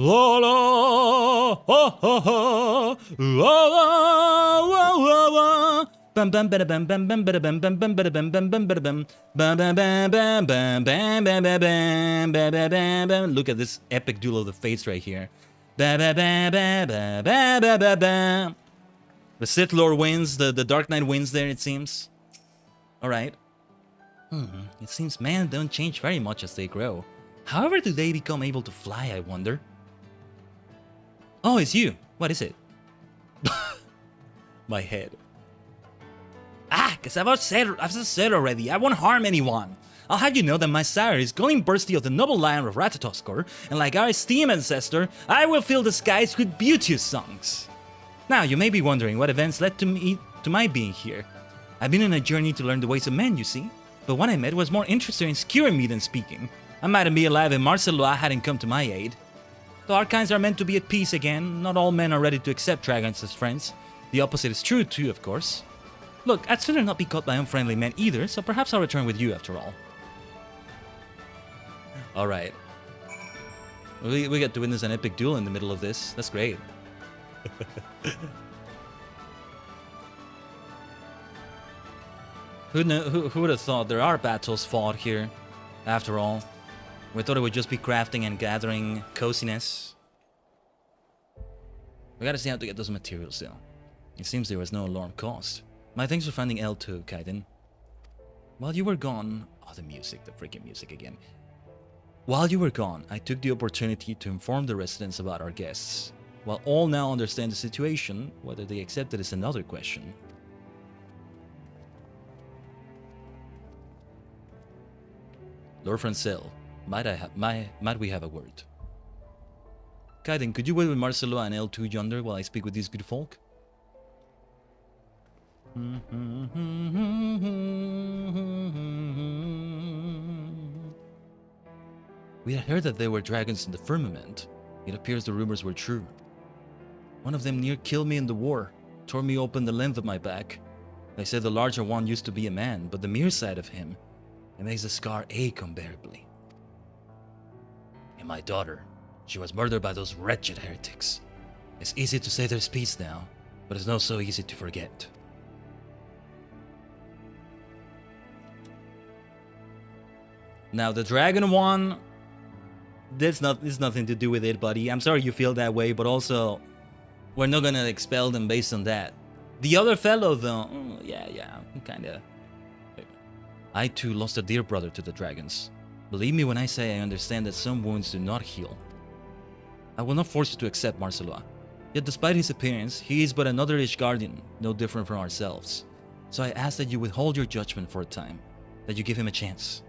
La la, ha ha ha, la la, la la la. Bam bam bada bam bam bam bada bam bam bam bada bam bam bam bada bam bam bam bam bam bam bam bam bam bam bam bam bam. Look at this epic duel of the fates right here. Ba ba ba ba ba ba ba ba ba. The Sith Lord wins. The Dark Knight wins there. It seems. All right. It seems men don't change very much as they grow. However, do they become able to fly? I wonder. Oh, it's you. What is it? My head. Because I've said already, I won't harm anyone. I'll have you know that my sire is going bursty of the noble lion of Ratatoskor, and like our esteemed ancestor, I will fill the skies with beauteous songs. Now, you may be wondering what events led to my being here. I've been on a journey to learn the ways of men, you see, but what I met was more interested in skewering me than speaking. I mightn't be alive if Marcelois hadn't come to my aid. Though our kinds are meant to be at peace again, not all men are ready to accept dragons as friends. The opposite is true too, of course. Look, I'd sooner not be caught by unfriendly men either, so perhaps I'll return with you after all. Alright. We get to witness an epic duel in the middle of this. That's great. Who would have thought there are battles fought here, after all? We thought it would just be crafting and gathering coziness. We gotta see how to get those materials though. It seems there was no alarm caused. My thanks for finding L2, Khaiden. While you were gone... Oh, the music, the freaking music again. While you were gone, I took the opportunity to inform the residents about our guests. While all now understand the situation, whether they accept it is another question. Lord Francel, might we have a word? Khaiden, could you wait with Marcelo and L2 yonder while I speak with these good folk? We had heard that there were dragons in the firmament. It appears the rumors were true. One of them near killed me in the war, tore me open the length of my back. They said the larger one used to be a man, but the mere sight of him, it makes the scar ache unbearably. And my daughter, she was murdered by those wretched heretics. It's easy to say there's peace now, but it's not so easy to forget. Now the dragon one, there's nothing to do with it, buddy. I'm sorry you feel that way, but also, we're not gonna expel them based on that. The other fellow though, yeah, kinda. I too lost a dear brother to the dragons. Believe me when I say I understand that some wounds do not heal. I will not force you to accept Marcelois. Yet despite his appearance, he is but another Ishgardian, no different from ourselves. So I ask that you withhold your judgment for a time, that you give him a chance.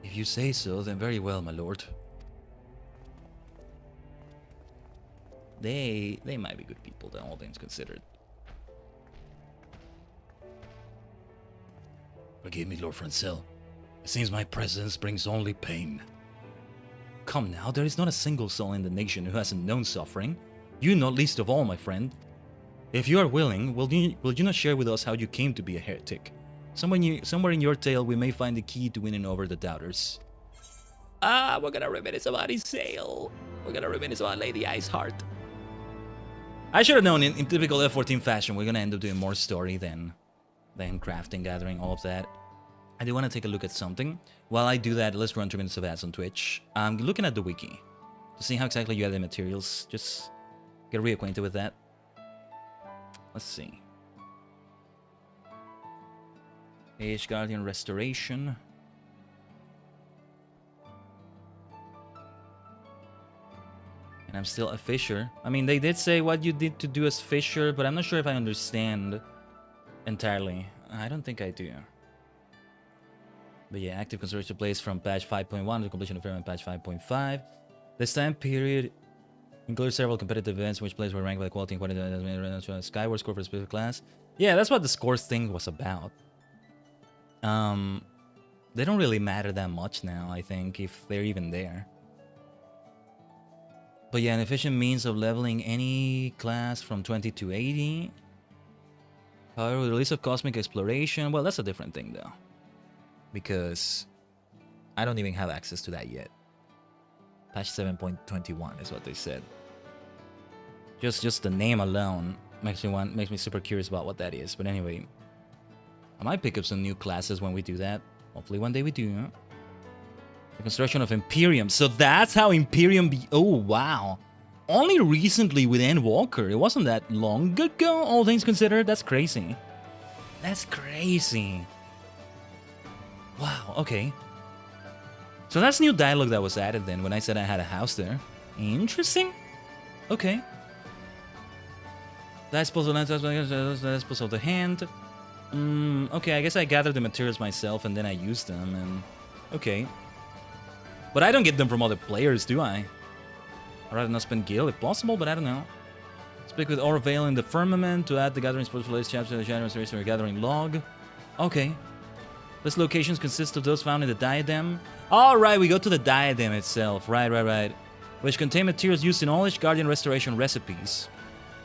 If you say so, then very well, my lord. They might be good people, then all things considered. Forgive me, Lord Francel. It seems my presence brings only pain. Come now, there is not a single soul in the nation who hasn't known suffering. You not least of all, my friend. If you are willing, will you not share with us how you came to be a heretic? Somewhere in your tale, we may find the key to winning over the doubters. We're gonna reminisce about his sail. We're gonna reminisce about Lady Iceheart. I should have known in typical F14 fashion, we're gonna end up doing more story than crafting, gathering, all of that. I do want to take a look at something. While I do that, let's run 2 minutes of ads on Twitch. I'm looking at the wiki to see how exactly you add the materials. Just get reacquainted with that. Let's see. Ishgardian Restoration. And I'm still a fisher. I mean, they did say what you did to do as fisher, but I'm not sure if I understand entirely. I don't think I do. But yeah, active construction plays from patch 5.1 to completion of Fairman patch 5.5. This time period includes several competitive events in which players were ranked by quality and quantity. Skyward score for a specific class. Yeah, that's what the scores thing was about. They don't really matter that much now, I think, if they're even there. But yeah, an efficient means of leveling any class from 20 to 80. However, the release of Cosmic Exploration, well, that's a different thing though. Because I don't even have access to that yet. Patch 7.21 is what they said. Just the name alone makes me super curious about what that is. But anyway, I might pick up some new classes when we do that. Hopefully one day we do. Huh? The construction of Imperium. So that's how Imperium be... Oh, wow. Only recently with Endwalker. It wasn't that long ago, all things considered. That's crazy. That's crazy. Wow, okay. So that's new dialogue that was added then when I said I had a house there. Interesting. Okay. Disposal of the hand. Okay, I guess I gathered the materials myself and then I used them and... Okay. But I don't get them from other players, do I? I'd rather not spend gil if possible, but I don't know. Speak with Orvale in the Firmament to add the gathering sports for latest chapter to the Generous Racer gathering log. Okay. These locations consist of those found in the diadem. Alright, we go to the diadem itself. Right. Which contain materials used in all Ishgardian restoration recipes.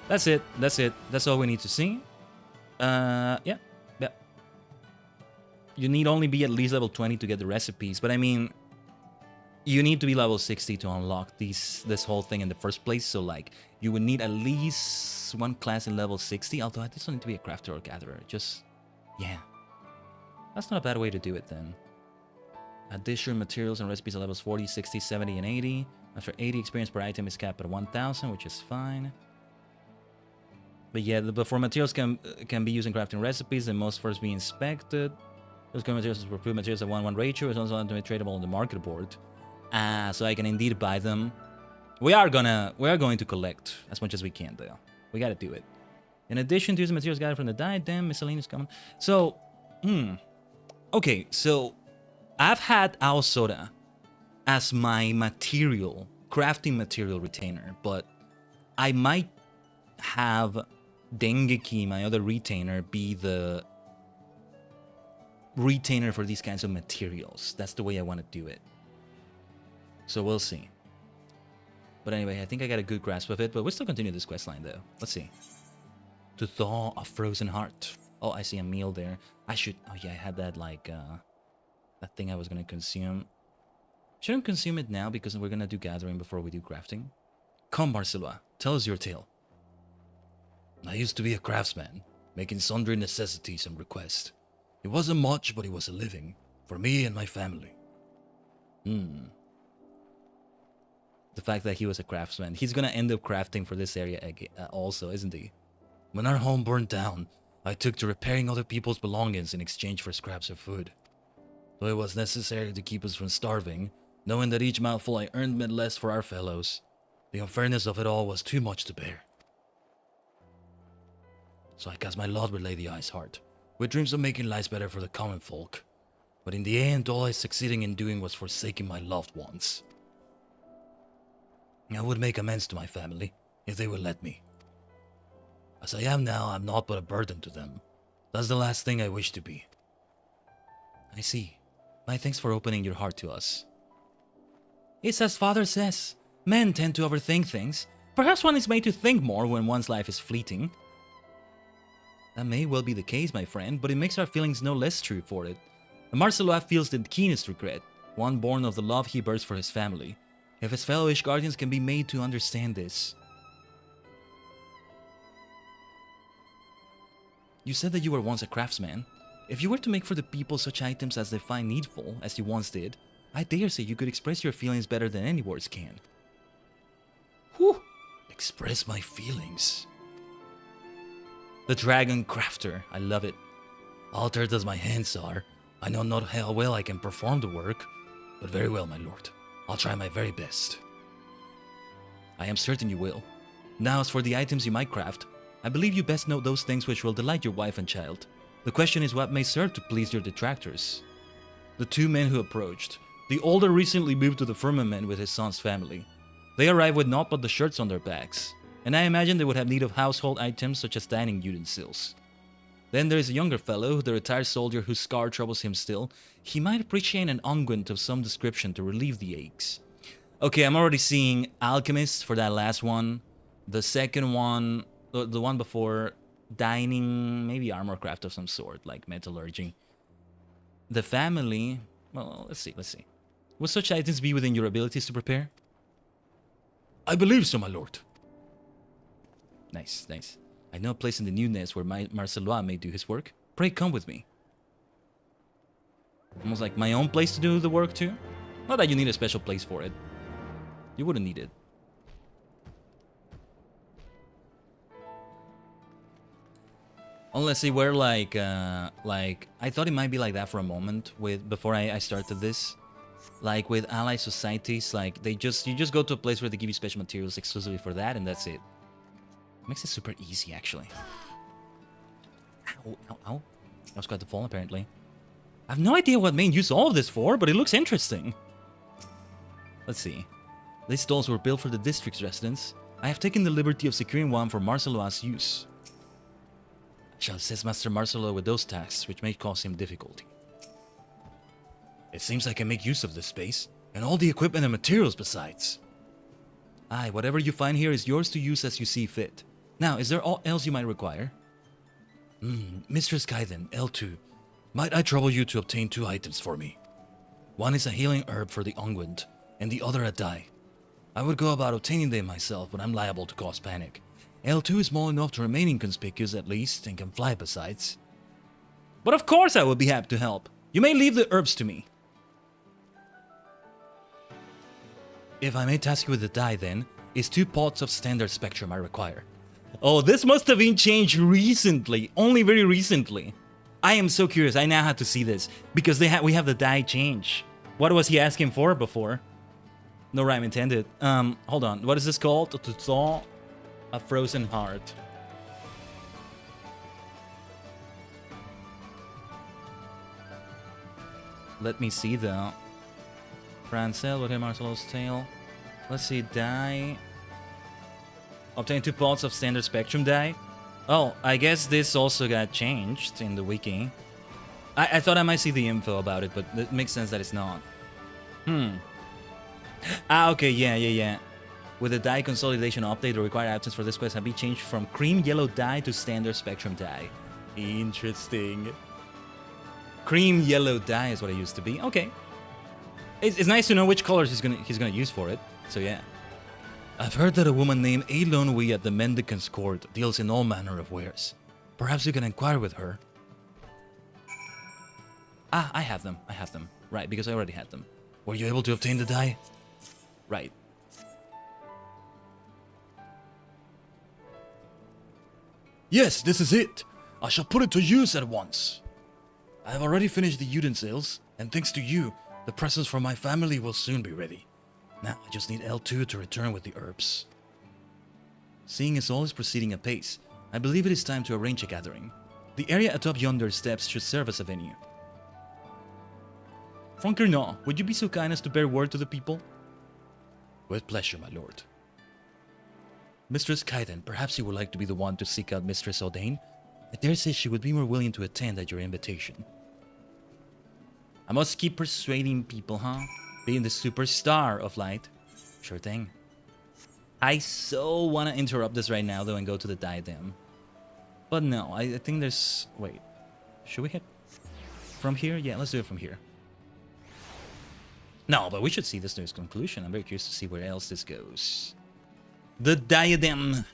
That's it. That's all we need to see. Yeah. You need only be at least level 20 to get the recipes, but I mean... You need to be level 60 to unlock this whole thing in the first place, so like, you would need at least one class in level 60, although I just don't need to be a crafter or gatherer, just... Yeah. That's not a bad way to do it then. Addition materials and recipes at levels 40, 60, 70, and 80. After 80, experience per item is capped at 1,000, which is fine. But yeah, before materials can be used in crafting recipes, they must first be inspected. Those kind of materials are approved materials at 1:1 ratio. It's also tradable on the market board. So I can indeed buy them. We are going to collect as much as we can, though. We gotta do it. In addition to the materials gathered from the diadem, miscellaneous common. So, okay, so I've had Aosoda as my crafting material retainer, but I might have Dengeki, my other retainer, be the retainer for these kinds of materials. That's the way I want to do it. So we'll see. But anyway, I think I got a good grasp of it, but we'll still continue this questline though. Let's see. To thaw a frozen heart. Oh, I see a meal there. Oh yeah, I had that like, that thing I was gonna consume. Shouldn't consume it now because we're gonna do gathering before we do crafting. Come, Marcella, tell us your tale. I used to be a craftsman, making sundry necessities and requests. It wasn't much, but it was a living, for me and my family. The fact that he was a craftsman. He's gonna end up crafting for this area also, isn't he? When our home burned down, I took to repairing other people's belongings in exchange for scraps of food. Though it was necessary to keep us from starving, knowing that each mouthful I earned meant less for our fellows, the unfairness of it all was too much to bear. So I cast my lot with Lady Iceheart, with dreams of making lives better for the common folk. But in the end, all I succeeded in doing was forsaking my loved ones. I would make amends to my family, if they would let me. As I am now, I'm not but a burden to them. That's the last thing I wish to be. I see. My thanks for opening your heart to us. It's as Father says. Men tend to overthink things. Perhaps one is made to think more when one's life is fleeting. That may well be the case, my friend, but it makes our feelings no less true for it. Marcelo feels the keenest regret, one born of the love he bears for his family. If his fellow Ishgardians can be made to understand this. You said that you were once a craftsman. If you were to make for the people such items as they find needful, as you once did, I dare say you could express your feelings better than any words can. Whew! Express my feelings. The Dragon Crafter, I love it. Altered as my hands are, I know not how well I can perform the work, but very well, my lord. I'll try my very best. I am certain you will. Now, as for the items you might craft, I believe you best know those things which will delight your wife and child. The question is what may serve to please your detractors. The two men who approached. The older recently moved to the Firmament with his son's family. They arrived with naught but the shirts on their backs, and I imagine they would have need of household items such as dining utensils. Then there is a younger fellow, the retired soldier whose scar troubles him still. He might appreciate an unguent of some description to relieve the aches. Okay, I'm already seeing alchemist for that last one. The second one, the one before, dining, maybe armor craft of some sort, like metallurgy. The family, well, let's see. Would such items be within your abilities to prepare? I believe so, my lord. Nice, nice. I know a place in the new nest where Marcelois may do his work. Pray come with me. Almost like my own place to do the work too. Not that you need a special place for it. You wouldn't need it. Unless they were like I thought it might be like that for a moment before I started this. Like with ally societies, like you just go to a place where they give you special materials exclusively for that, and that's it. Makes it super easy, actually. Ow, ow, ow. I was going to fall, apparently. I have no idea what main use all of this for, but it looks interesting. Let's see. These stalls were built for the district's residents. I have taken the liberty of securing one for Marcelo's use. I shall assist Master Marcelo with those tasks, which may cause him difficulty. It seems I can make use of this space, and all the equipment and materials besides. Aye, whatever you find here is yours to use as you see fit. Now, is there aught else you might require? Mistress Khaiden, L2. Might I trouble you to obtain 2 items for me? One is a healing herb for the unguent, and the other a dye. I would go about obtaining them myself, but I'm liable to cause panic. L2 is small enough to remain inconspicuous at least, and can fly besides. But of course I would be happy to help. You may leave the herbs to me. If I may task you with the dye then, is 2 pots of standard spectrum I require. Oh, this must have been changed recently, only very recently. I am so curious, I now have to see this, because we have the dye change. What was he asking for before? No rhyme intended. Hold on, what is this called? To thaw a frozen heart. Let me see though. Francel with him, Marcelo's tail. Let's see, dye. Obtain 2 pots of standard spectrum dye. Oh, I guess this also got changed in the wiki. I thought I might see the info about it, but it makes sense that it's not. Okay, yeah. With the dye consolidation update, the required items for this quest have been changed from cream yellow dye to standard spectrum dye. Interesting. Cream yellow dye is what it used to be. Okay. It's nice to know which colors he's gonna use for it. So yeah. I've heard that a woman named Eilon Wee at the Mendicant's Court deals in all manner of wares. Perhaps you can inquire with her. Ah, I have them. Right, because I already had them. Were you able to obtain the dye? Right. Yes, this is it. I shall put it to use at once. I have already finished the utensils, and thanks to you, the presents for my family will soon be ready. Now, I just need L2 to return with the herbs. Seeing as all is proceeding apace, I believe it is time to arrange a gathering. The area atop yonder steps should serve as a venue. Frankernaw, would you be so kind as to bear word to the people? With pleasure, my lord. Mistress Khaiden, perhaps you would like to be the one to seek out Mistress Odain? I dare say she would be more willing to attend at your invitation. I must keep persuading people, huh? Being the superstar of light. Sure thing. I so want to interrupt this right now, though, and go to the diadem. But no, I think there's... Wait. Should we hit from here? Yeah, let's do it from here. No, but we should see this to its conclusion. I'm very curious to see where else this goes. The diadem.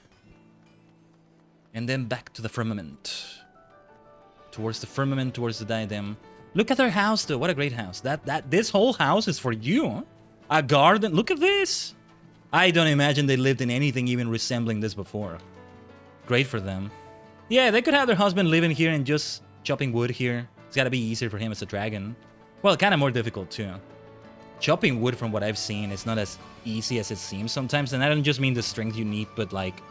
And then back to the firmament. Towards the firmament, towards the diadem. Look at their house, though. What a great house. This whole house is for you. Huh? A garden. Look at this. I don't imagine they lived in anything even resembling this before. Great for them. Yeah, they could have their husband living here and just chopping wood here. It's gotta be easier for him as a dragon. Well, kind of more difficult, too. Chopping wood, from what I've seen, is not as easy as it seems sometimes. And I don't just mean the strength you need, but, like,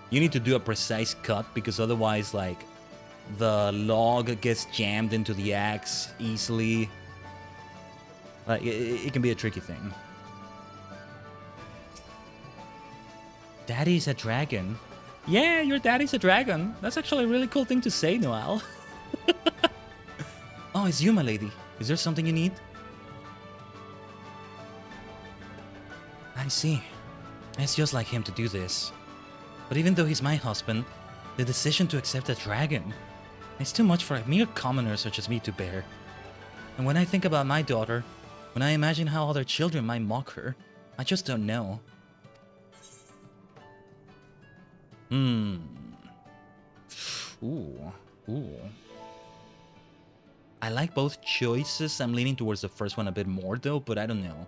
you need to do a precise cut, because otherwise, like, the log gets jammed into the axe easily. Like, it can be a tricky thing. Daddy's a dragon. Yeah, your daddy's a dragon. That's actually a really cool thing to say, Noel. Oh, it's you, my lady. Is there something you need? I see. It's just like him to do this. But even though he's my husband, the decision to accept a dragon, it's too much for a mere commoner such as me to bear. And when I think about my daughter, when I imagine how other children might mock her, I just don't know. Hmm. Ooh. Ooh. I like both choices. I'm leaning towards the first one a bit more though, but I don't know.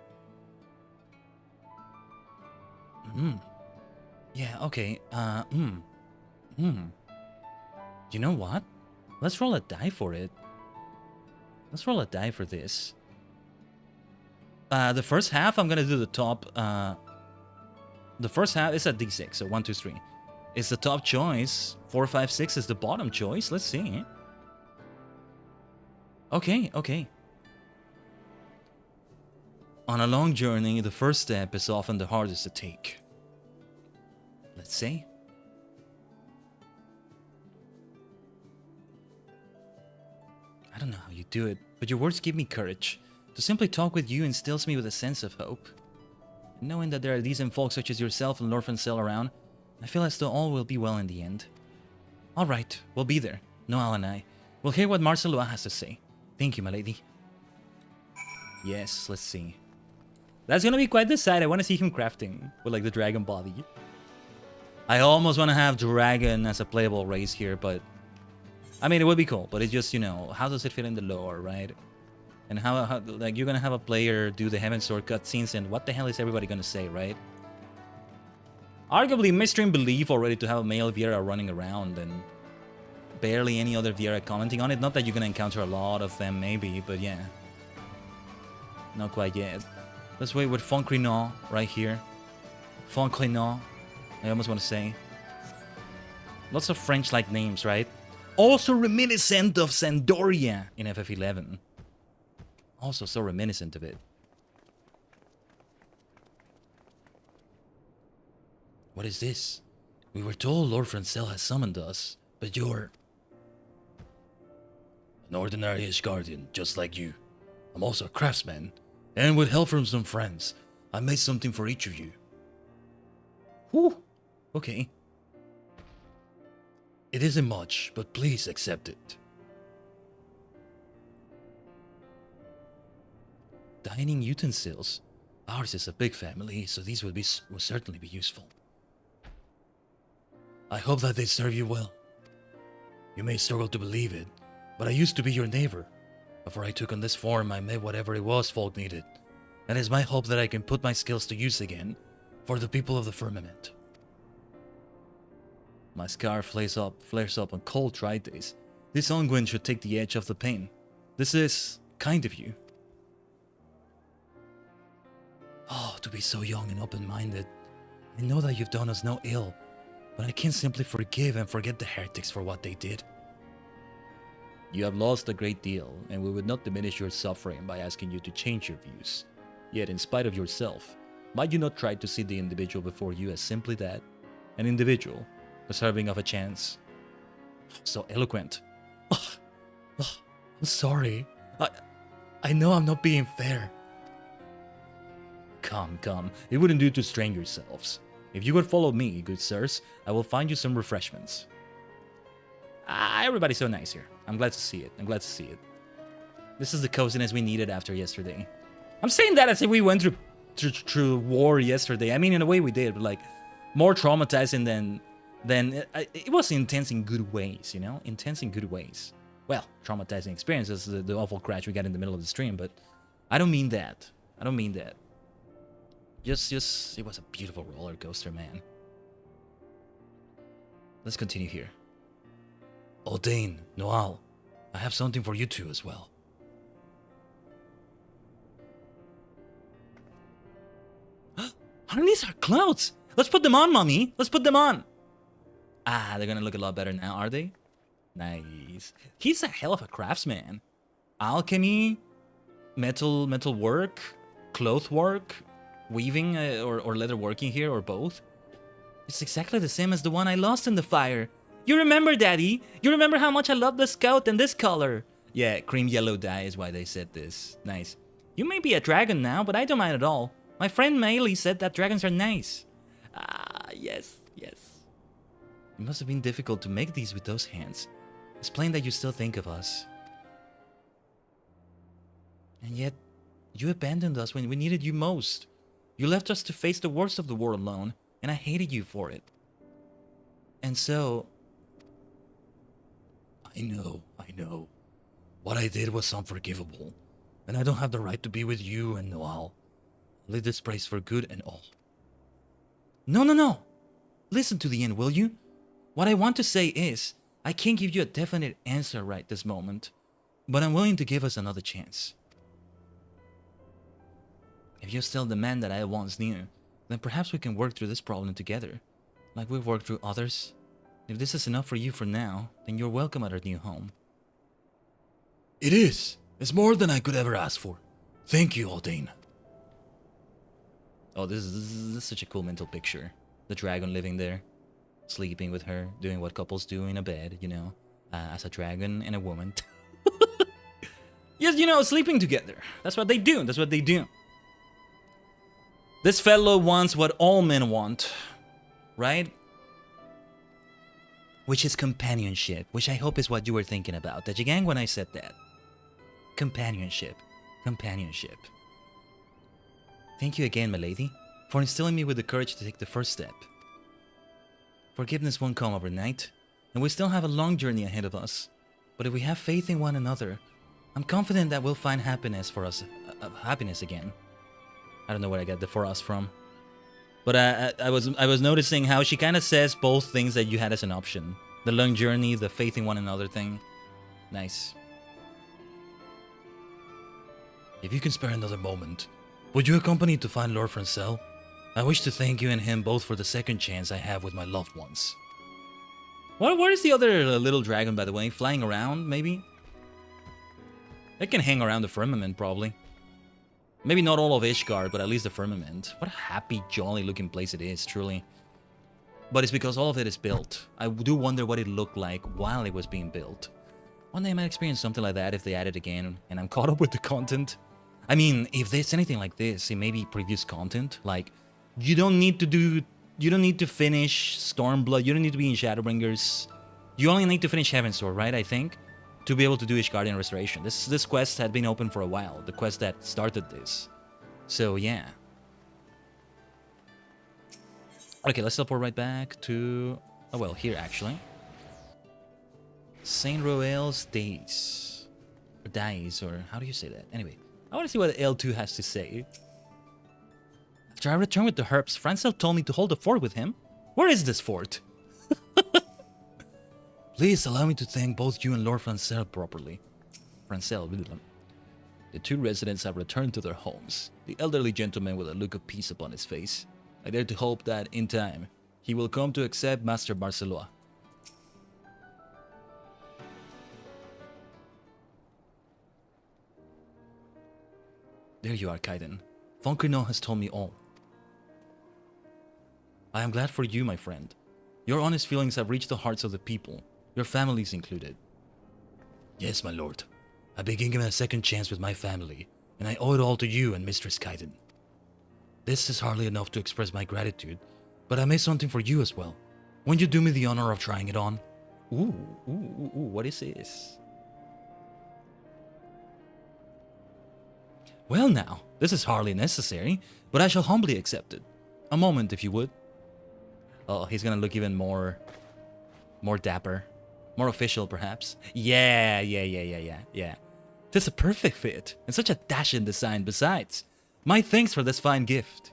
Yeah, okay. You know what? Let's roll a die for it. Let's roll a die for this. The first half, I'm gonna do the top. The first half is a d6, so 1, 2, 3. It's the top choice. 4, 5, 6 is the bottom choice. Let's see. Okay, okay. On a long journey, the first step is often the hardest to take. Let's see. I don't know how you do it, but your words give me courage. To simply talk with you instills me with a sense of hope. And knowing that there are decent folks such as yourself and Lord Francel around, I feel as though all will be well in the end. Alright, we'll be there. Noel and I. We'll hear what Marcelua has to say. Thank you, my lady. Yes, let's see. That's gonna be quite the sight. I want to see him crafting with like the dragon body. I almost want to have dragon as a playable race here, but I mean, it would be cool, but it's just, you know, how does it fit in the lore, right? And how like, you're gonna have a player do the Heaven Sword cutscenes, and what the hell is everybody gonna say, right? Arguably, mainstream belief already to have a male Viera running around, and barely any other Viera commenting on it. Not that you're gonna encounter a lot of them, maybe, but yeah. Not quite yet. Let's wait with Foncrino right here. Foncrino, I almost want to say. Lots of French-like names, right? Also reminiscent of Sandoria in FF11. Also so reminiscent of it. What is this? We were told Lord Francel has summoned us, but you're an ordinary Ishgardian, just like you. I'm also a craftsman, and with help from some friends, I made something for each of you. Whew. Okay. It isn't much, but please accept it. Dining utensils. Ours is a big family, so these will certainly be useful. I hope that they serve you well. You may struggle to believe it, but I used to be your neighbor. Before I took on this form, I made whatever it was folk needed. And it's my hope that I can put my skills to use again for the people of the firmament. My scar flares up on cold, dry days. This unguent should take the edge off the pain. This is kind of you. Oh, to be so young and open-minded. I know that you've done us no ill, but I can't simply forgive and forget the heretics for what they did. You have lost a great deal, and we would not diminish your suffering by asking you to change your views. Yet, in spite of yourself, might you not try to see the individual before you as simply that? An individual, deserving of a chance. So eloquent. I'm sorry. I know I'm not being fair. Come, it wouldn't do to strain yourselves. If you would follow me, good sirs, I will find you some refreshments. Everybody's so nice here. I'm glad to see it. This is the coziness we needed after yesterday. I'm saying that as if we went through war yesterday. I mean, in a way we did, but like, more traumatizing than it was intense in good ways, you know? Intense in good ways. Well, traumatizing experiences, the awful crash we got in the middle of the stream, but I don't mean that. Just, it was a beautiful roller coaster, man. Let's continue here. Odane, Noal, I have something for you two as well. These are clouds! Let's put them on, mommy! Let's put them on! They're gonna look a lot better now, are they? Nice. He's a hell of a craftsman. Alchemy, metal work, cloth work, weaving or leather working here, or both. It's exactly the same as the one I lost in the fire. You remember, Daddy? You remember how much I love the scout and this color? Yeah, cream yellow dye is why they said this. Nice. You may be a dragon now, but I don't mind at all. My friend Meili said that dragons are nice. Yes. It must have been difficult to make these with those hands. It's plain that you still think of us. And yet, you abandoned us when we needed you most. You left us to face the worst of the war alone, and I hated you for it. And so... I know. What I did was unforgivable. And I don't have the right to be with you and Noel. Leave this place for good and all. No. Listen to the end, will you? What I want to say is, I can't give you a definite answer right this moment, but I'm willing to give us another chance. If you're still the man that I once knew, then perhaps we can work through this problem together, like we've worked through others. If this is enough for you for now, then you're welcome at our new home. It is. It's more than I could ever ask for. Thank you, Aldain. Oh, this is such a cool mental picture. The dragon living there, sleeping with her, doing what couples do in a bed, you know, as a dragon and a woman. Yes, you know, sleeping together. That's what they do. This fellow wants what all men want, right? Which is companionship, which I hope is what you were thinking about, Tajigen, when I said that. Companionship. Thank you again, my lady, for instilling me with the courage to take the first step. Forgiveness won't come overnight, and we still have a long journey ahead of us. But if we have faith in one another, I'm confident that we'll find happiness for us, happiness again. I don't know where I got the "for us" from, but I was noticing how she kind of says both things that you had as an option: the long journey, the faith in one another thing. Nice. If you can spare another moment, would you accompany to find Lord Francel? I wish to thank you and him both for the second chance I have with my loved ones. Where is the other little dragon, by the way? Flying around, maybe? It can hang around the firmament, probably. Maybe not all of Ishgard, but at least the firmament. What a happy, jolly looking place it is, truly. But it's because all of it is built. I do wonder what it looked like while it was being built. One day I might experience something like that if they add it again, and I'm caught up with the content. I mean, if there's anything like this, it may be previous content. Like, you don't need to finish Stormblood, you don't need to be in Shadowbringers. You only need to finish Heavensward, right, I think? To be able to do Ishgardian Restoration. This quest had been open for a while, the quest that started this. So, yeah. Okay, let's teleport right back to... oh, well, here, actually. Saint Roel's Days. Or Dies, or how do you say that? Anyway, I want to see what L2 has to say. After I returned with the herbs, Francel told me to hold the fort with him. Where is this fort? Please allow me to thank both you and Lord Francel properly. Francel, the two residents have returned to their homes, the elderly gentleman with a look of peace upon his face. I dare to hope that, in time, he will come to accept Master Barceloa. There you are, Khaiden. Von Crinon has told me all. I am glad for you, my friend. Your honest feelings have reached the hearts of the people, your families included. Yes, my lord. I've been given a second chance with my family, and I owe it all to you and Mistress Khaiden. This is hardly enough to express my gratitude, but I made something for you as well. Won't you do me the honor of trying it on? Ooh, what is this? Well now, this is hardly necessary, but I shall humbly accept it. A moment, if you would. Oh, he's gonna look even more dapper. More official, perhaps. Yeah. This is a perfect fit, and such a dashing design besides. My thanks for this fine gift.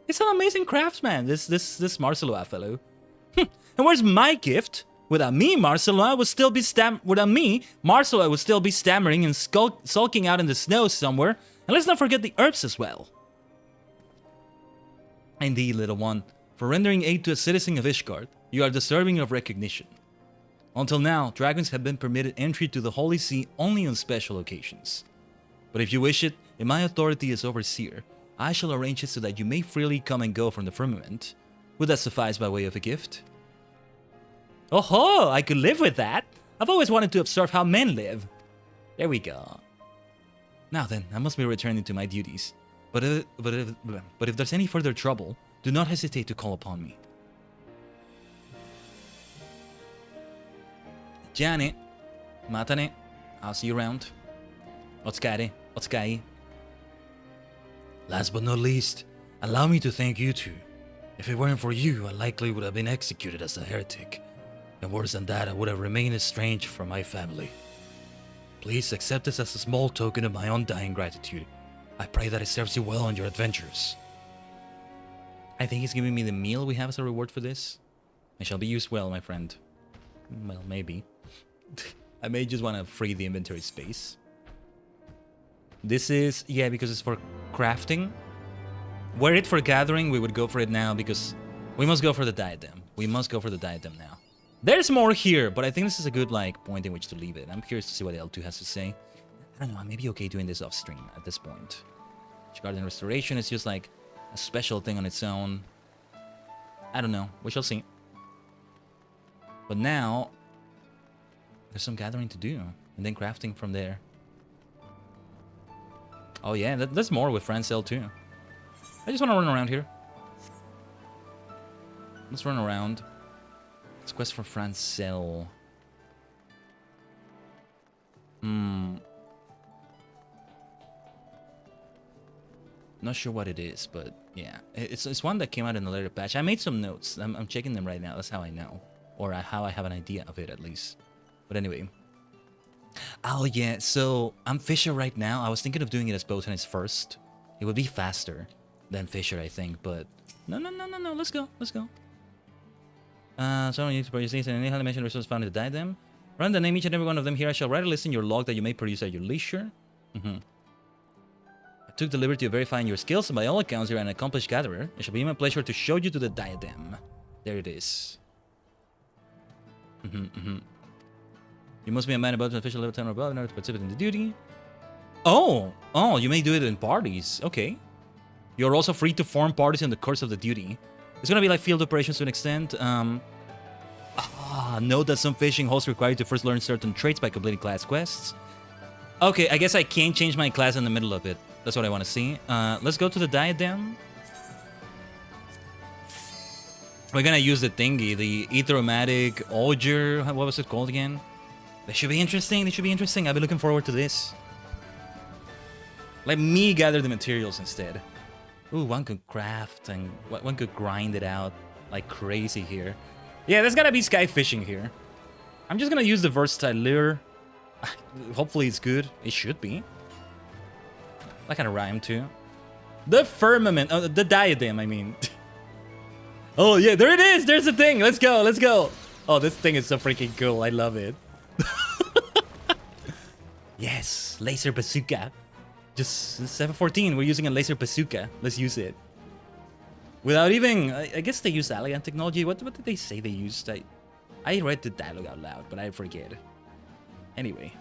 He's an amazing craftsman, this Marceloa fellow. And where's my gift? Without me, Marceloa would still be stammering and sulking out in the snow somewhere. And let's not forget the herbs as well. Indeed, little one, for rendering aid to a citizen of Ishgard, you are deserving of recognition. Until now, dragons have been permitted entry to the Holy See only on special occasions. But if you wish it, in my authority as overseer, I shall arrange it so that you may freely come and go from the firmament. Would that suffice by way of a gift? Oh ho! I could live with that! I've always wanted to observe how men live. There we go. Now then, I must be returning to my duties. But if there's any further trouble, do not hesitate to call upon me. Gianni, matane. I'll see you around. Otsukai. Last but not least, allow me to thank you two. If it weren't for you, I likely would have been executed as a heretic. And worse than that, I would have remained estranged from my family. Please accept this as a small token of my undying gratitude. I pray that it serves you well on your adventures. I think he's giving me the meal we have as a reward for this. It shall be used well, my friend. Well, maybe. I may just want to free the inventory space. This is... yeah, because it's for crafting. Were it for gathering, we would go for it now because we must go for the diadem. We must go for the diadem now. There's more here, but I think this is a good point in which to leave it. I'm curious to see what L2 has to say. I don't know, I may be okay doing this off stream at this point. Ishgard and Restoration is just like a special thing on its own. I don't know, we shall see. But now, there's some gathering to do, and then crafting from there. Oh yeah, there's more with Francel too. I just want to run around here. Let's run around. Let's quest for Francel. Not sure what it is, but yeah. It's one that came out in the later patch. I made some notes. I'm checking them right now. That's how I know. Or how I have an idea of it, at least. But anyway. Oh, yeah. So, I'm Fisher right now. I was thinking of doing it as botanist first. It would be faster than Fisher, I think. But, no. Let's go. So, I don't need to produce these. And any animation resources found in the diadem. Run the name each and every one of them here. I shall write a list in your log that you may produce at your leisure. I took the liberty of verifying your skills, and by all accounts, you're an accomplished gatherer. It shall be my pleasure to show you to the diadem. There it is. You must be a man above an official level 10 or above in order to participate in the duty. Oh, you may do it in parties. Okay. You're also free to form parties in the course of the duty. It's gonna be like field operations to an extent. Note that some fishing hosts require you to first learn certain traits by completing class quests. Okay, I guess I can't change my class in the middle of it. That's what I want to see. Let's go to the diadem. We're gonna use the thingy, the aromatic auger. What was it called again? That should be interesting. I've been looking forward to this. Let me gather the materials instead. Ooh, one could craft and one could grind it out like crazy here. Yeah, there's gotta be sky fishing here. I'm just gonna use the versatile lure. Hopefully it's good. It should be. That kind of rhyme too. The firmament. Oh, the diadem, I mean. Oh, yeah, there it is. There's the thing. Let's go. Oh, this thing is so freaking cool. I love it. Yes, laser bazooka. Just 714. We're using a laser bazooka. Let's use it. Without even... I guess they used Alliant technology. What did they say they used? I read the dialogue out loud, but I forget. Anyway.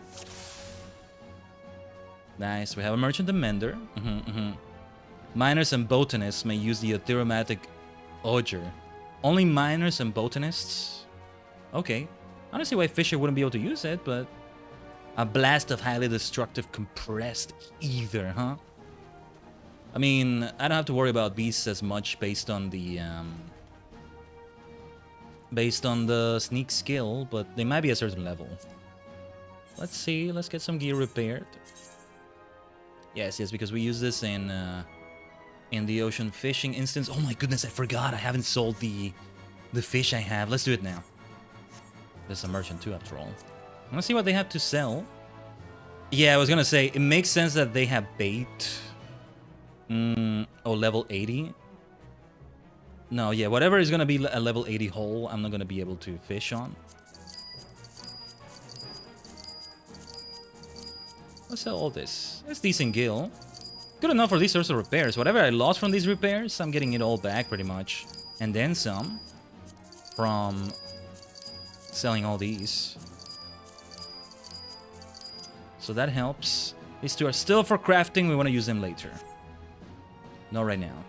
Nice. We have a merchant and mender. Miners and botanists may use the aromatic auger. Only miners and botanists? Okay. I don't see why Fisher wouldn't be able to use it, but... A blast of highly destructive compressed ether, huh? I mean, I don't have to worry about beasts as much based on the sneak skill, but they might be a certain level. Let's see, let's get some gear repaired. Yes, because we use this in the ocean fishing instance. Oh my goodness, I forgot. I haven't sold the fish I have. Let's do it now. There's a merchant too, after all. Let's see what they have to sell. Yeah, I was gonna say, it makes sense that they have bait. Oh, level 80? No, yeah, whatever is gonna be a level 80 hole, I'm not gonna be able to fish on. Let's sell all this. That's decent gil. Good enough for these sorts of repairs. Whatever I lost from these repairs, I'm getting it all back pretty much. And then some from selling all these. So that helps. These two are still for crafting. We want to use them later. Not right now.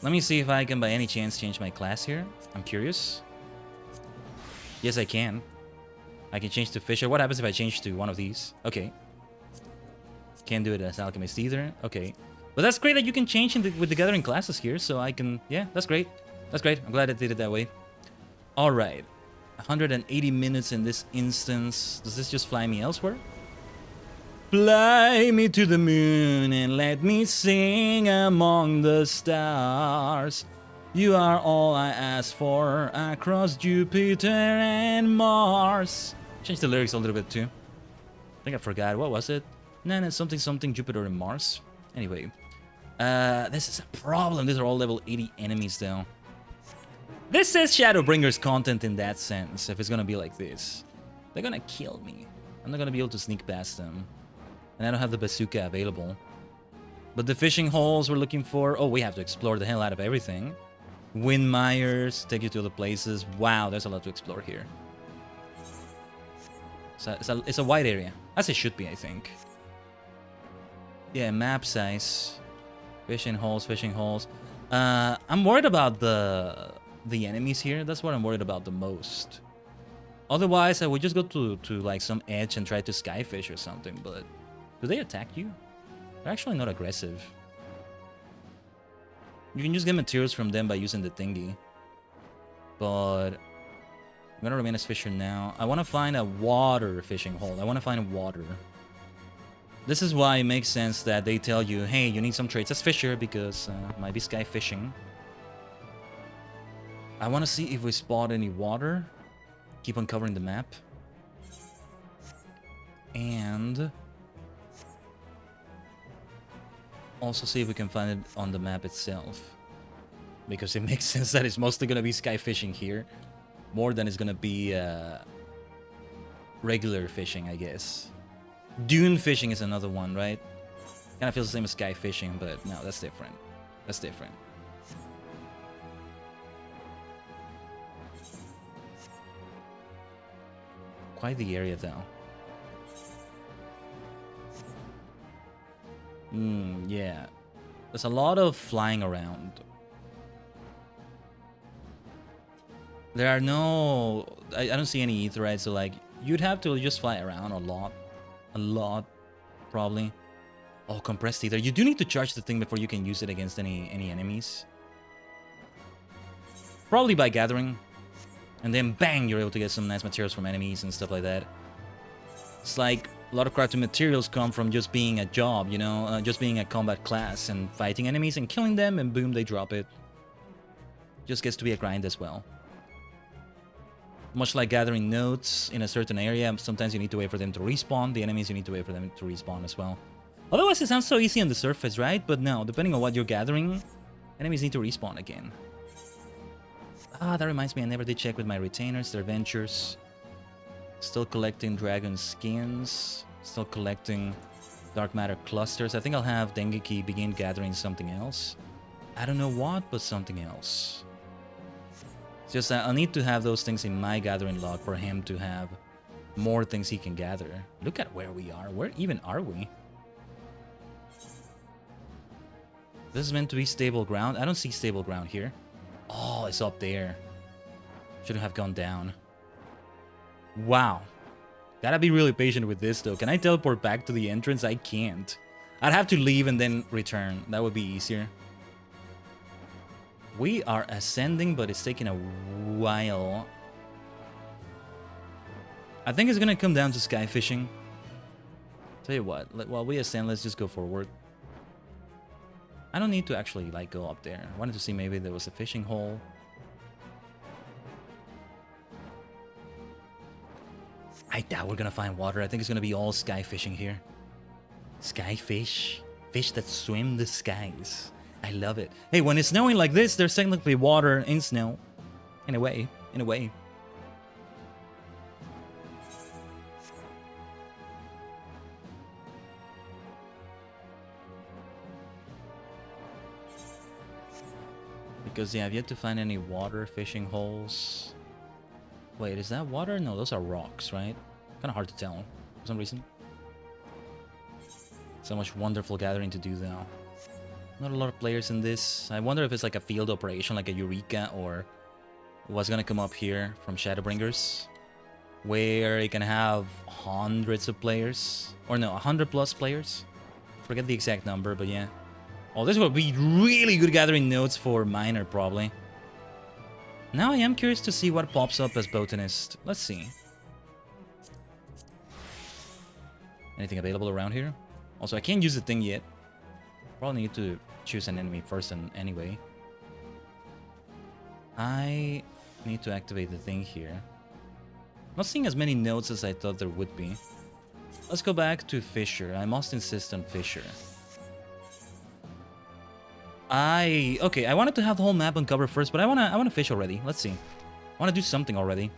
Let me see if I can by any chance change my class here. I'm curious. Yes, I can. I can change to Fisher. What happens if I change to one of these? Okay. Can't do it as Alchemist either. Okay. But that's great that you can change with the gathering classes here. So I can... Yeah, that's great. That's great. I'm glad I did it that way. Alright. 180 minutes in this instance. Does this just fly me elsewhere? Fly me to the moon and let me sing among the stars. You are all I ask for across Jupiter and Mars. Change the lyrics a little bit too. I think I forgot. What was it? No, something something Jupiter and Mars. Anyway. This is a problem. These are all level 80 enemies though. This is Shadowbringers content in that sense, if it's gonna be like this. They're gonna kill me. I'm not gonna be able to sneak past them. And I don't have the bazooka available. But the fishing holes we're looking for... Oh, we have to explore the hell out of everything. Windmires, take you to other places. Wow, there's a lot to explore here. It's a wide area. As it should be, I think. Yeah, map size. Fishing holes, fishing holes. I'm worried about the enemies here. That's what I'm worried about the most. Otherwise, I would just go to like some edge and try to skyfish or something. But do they attack you? They're actually not aggressive. You can just get materials from them by using the thingy. But I'm gonna remain as fisher now. I want to find a water fishing hole. I want to find water. This is why it makes sense that they tell you, hey, you need some traits as fisher because might be sky fishing. I want to see if we spot any water. Keep on covering the map. And also see if we can find it on the map itself. Because it makes sense that it's mostly going to be sky fishing here. More than it's going to be regular fishing, I guess. Dune fishing is another one, right? Kind of feels the same as sky fishing, but no, that's different. That's different. Quite the area, though. Yeah. There's a lot of flying around. There are no... I don't see any aetherytes, so like, you'd have to just fly around a lot. A lot, probably. Oh, compressed ether. You do need to charge the thing before you can use it against any enemies. Probably by gathering. And then bang, you're able to get some nice materials from enemies and stuff like that. It's like a lot of crafting materials come from just being a job, you know, just being a combat class and fighting enemies and killing them, and boom, they drop it. Just gets to be a grind as well. Much like gathering notes in a certain area, sometimes you need to wait for them to respawn. The enemies, you need to wait for them to respawn as well. Otherwise, it sounds so easy on the surface, right? But no, depending on what you're gathering, enemies need to respawn again. Ah, that reminds me, I never did check with my retainers, their ventures. Still collecting dragon skins. Still collecting dark matter clusters. I think I'll have Dengeki begin gathering something else. I don't know what, but something else. It's just that I'll need to have those things in my gathering log for him to have more things he can gather. Look at where we are. Where even are we? This is meant to be stable ground. I don't see stable ground here. Oh, it's up there. Shouldn't have gone down. Wow. Gotta be really patient with this, though. Can I teleport back to the entrance? I can't. I'd have to leave and then return. That would be easier. We are ascending, but it's taking a while. I think it's gonna come down to sky fishing. Tell you what, while we ascend, let's just go forward. I don't need to actually like go up there. I wanted to see maybe there was a fishing hole. I doubt we're gonna find water. I think it's gonna be all sky fishing here. Sky fish. Fish that swim the skies. I love it. Hey, when it's snowing like this, there's technically water in snow. In a way. In a way. Because, yeah, I've yet to find any water fishing holes. Wait, is that water? No, those are rocks, right? Kind of hard to tell for some reason. So much wonderful gathering to do, though. Not a lot of players in this. I wonder if it's like a field operation, like a Eureka, or what's gonna come up here from Shadowbringers, where it can have hundreds of players. Or no, 100 plus players. Forget the exact number, but yeah. Oh, this would be really good gathering notes for Miner, probably. Now I am curious to see what pops up as Botanist. Let's see. Anything available around here? Also, I can't use the thing yet. Probably need to choose an enemy first anyway. I need to activate the thing here. Not seeing as many nodes as I thought there would be. Let's go back to Fisher. I must insist on Fisher. Okay, I wanted to have the whole map uncovered first, but I wanna fish already. Let's see. I wanna do something already.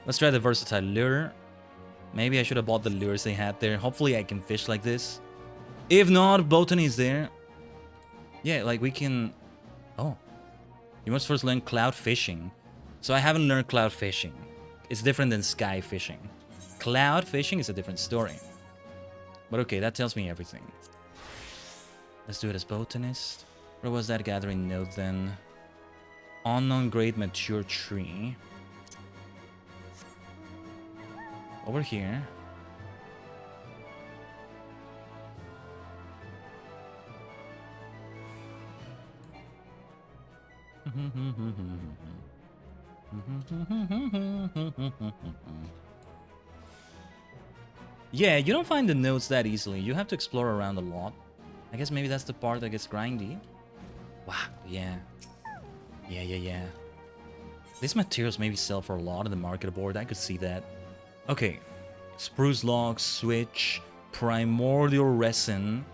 Let's try the versatile lure. Maybe I should have bought the lures they had there. Hopefully I can fish like this. If not, botany is there. Yeah, like we can... Oh. You must first learn cloud fishing. So I haven't learned cloud fishing. It's different than sky fishing. Cloud fishing is a different story. But okay, that tells me everything. Let's do it as botanist. Where was that gathering node then? Unknown great mature tree. Over here. Yeah, you don't find the nodes that easily. You have to explore around a lot. I guess maybe that's the part that gets grindy. Wow, yeah. Yeah. These materials maybe sell for a lot on the market board. I could see that. Okay. Spruce logs, switch, primordial resin.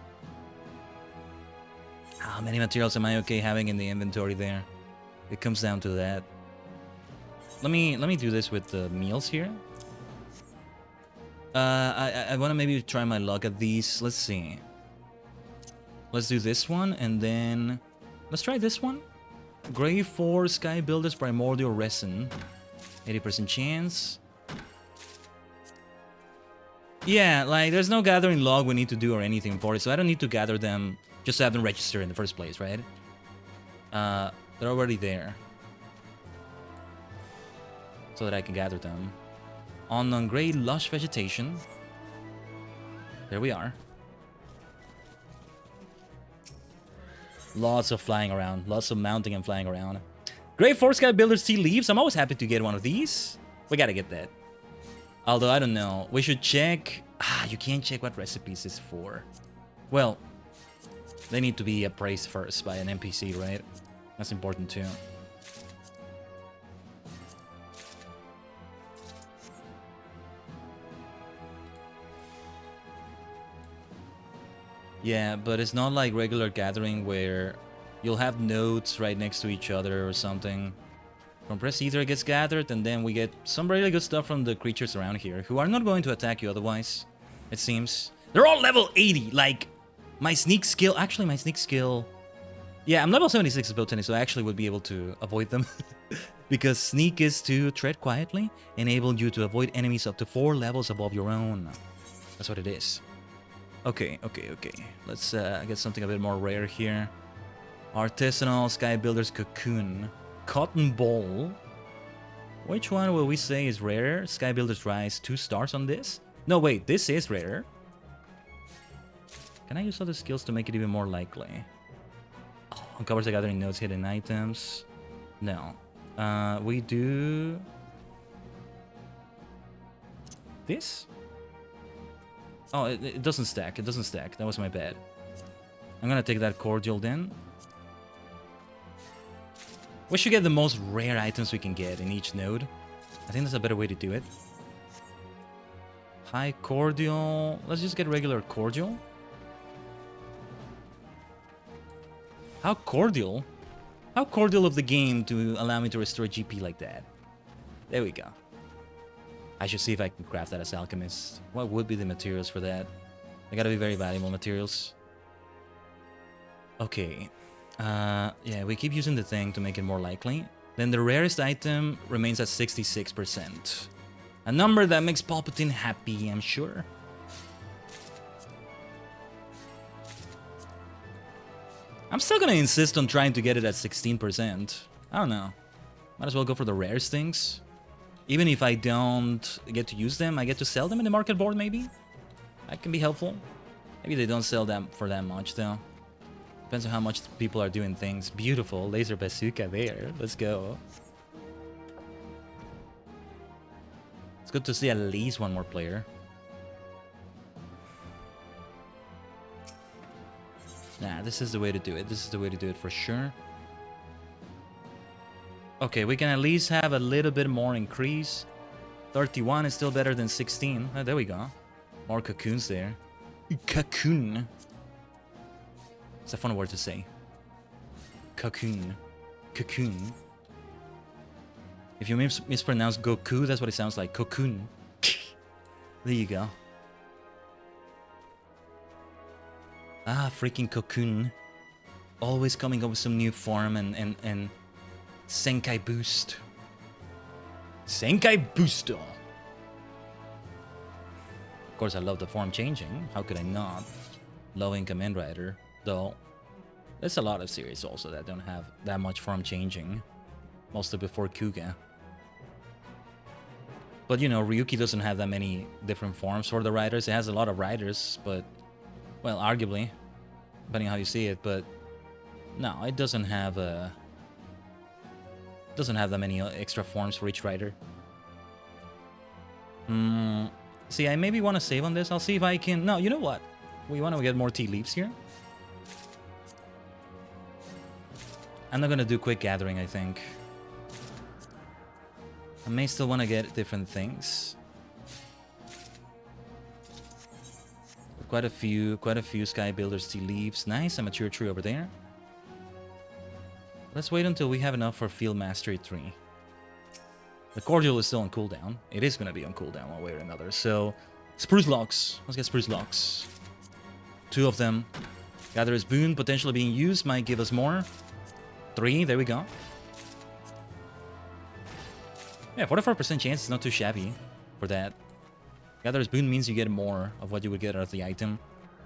How many materials am I okay having in the inventory there? It comes down to that. Let me do this with the meals here. I want to maybe try my luck at these. Let's see. Let's do this one, and then... Let's try this one. Grave 4, Sky Builders, Primordial Resin. 80% chance. Yeah, like, there's no gathering log we need to do or anything for it, so I don't need to gather them just to have them register in the first place, right? They're already there. So that I can gather them. On gray lush vegetation. There we are. Lots of flying around. Lots of mounting and flying around. Grey 4 Sky Builders Tea Leaves. I'm always happy to get one of these. We gotta get that. Although, I don't know. We should check... you can't check what recipes it's for. Well, they need to be appraised first by an NPC, right? That's important too. Yeah, but it's not like regular gathering where you'll have nodes right next to each other or something. Compressed ether gets gathered, and then we get some really good stuff from the creatures around here, who are not going to attack you otherwise, it seems. They're all level 80, like, my sneak skill... Actually, my sneak skill... Yeah, I'm level 76 of Botany, so I actually would be able to avoid them. Because sneak is to tread quietly, enable you to avoid enemies up to 4 levels above your own. That's what it is. Okay. Let's get something a bit more rare here. Artisanal Sky Builder's Cocoon. Cotton Ball. Which one will we say is rare? Sky Builder's Rise, 2 stars on this? No, wait, this is rare. Can I use other skills to make it even more likely? Oh, uncovers the gathering nodes, hidden items. No. We do... this? Oh, it doesn't stack. It doesn't stack. That was my bad. I'm gonna take that cordial then. We should get the most rare items we can get in each node. I think that's a better way to do it. High cordial. Let's just get regular cordial. How cordial? How cordial of the game to allow me to restore GP like that? There we go. I should see if I can craft that as alchemist. What would be the materials for that? They gotta be very valuable materials. Okay. Yeah, we keep using the thing to make it more likely. Then the rarest item remains at 66%. A number that makes Palpatine happy, I'm sure. I'm still gonna insist on trying to get it at 16%. I don't know. Might as well go for the rarest things. Even if I don't get to use them, I get to sell them in the market board, maybe? That can be helpful. Maybe they don't sell them for that much, though. Depends on how much people are doing things. Beautiful laser bazooka there. Let's go. It's good to see at least one more player. Nah, this is the way to do it. This is the way to do it for sure. Okay, we can at least have a little bit more increase. 31 is still better than 16. Oh, there we go. More cocoons there. Cocoon. It's a fun word to say. Cocoon. Cocoon. If you mispronounce Goku, that's what it sounds like. Cocoon. There you go. Ah, freaking cocoon. Always coming up with some new form and Senkai boost. Senkai booster. Of course, I love the form changing. How could I not? Loving Kamen Rider, though. There's a lot of series also that don't have that much form changing. Mostly before Kuga. But you know, Ryuki doesn't have that many different forms for the riders. It has a lot of riders, but, well, arguably, depending on how you see it, but no, it doesn't have that many extra forms for each rider. See, I maybe want to save on this. I'll see if I can... No, you know what? We want to get more tea leaves here. I'm not going to do quick gathering, I think. I may still want to get different things. Quite a few Sky Builders tea leaves. Nice, a mature tree over there. Let's wait until we have enough for Field Mastery 3. The Cordial is still on cooldown. It is going to be on cooldown one way or another. So, Spruce Logs. Let's get Spruce Logs. 2 of them. Gatherer's Boon potentially being used might give us more. 3, there we go. Yeah, 44% chance is not too shabby for that. Gatherer's Boon means you get more of what you would get out of the item.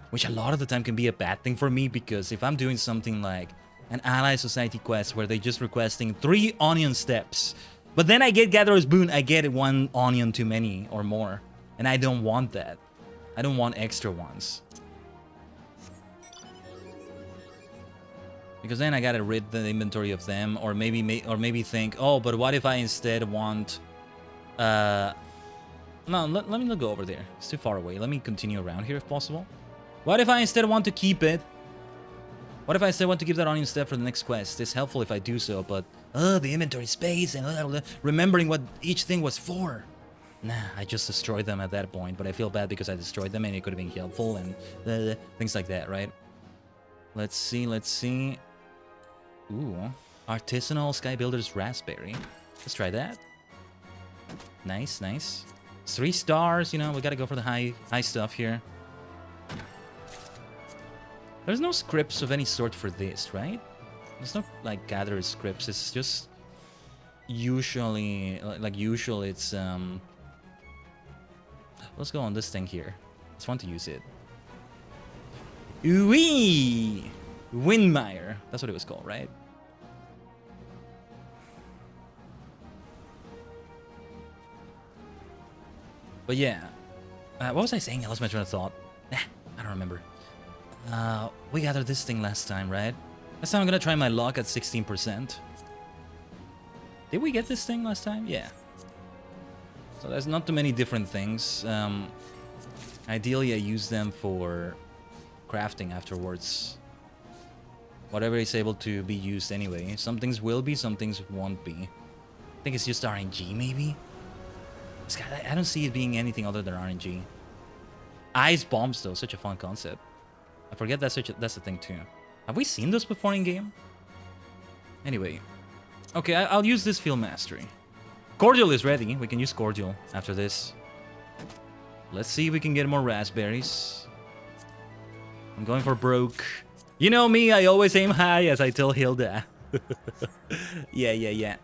Which a lot of the time can be a bad thing for me, because if I'm doing something like an Ally Society quest where they're just requesting 3 onion steps, but then I get Gatherer's Boon, I get 1 onion too many or more. And I don't want that. I don't want extra ones. Because then I gotta rid the inventory of them, or maybe think, oh, but what if I instead want... No, let me not go over there. It's too far away. Let me continue around here if possible. What if I instead want to keep it? What if I still want to keep that onion step for the next quest? It's helpful if I do so, but... the inventory space and remembering what each thing was for. Nah, I just destroyed them at that point, but I feel bad because I destroyed them and it could have been helpful and things like that, right? Let's see. Ooh, Artisanal Sky Builder's Raspberry. Let's try that. Nice. It's 3 stars, you know, we gotta go for the high stuff here. There's no scripts of any sort for this, right? There's no, like, gatherer scripts. It's just usually, like usual, it's, let's go on this thing here. It's fun to use it. Wee! Windmire. That's what it was called, right? But yeah. What was I saying? I lost my train of thought. I don't remember. We gathered this thing last time, right? Last time I'm gonna try my luck at 16%. Did we get this thing last time? Yeah. So there's not too many different things. Ideally, I use them for crafting afterwards. Whatever is able to be used anyway. Some things will be, some things won't be. I think it's just RNG, maybe? I don't see it being anything other than RNG. Ice bombs, though, such a fun concept. I forget that's the thing too. Have we seen those before in game? Anyway, okay, I'll use this Field Mastery. Cordial is ready. We can use Cordial after this. Let's see if we can get more raspberries. I'm going for broke. You know me, I always aim high, as I tell Hilda. Yeah.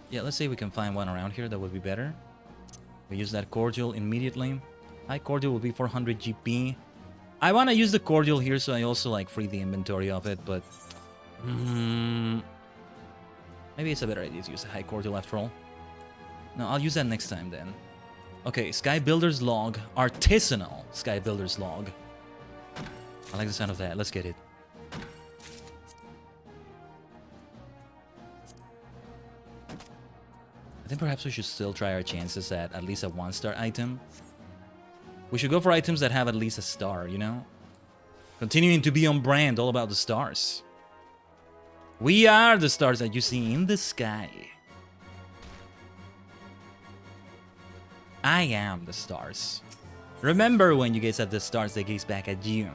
Yeah, let's see if we can find one around here that would be better. We use that Cordial immediately. High Cordial will be 400 GP. I want to use the Cordial here, so I also like free the inventory of it, but... maybe it's a better idea to use the High Cordial after all. No, I'll use that next time then. Okay, Sky Builder's Log. Artisanal Sky Builder's Log. I like the sound of that. Let's get it. I think perhaps we should still try our chances at least a 1-star item. We should go for items that have at least a star, you know? Continuing to be on brand, all about the stars. We are the stars that you see in the sky. I am the stars. Remember when you gaze at the stars, they gaze back at you.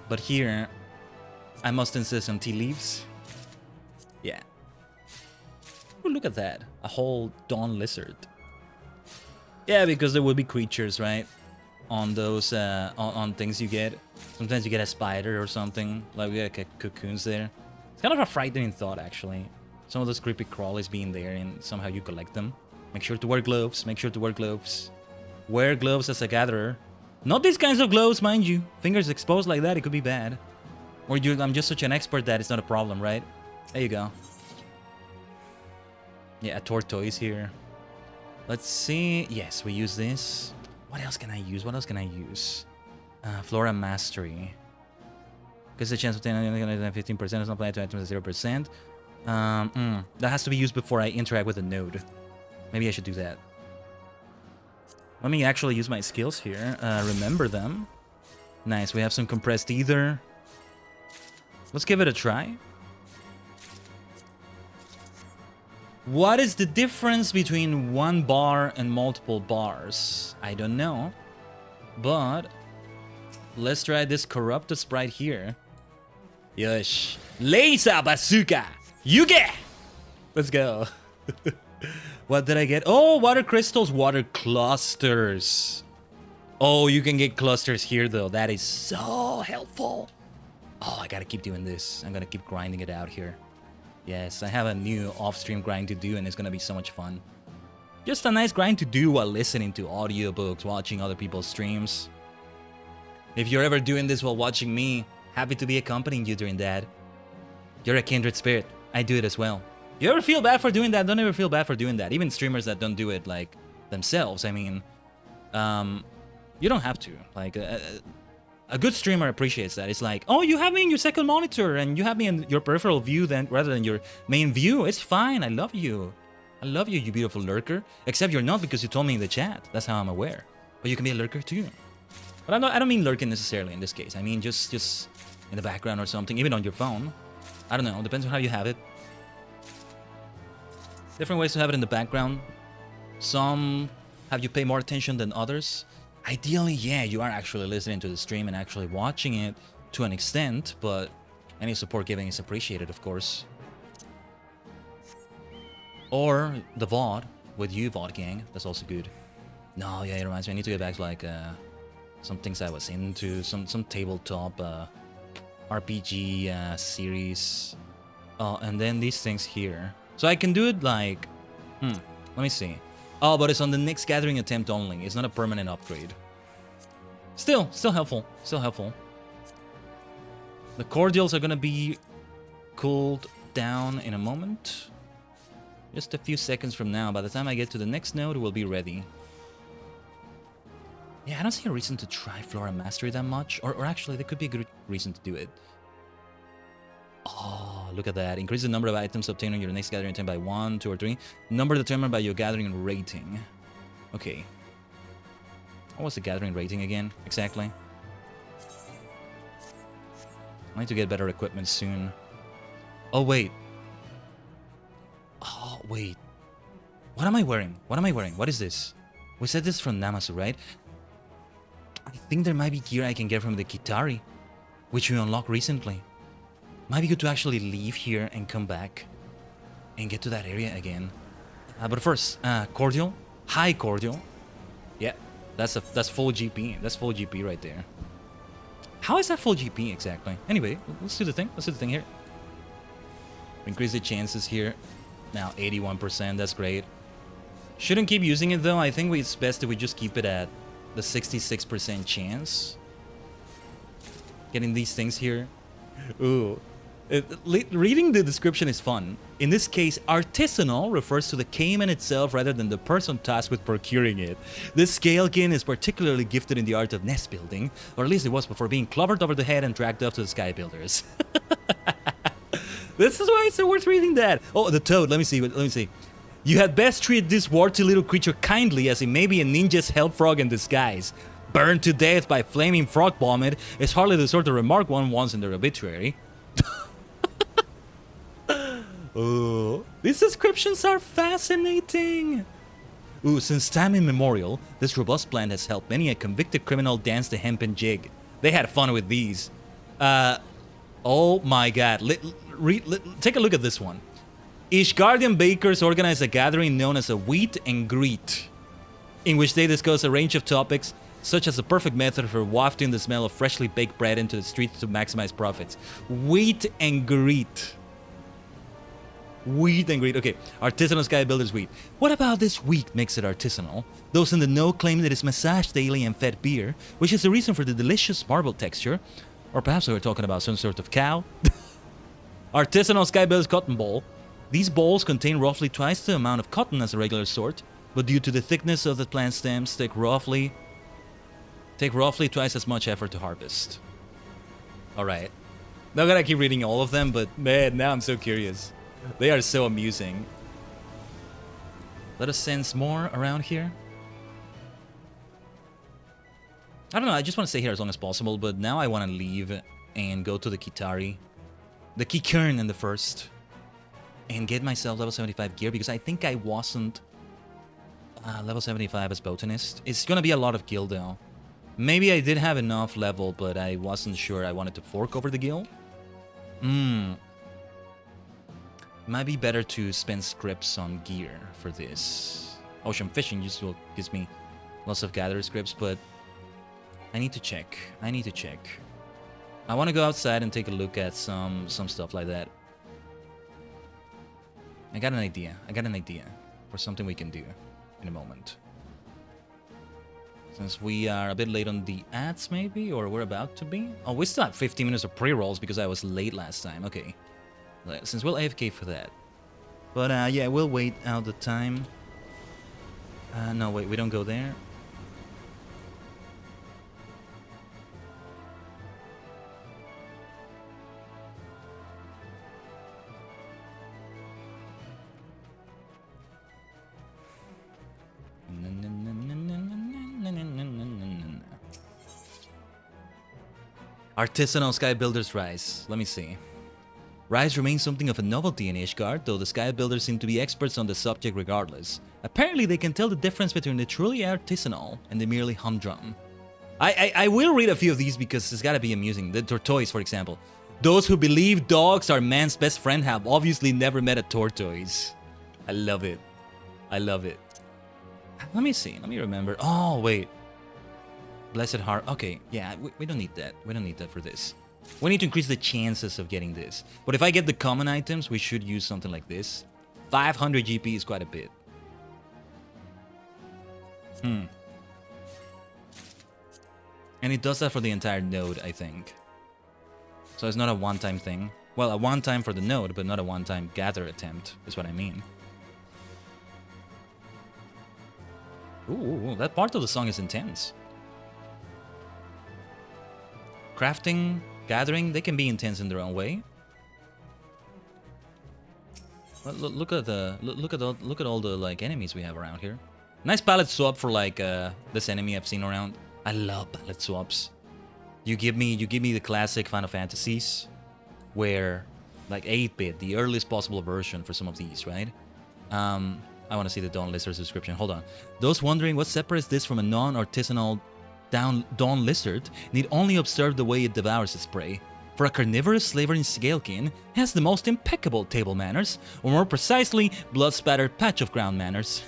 But here, I must insist on tea leaves. Yeah. Oh, look at that. A whole dawn lizard. Yeah, because there will be creatures, right? On those, on things you get. Sometimes you get a spider or something. Like we got cocoons there. It's kind of a frightening thought, actually. Some of those creepy crawlies being there and somehow you collect them. Make sure to wear gloves. Make sure to wear gloves. Wear gloves as a gatherer. Not these kinds of gloves, mind you. Fingers exposed like that, it could be bad. Or I'm just such an expert that it's not a problem, right? There you go. Yeah, a tortoise here. Let's see. Yes, we use this. What else can I use? What else can I use? Flora Mastery. Because the chance of 15% is not applied to items at 0%. That has to be used before I interact with a node. Maybe I should do that. Let me actually use my skills here. Remember them. Nice, we have some compressed ether. Let's give it a try. What is the difference between one bar and multiple bars? I don't know. But let's try this corrupted sprite here. Yosh. Laser bazooka! Yuge! Let's go. What did I get? Oh, water crystals, water clusters. Oh, you can get clusters here though. That is so helpful. Oh, I gotta keep doing this. I'm gonna keep grinding it out here. Yes, I have a new off-stream grind to do and it's gonna be so much fun. Just a nice grind to do while listening to audiobooks, watching other people's streams. If you're ever doing this while watching me, happy to be accompanying you during that. You're a kindred spirit. I do it as well. You ever feel bad for doing that? Don't ever feel bad for doing that. Even streamers that don't do it like themselves. I mean, you don't have to. Like, a good streamer appreciates that. It's like, oh, you have me in your second monitor and you have me in your peripheral view then rather than your main view. It's fine. I love you. I love you, you beautiful lurker. Except you're not because you told me in the chat. That's how I'm aware. But you can be a lurker too. But I don't mean lurking necessarily in this case. I mean just in the background or something, even on your phone. I don't know. Depends on how you have it. Different ways to have it in the background. Some have you pay more attention than others. Ideally, yeah, you are actually listening to the stream and actually watching it to an extent, but any support given is appreciated, of course. Or the VOD with you, VOD gang. That's also good. No, yeah, it reminds me. I need to get back to like some things I was into, some tabletop RPG series. And then these things here. So I can do it like, let me see. Oh, but it's on the next gathering attempt only. It's not a permanent upgrade. Still helpful. Still helpful. The cordials are gonna be cooled down in a moment. Just a few seconds from now. By the time I get to the next node, we'll be ready. Yeah, I don't see a reason to try Flora Mastery that much. Or actually, there could be a good reason to do it. Oh, look at that. Increase the number of items obtained on your next gathering attempt by 1, 2, or 3. Number determined by your gathering rating. Okay. What was the gathering rating again? Exactly. I need to get better equipment soon. Oh, wait. Oh, wait. What am I wearing? What am I wearing? What is this? We said this from Namasu, right? I think there might be gear I can get from the Kitari, which we unlocked recently. Might be good to actually leave here and come back and get to that area again. But first, cordial, high cordial. Yeah, that's full GP. That's full GP right there. How is that full GP exactly? Anyway, let's do the thing. Let's do the thing here. Increase the chances here. Now 81%. That's great. Shouldn't keep using it though. I think it's best that we just keep it at the 66% chance. Getting these things here. Ooh. Reading the description is fun. In this case, artisanal refers to the caiman itself rather than the person tasked with procuring it. This scalekin is particularly gifted in the art of nest building, or at least it was before being clobbered over the head and dragged off to the sky builders. This is why it's so worth reading that. Oh, the toad. Let me see. You had best treat this warty little creature kindly, as it may be a ninja's hell frog in disguise. burned to death by flaming frog vomit is hardly the sort of remark one wants in their obituary. Oh, these descriptions are fascinating. Ooh, since time immemorial, this robust plant has helped many a convicted criminal dance the hempen jig. They had fun with these. Oh my god. Take a look at this one. Ishgardian bakers organize a gathering known as a Wheat and Greet, in which they discuss a range of topics, such as the perfect method for wafting the smell of freshly baked bread into the streets to maximize profits. Wheat and Greet. Wheat and Greet. Okay, artisanal sky builders wheat. What about this wheat makes it artisanal? Those in the know claim that it's massaged daily and fed beer, which is the reason for the delicious marble texture. Or perhaps we were talking about some sort of cow. Artisanal sky builders cotton ball. These balls contain roughly twice the amount of cotton as a regular sort, but due to the thickness of the plant stems, take roughly twice as much effort to harvest. Alright. Not gonna keep reading all of them, but man, now I'm so curious. They are so amusing. Let us sense more around here. I don't know, I just want to stay here as long as possible, but now I want to leave and go to the Kitari. The Kikern in the first. And get myself level 75 gear, because I think I wasn't level 75 as botanist. It's gonna be a lot of gil though. Maybe I did have enough level, but I wasn't sure I wanted to fork over the gil. Might be better to spend scripts on gear for this. Ocean fishing just gives me lots of gatherer scripts, but I need to check. I want to go outside and take a look at some stuff like that. I got an idea for something we can do in a moment. Since we are a bit late on the ads, maybe, or we're about to be. Oh, we still have 15 minutes of pre-rolls because I was late last time. Okay. Since we'll AFK for that. But yeah, we'll wait out the time. No, wait, we don't go there. Artisanal sky builders rise. Let me see. Rise remains something of a novelty in Ishgard, though the sky builders seem to be experts on the subject regardless. Apparently they can tell the difference between the truly artisanal and the merely humdrum. I will read a few of these because it's gotta be amusing. The tortoise, for example. Those who believe dogs are man's best friend have obviously never met a tortoise. I love it. I love it. Let me see. Let me remember. Oh, wait. Blessed heart. Okay, yeah, we don't need that. We don't need that for this. We need to increase the chances of getting this. But if I get the common items, we should use something like this. 500 GP is quite a bit. And it does that for the entire node, I think. So it's not a one-time thing. Well, a one-time for the node, but not a one-time gather attempt, is what I mean. Ooh, that part of the song is intense. Crafting, gathering, they can be intense in their own way. Look at all the like enemies we have around here. Nice palette swap for like this enemy I've seen around. I love palette swaps. You give me the classic Final Fantasies, where like 8-bit, the earliest possible version for some of these, right? I want to see the Dawn Lizard's description. Hold on. Those wondering what separates this from a non-artisanal Dawn Lizard need only observe the way it devours its prey. For a carnivorous slavering scalekin, it has the most impeccable table manners, or more precisely, blood-spattered patch of ground manners.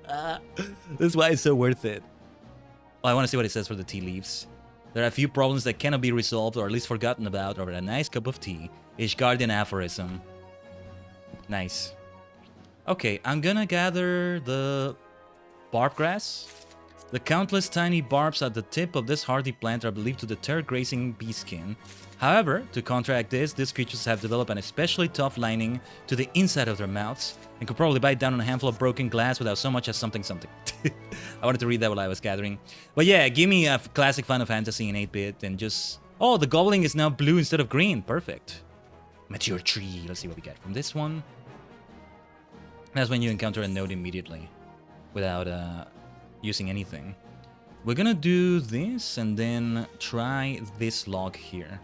That's why it's so worth it. Oh, I want to see what it says for the tea leaves. There are a few problems that cannot be resolved or at least forgotten about over a nice cup of tea. Ishgardian aphorism. Nice. Okay, I'm gonna gather the barb grass. The countless tiny barbs at the tip of this hardy plant are believed to deter grazing bee skin. However, to counteract this, these creatures have developed an especially tough lining to the inside of their mouths and could probably bite down on a handful of broken glass without so much as something. I wanted to read that while I was gathering. But yeah, give me a classic Final Fantasy in 8-bit and just... Oh, the gobbling is now blue instead of green. Perfect. Mature tree. Let's see what we get from this one. That's when you encounter a node immediately without using anything. We're gonna do this and then try this log here.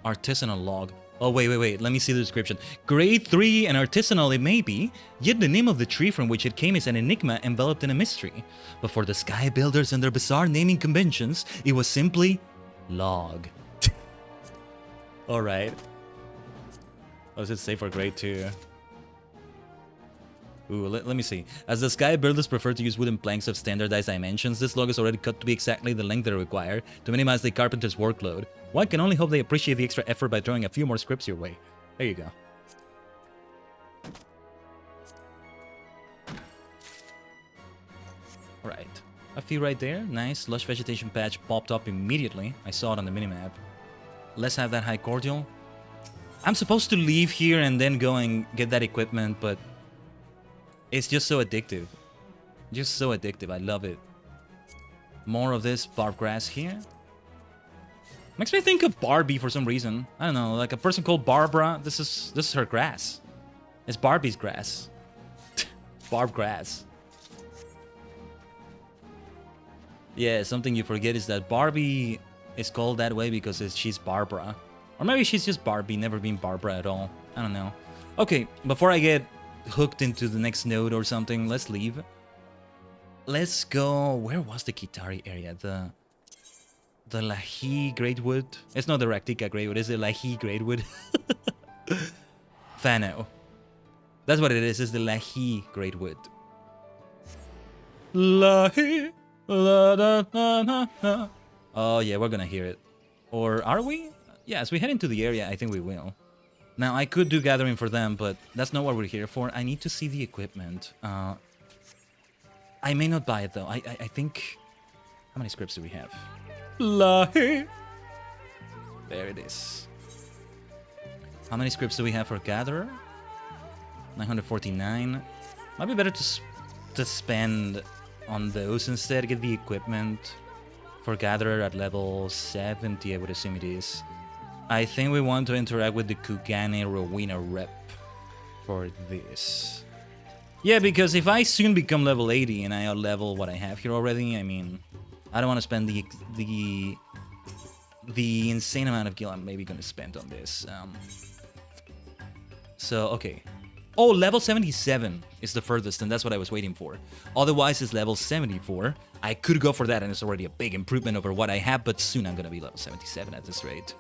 Artisanal log. Oh, wait. Let me see the description. Grade 3 and artisanal it may be, yet the name of the tree from which it came is an enigma enveloped in a mystery. But for the sky builders and their bizarre naming conventions, it was simply log. Alright. What does it say for grade 2? Ooh, let me see. As the sky builders prefer to use wooden planks of standardized dimensions, this log is already cut to be exactly the length they require to minimize the carpenter's workload. One can only hope they appreciate the extra effort by throwing a few more scripts your way. There you go. Alright. A few right there. Nice. Lush vegetation patch popped up immediately. I saw it on the minimap. Let's have that high cordial. I'm supposed to leave here and then go and get that equipment, but it's just so addictive. Just so addictive. I love it. More of this barbed grass here. Makes me think of Barbie for some reason. I don't know, like a person called Barbara. This is her grass. It's Barbie's grass. Barbed grass. Yeah, something you forget is that Barbie is called that way because she's Barbara. Or maybe she's just Barbie, never been Barbara at all. I don't know. Okay, before I get hooked into the next node or something, let's leave. Let's go... Where was the Kitari area? The Lahi Greatwood? It's not the Raktika Greatwood, it's the Lahi Greatwood. Fano. That's what it is, it's the Lahi Greatwood. Lahi... La, da, na, na, na. Oh yeah, we're gonna hear it. Or are we? Yeah, as we head into the area, I think we will. Now, I could do gathering for them, but that's not what we're here for. I need to see the equipment. I may not buy it, though. I think... How many scripts do we have? Lahi. There it is. How many scripts do we have for Gatherer? 949. Might be better to spend on those instead. Get the equipment for Gatherer at level 70, I would assume it is. I think we want to interact with the Kugane Rowena rep for this. Yeah, because if I soon become level 80 and I out-level what I have here already, I mean, I don't want to spend the insane amount of gil I'm maybe going to spend on this. So, okay. Oh, level 77 is the furthest, and that's what I was waiting for. Otherwise, it's level 74. I could go for that, and it's already a big improvement over what I have, but soon I'm going to be level 77 at this rate.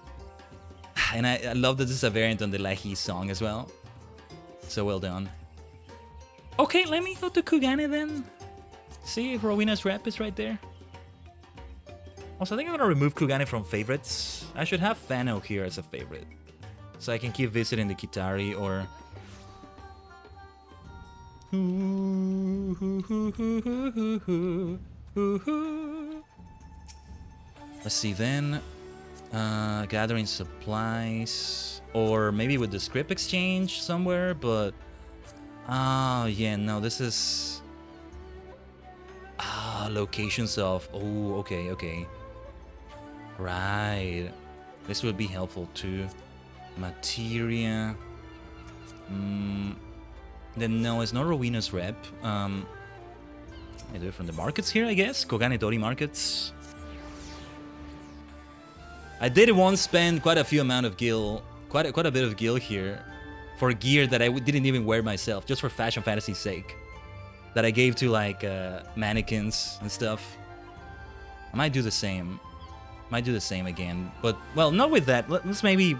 And I love that this is a variant on the Lahi song as well. So well done. Okay, let me go to Kugane then. See if Rowena's rep is right there. Also, I think I'm gonna remove Kugane from favorites. I should have Fano here as a favorite. So I can keep visiting the Kitari or... Let's see then. Gathering supplies, or maybe with the script exchange somewhere, but yeah, no, this is locations of... Oh, okay, right, this would be helpful too. Materia. Then no, it's not Rowena's rep. I do it from the markets here, I guess. Kogane Dori markets. I did once spend quite a few amount of gil, quite a bit of gil here, for gear that I didn't even wear myself, just for fashion fantasy's sake, that I gave to like mannequins and stuff. I might do the same. Might do the same again, but well, not with that. Let's maybe.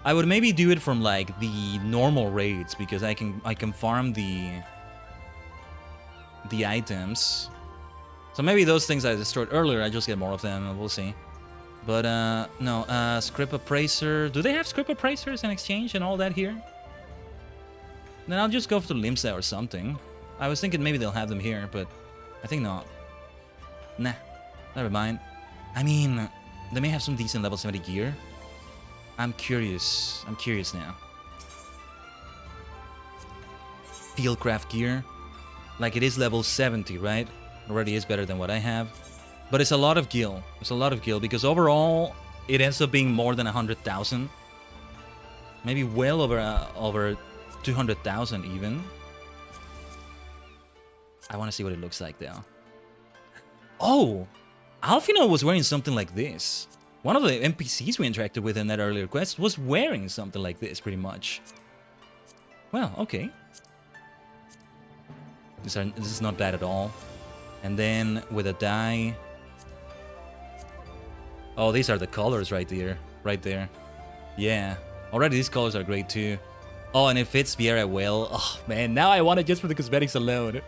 I would maybe do it from like the normal raids because I can farm the items. So maybe those things I destroyed earlier, I just get more of them. We'll see. But, no, script appraiser. Do they have script appraisers and exchange and all that here? Then I'll just go for Limsa or something. I was thinking maybe they'll have them here, but I think not. Nah, never mind. I mean, they may have some decent level 70 gear. I'm curious now. Fieldcraft gear. Like, it is level 70, right? Already is better than what I have. But it's a lot of gil. It's a lot of gil because overall it ends up being more than 100,000. Maybe well over 200,000 even. I want to see what it looks like though. Oh, Alfino was wearing something like this. One of the NPCs we interacted with in that earlier quest was wearing something like this, pretty much. Well, okay. This is not bad at all. And then with a dye... Oh, these are the colors right there. Right there. Yeah. Already these colors are great too. Oh, and it fits Viera well. Oh, man. Now I want it just for the cosmetics alone.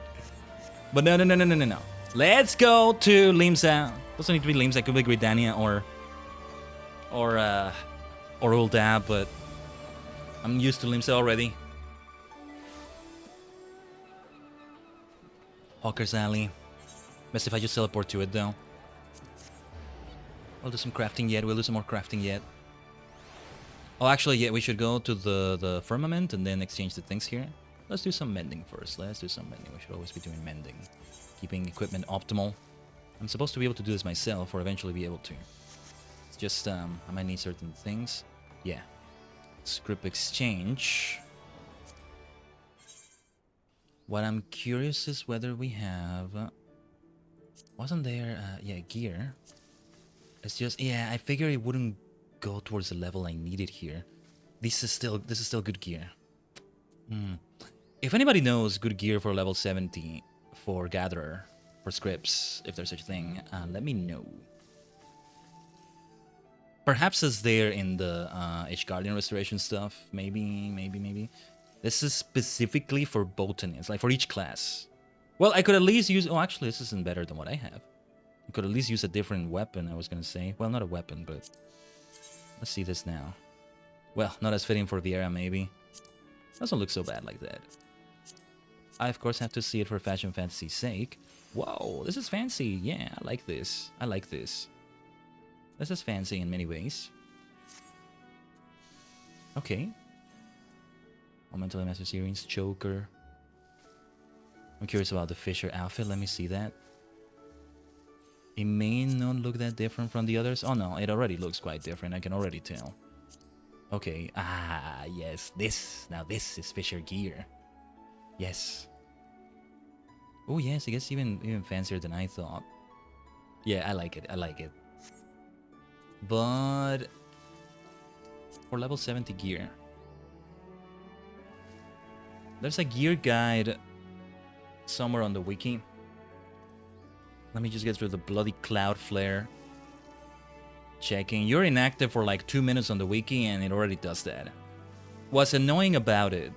But no. Let's go to Limsa. Doesn't need to be Limsa. It could be Gridania or Uldab, but I'm used to Limsa already. Hawker's Alley. Best if I just teleport to it, though. We'll do some crafting yet. We'll do some more crafting yet. Oh, actually, yeah, we should go to the firmament and then exchange the things here. Let's do some mending first. Let's do some mending. We should always be doing mending. Keeping equipment optimal. I'm supposed to be able to do this myself or eventually be able to. It's just, I might need certain things. Yeah. Script exchange. What I'm curious is whether we have... wasn't there... yeah, gear. It's just... Yeah, I figure it wouldn't go towards the level I needed here. This is still good gear. If anybody knows good gear for level 70 for Gatherer, for scripts, if there's such a thing, let me know. Perhaps it's there in the Ishgard restoration stuff. Maybe. This is specifically for botanists, like for each class. Well, I could at least use... Oh, actually, this isn't better than what I have. I could at least use a different weapon, I was going to say. Well, not a weapon, but... Let's see this now. Well, not as fitting for Viera, maybe. Doesn't look so bad like that. I, of course, have to see it for fashion fantasy's sake. Whoa, this is fancy. Yeah, I like this. I like this. This is fancy in many ways. Okay. Elemental Master Series, Choker. I'm curious about the Fisher outfit. Let me see that. It may not look that different from the others. Oh no, it already looks quite different. I can already tell. Okay. Ah, yes. This. Now this is Fisher gear. Yes. Oh yes, it gets even fancier than I thought. Yeah, I like it. I like it. But for level 70 gear, there's a gear guide somewhere on the wiki. Let me just get through the bloody cloud flare. Checking. You're inactive for like 2 minutes on the wiki and it already does that. What's annoying about it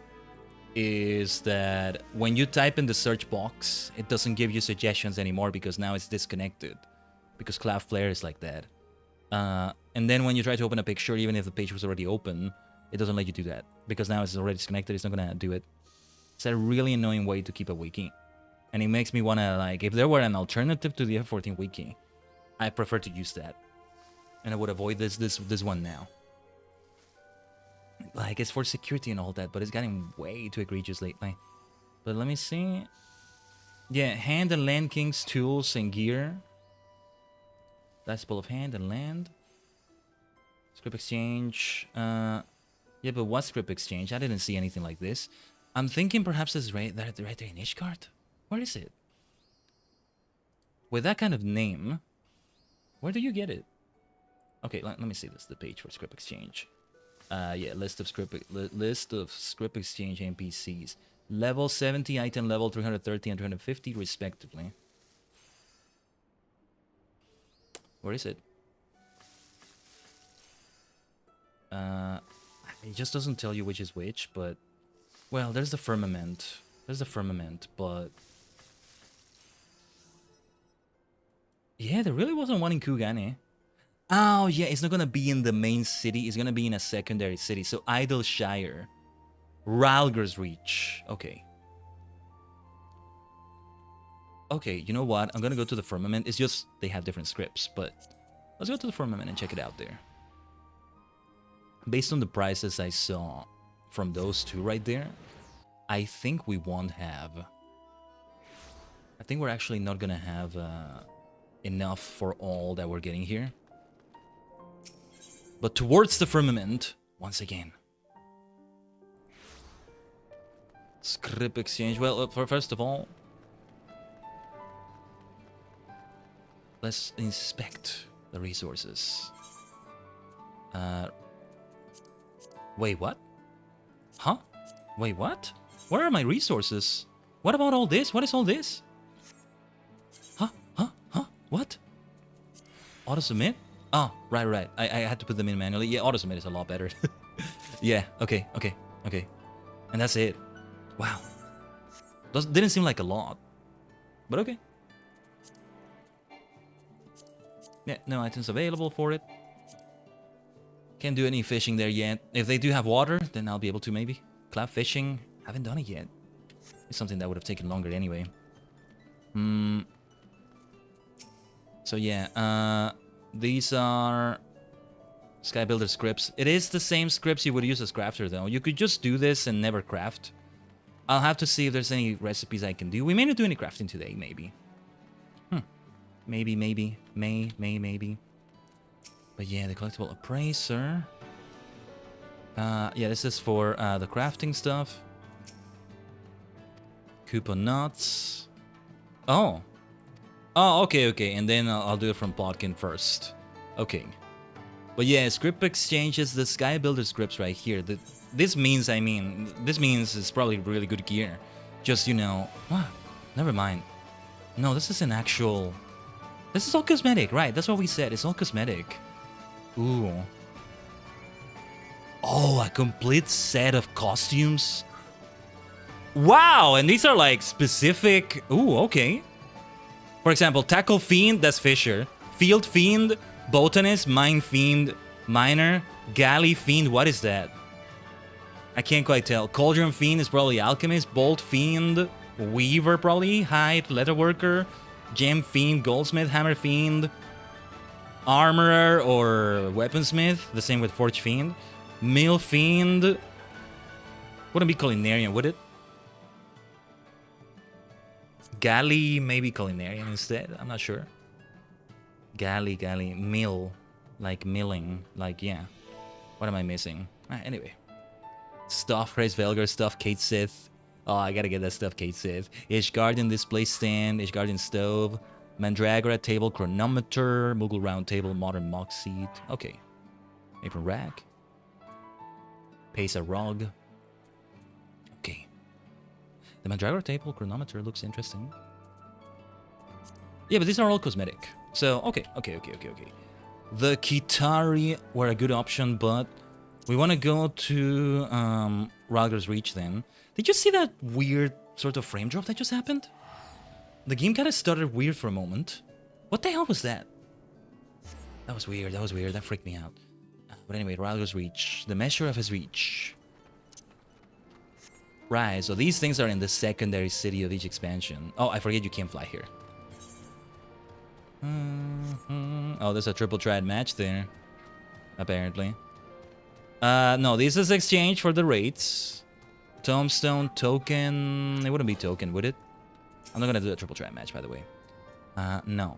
is that when you type in the search box, it doesn't give you suggestions anymore because now it's disconnected. Because Cloudflare is like that. And then when you try to open a picture, even if the page was already open, it doesn't let you do that. Because now it's already disconnected, it's not gonna do it. It's a really annoying way to keep a wiki. And it makes me wanna, like, if there were an alternative to the F14 wiki, I prefer to use that. And I would avoid this one now. Like, it's for security and all that, but it's getting way too egregious lately. But let me see. Yeah, Hand and Land King's tools and gear. That's full of hand and land. Script exchange. Yeah, but what script exchange? I didn't see anything like this. I'm thinking perhaps it's right there in Ishgard. Where is it? With that kind of name, where do you get it? Okay, let me see this. The page for script exchange. Yeah, list of script exchange NPCs. Level 70, item level 330 and 350 respectively. Where is it? It just doesn't tell you which is which, but... Well, there's the firmament. There's the firmament, but... Yeah, there really wasn't one in Kugane. Oh, yeah, it's not gonna be in the main city. It's gonna be in a secondary city. So, Idleshire. Ralger's Reach. Okay. Okay, you know what? I'm gonna go to the firmament. It's just they have different scripts, but let's go to the firmament and check it out there. Based on the prices I saw from those two right there, I think we won't have... I think we're actually not gonna have enough for all that we're getting here. But towards the firmament, once again. Script exchange. Well, first of all, let's inspect the resources. Wait, what? Huh? Wait, what? Where are my resources? What about all this? What is all this? Huh? What? Auto submit? Oh, right. I had to put them in manually. Yeah, auto submit is a lot better. Yeah, okay. And that's it. Wow. Didn't seem like a lot. But okay. Yeah, no items available for it. Can't do any fishing there yet. If they do have water, then I'll be able to maybe. Cloud fishing, haven't done it yet. It's something that would have taken longer anyway. So yeah, these are Sky Builder scripts. It is the same scripts you would use as crafter though. You could just do this and never craft. I'll have to see if there's any recipes I can do. We may not do any crafting today, maybe. Maybe. But yeah, the collectible appraiser. Yeah, this is for the crafting stuff. Coupon nuts. Oh, okay. And then I'll do it from Plotkin first. Okay. But yeah, script exchanges, the Sky Builder scripts right here. This means it's probably really good gear. Just, you know... What? Never mind. No, this is an actual... This is all cosmetic, right? That's what we said. It's all cosmetic. Ooh. Oh, a complete set of costumes. Wow, and these are like specific... Ooh, okay. For example, Tackle Fiend, that's Fisher. Field Fiend, Botanist, Mine Fiend, Miner, Galley Fiend, what is that? I can't quite tell. Cauldron Fiend is probably Alchemist, Bolt Fiend, Weaver probably, Hide, Leatherworker, Gem Fiend, Goldsmith, Hammer Fiend, Armorer or Weaponsmith, the same with Forge Fiend, Mill Fiend, wouldn't be Culinarian, would it? Galley, maybe Culinarian instead, I'm not sure. Galley, mill, like milling, like, yeah. What am I missing? Anyway. Stuff, Grace Velgar, stuff, Kate Sith. Oh, I gotta get that stuff, Kate Sith. Ishgard display stand, Ishgard stove, Mandragora table, chronometer, Moogle round table, modern mock seat. Okay. Apron rack. Pesa rug. Okay. The Mandragora table, chronometer looks interesting. Yeah, but these are all cosmetic. So, okay. The Kitari were a good option, but we want to go to Raglar's Reach then. Did you see that weird sort of frame drop that just happened? The game kind of stuttered weird for a moment. What the hell was that? That was weird. That freaked me out. But anyway, Raglar's Reach. The measure of his reach. Right, so these things are in the secondary city of each expansion. Oh, I forget you can't fly here. Oh, there's a triple triad match there. Apparently. No, this is exchange for the rates. Tombstone, token... It wouldn't be token, would it? I'm not gonna do a triple triad match, by the way. No.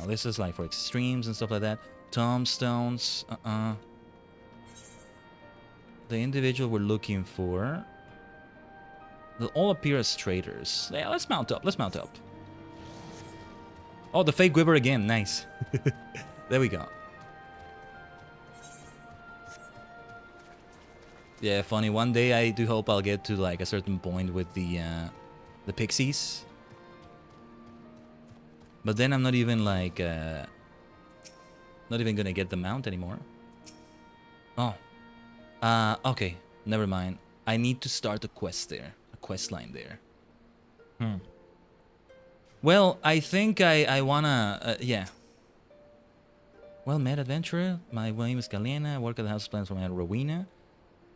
This is like for extremes and stuff like that. Tombstones, The individual we're looking for... They'll all appear as traders. Yeah, let's mount up. Oh, the fake Gwibber again. Nice. There we go. Yeah, funny. One day I do hope I'll get to like a certain point with the pixies. But then I'm not even like not even gonna get the mount anymore. Oh. Okay. Never mind. I need to start a quest there. A quest line there. Well, I think I wanna... yeah. Well met, adventurer. My name is Galena. I work at the House of Plans from Rowena.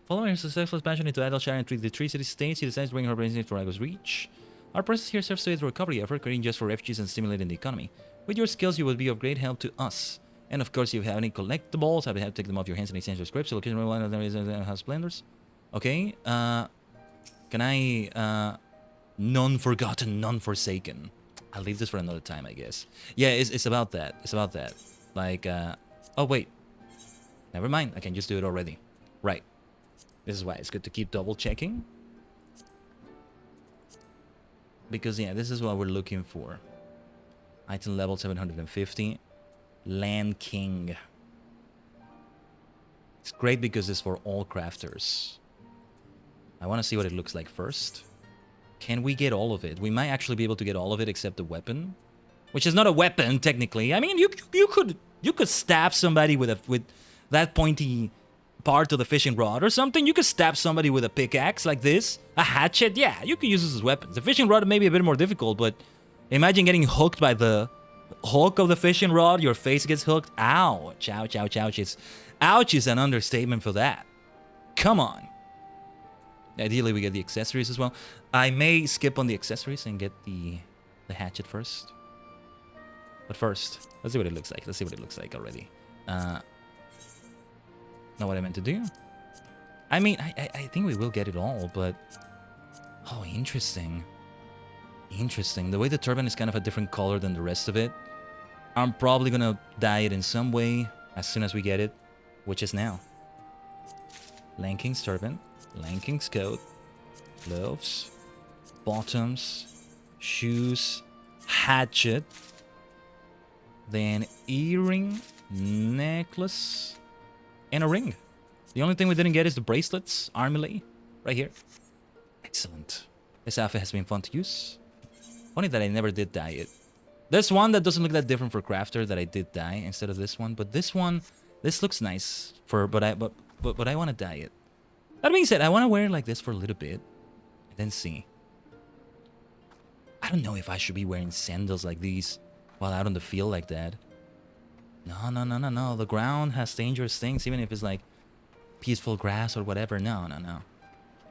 Following her successful expansion into Idleshire and the three city states, she decides to bring her brains into Raglar's Reach. Our presence here serves to aid the recovery effort, creating jobs for refugees and stimulating the economy. With your skills, you will be of great help to us. And of course, if you have any collectibles, I'll be happy to take them off your hands in exchange for scripts. So location one of them is House Splendors. Okay. Can I non-forgotten, non-forsaken? I'll leave this for another time, I guess. Yeah, it's about that. It's about that. Like, oh wait. Never mind. I can just do it already. Right. This is why it's good to keep double checking. Because yeah, this is what we're looking for. Item level 750. Land King. It's great because it's for all crafters. I want to see what it looks like first. Can we get all of it? We might actually be able to get all of it except the weapon, which is not a weapon technically. I mean, you could stab somebody with that pointy part of the fishing rod or something. You could stab somebody with a pickaxe like this, a hatchet. Yeah, you could use this as weapons. The fishing rod may be a bit more difficult, but imagine getting hooked by the hook of the fishing rod. Your face gets hooked. Ouch! Ouch! Ouch! Ouch! Ouch is an understatement for that. Come on. Ideally, we get the accessories as well. I may skip on the accessories and get the hatchet first. But first, let's see what it looks like. Let's see what it looks like already. Not what I meant to do. I mean, I think we will get it all, but... Oh, interesting. Interesting. The way the turban is kind of a different color than the rest of it. I'm probably gonna dye it in some way as soon as we get it, which is now. Land King's turban. Land King's coat. Gloves. Bottoms. Shoes. Hatchet. Then earring. Necklace. And a ring. The only thing we didn't get is the bracelets. Armlet. Right here. Excellent. This outfit has been fun to use. Funny that I never did dye it. There's one that doesn't look that different for crafter that I did dye instead of this one. But this one, this looks nice for, but I want to dye it. That being said, I want to wear it like this for a little bit. And then see. I don't know if I should be wearing sandals like these while out on the field like that. No. The ground has dangerous things, even if it's like peaceful grass or whatever. No.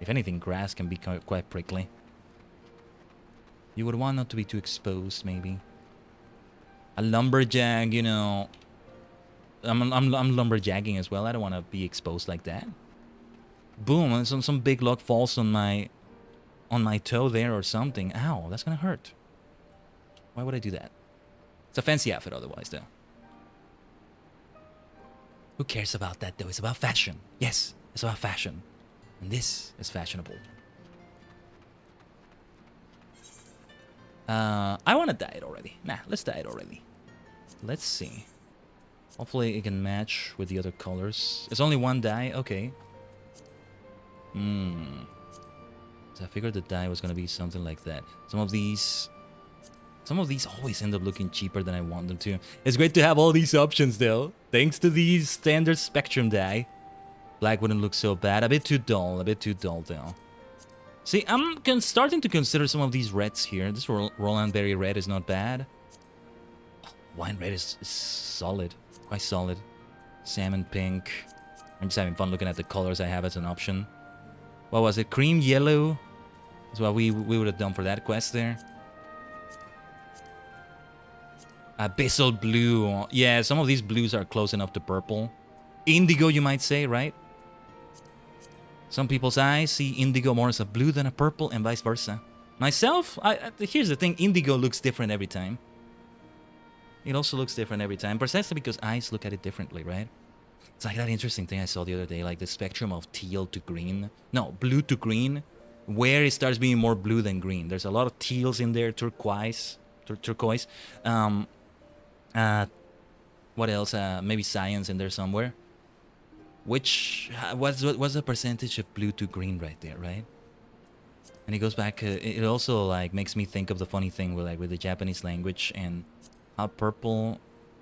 If anything, grass can be quite prickly. You would want not to be too exposed, maybe. A lumberjack, you know. I'm lumberjacking as well. I don't want to be exposed like that. Boom! And some big log falls on my toe there or something. Ow! That's gonna hurt. Why would I do that? It's a fancy outfit otherwise, though. Who cares about that, though? It's about fashion. Yes, it's about fashion. And this is fashionable. I want to dye it already. Nah, let's dye it already. Let's see. Hopefully it can match with the other colors. It's only one dye? Okay. So I figured the dye was going to be something like that. Some of these always end up looking cheaper than I want them to. It's great to have all these options, though. Thanks to these standard spectrum dye. Black wouldn't look so bad. A bit too dull, though. See, I'm starting to consider some of these reds here. This Roland Berry red is not bad. Wine red is solid. Quite solid. Salmon pink. I'm just having fun looking at the colors I have as an option. What was it? Cream yellow is what we would have done for that quest there. Abyssal blue. Yeah, some of these blues are close enough to purple. Indigo, you might say, right? Some people's eyes see indigo more as a blue than a purple, and vice versa. Myself, here's the thing. Indigo looks different every time. It also looks different every time, precisely because eyes look at it differently, right? It's like that interesting thing I saw the other day, like the spectrum of teal to green. No, blue to green, where it starts being more blue than green. There's a lot of teals in there, turquoise. What else? Maybe cyan's in there somewhere. What's the percentage of blue to green right there, right? And it goes back. It also like makes me think of the funny thing with the Japanese language and how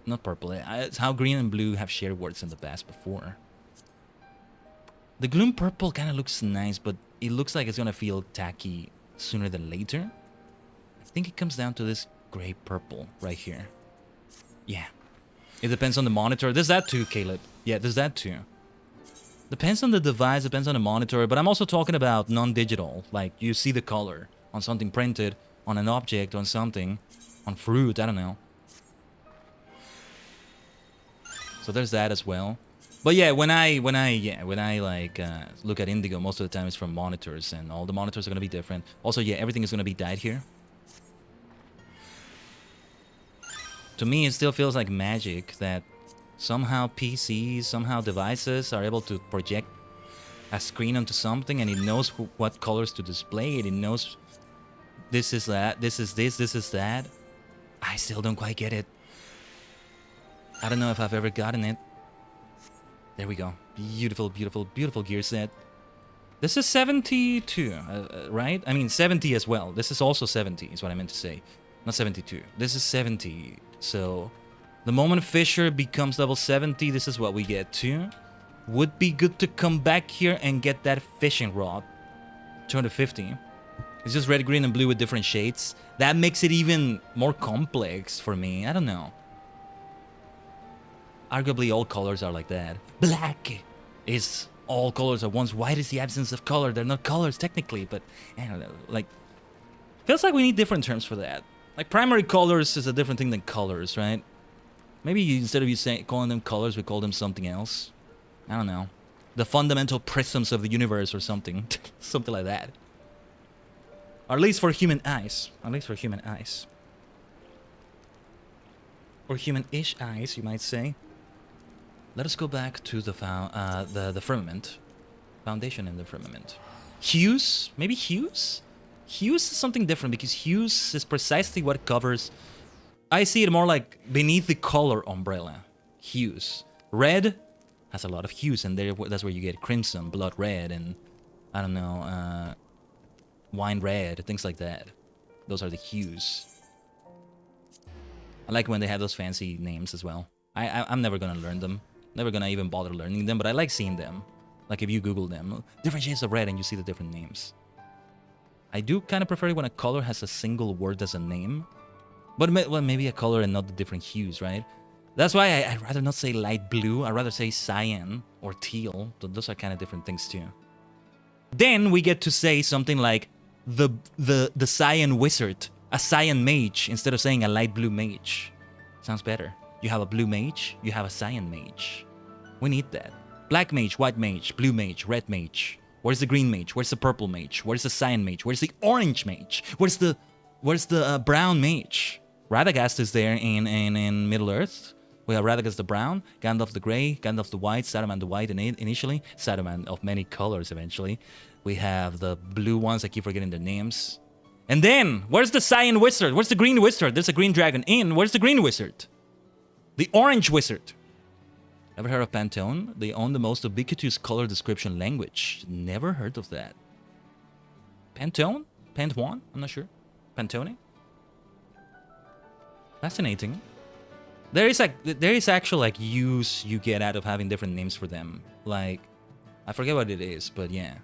it's how green and blue have shared words in the past before. The gloom purple kind of looks nice, but it looks like it's gonna feel tacky sooner than later. I think it comes down to this gray purple right here. Yeah, it depends on the monitor. There's that too, Caleb. Yeah, there's that too. Depends on the device, depends on the monitor, but I'm also talking about non-digital. Like, you see the color on something printed, on an object, on something, on fruit, I don't know. So there's that as well. But yeah, when I look at indigo, most of the time it's from monitors, and all the monitors are gonna be different. Also, yeah, everything is gonna be dyed here. To me, it still feels like magic that somehow PCs, somehow devices are able to project a screen onto something, and it knows what colors to display it. It knows this is that, this is this, this is that. I still don't quite get it. I don't know if I've ever gotten it. There we go. Beautiful, beautiful, beautiful gear set. This is 72, right? I mean, 70 as well. This is also 70, is what I meant to say. Not 72. This is 70. So, the moment Fisher becomes level 70, this is what we get too. Would be good to come back here and get that fishing rod. 250. It's just red, green, and blue with different shades. That makes it even more complex for me. I don't know. Arguably, all colors are like that. Black is all colors at once. White is the absence of color. They're not colors technically, but I don't know. Like, feels like we need different terms for that. Like, primary colors is a different thing than colors, right? Maybe instead of calling them colors, we call them something else. I don't know. The fundamental prisms of the universe or something. Something like that. Or at least for human eyes. At least for human eyes. Or human-ish eyes, you might say. Let us go back to the firmament. Foundation in the firmament. Hues? Maybe hues? Hues is something different because hues is precisely what covers... I see it more like beneath the color umbrella. Hues. Red has a lot of hues, and that's where you get crimson, blood red, and I don't know, wine red, things like that. Those are the hues. I like when they have those fancy names as well. I'm never gonna learn them. Never gonna even bother learning them, but I like seeing them. Like if you Google them, different shades of red, and you see the different names. I do kind of prefer it when a color has a single word as a name. But well, maybe a color and not the different hues, right? That's why I'd rather not say light blue. I'd rather say cyan or teal. Those are kind of different things too. Then we get to say something like the cyan wizard, a cyan mage, instead of saying a light blue mage. Sounds better. You have a blue mage, you have a cyan mage. We need that. Black mage, white mage, blue mage, red mage. Where's the green mage? Where's the purple mage? Where's the cyan mage? Where's the orange mage? Where's the brown mage? Radagast is there in Middle-earth. We have Radagast the brown, Gandalf the gray, Gandalf the white, Saruman the white initially, Saruman of many colors eventually. We have the blue ones, I keep forgetting their names. And then, where's the cyan wizard? Where's the green wizard? There's a green dragon in. Where's the green wizard? The orange wizard. Ever heard of Pantone? They own the most ubiquitous color description language. Never heard of that. Pantone? Pantone? I'm not sure. Pantone? Fascinating. There is actual like use you get out of having different names for them. Like, I forget what it is, but yeah.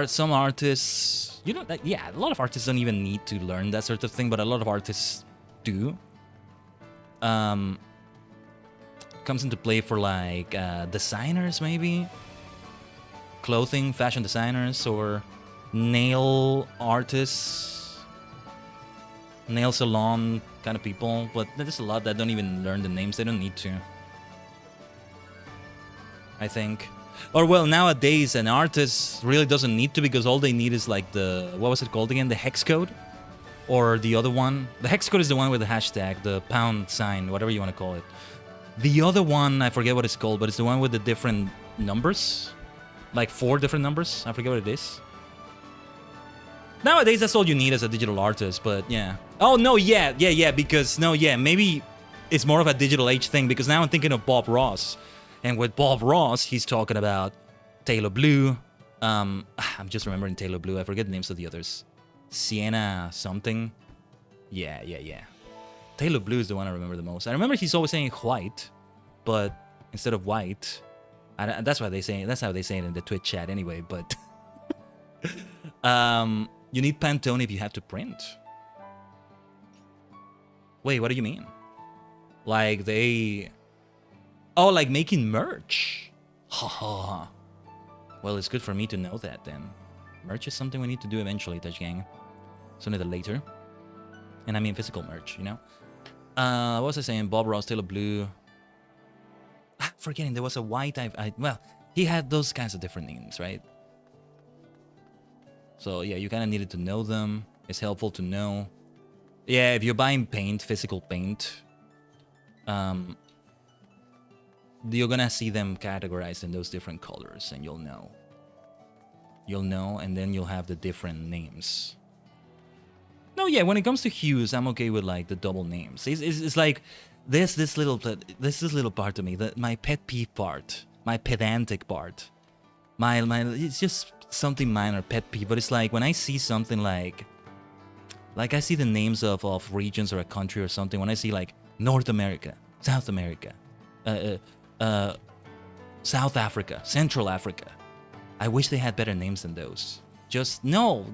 Some artists, you know, that, yeah, a lot of artists don't even need to learn that sort of thing, but a lot of artists do. Comes into play for like designers maybe, clothing, fashion designers, or nail artists, nail salon kind of people, but there's a lot that don't even learn the names. They don't need to, I think. Or well, nowadays an artist really doesn't need to, because all they need is like the, what was it called again, the hex code, or the other one. The hex code is the one with the hashtag, the pound sign, whatever you want to call it. The other one, I forget what it's called, but it's the one with the different numbers, like 4 different numbers. I forget what it is. Nowadays, that's all you need as a digital artist, but yeah. Oh, no, yeah, because, no, yeah, maybe it's more of a digital age thing, because now I'm thinking of Bob Ross. And with Bob Ross, he's talking about Taylor Blue. I'm just remembering Taylor Blue. I forget the names of the others. Sienna something. Yeah. Taylor Blue is the one I remember the most. I remember he's always saying white, but instead of white, that's how they say it in the Twitch chat anyway, but... you need Pantone if you have to print. Wait, what do you mean? Like they... Oh, like making merch. Ha. Well, it's good for me to know that then. Merch is something we need to do eventually, Tajigen. Sooner than later. And I mean physical merch, you know? What was I saying? Bob Ross, Taylor Blue. Forgetting, there was a white... well, he had those kinds of different names, right? So yeah, you kind of needed to know them. It's helpful to know. Yeah, if you're buying paint, physical paint, you're gonna see them categorized in those different colors, and you'll know. You'll know, and then you'll have the different names. No, yeah, when it comes to hues, I'm okay with like the double names. It's like this little part of me, my pet peeve part, my pedantic part, my it's just something minor, pet peeve. But it's like when I see something like I see the names of regions or a country or something. When I see like North America, South America, South Africa, Central Africa, I wish they had better names than those. Just no,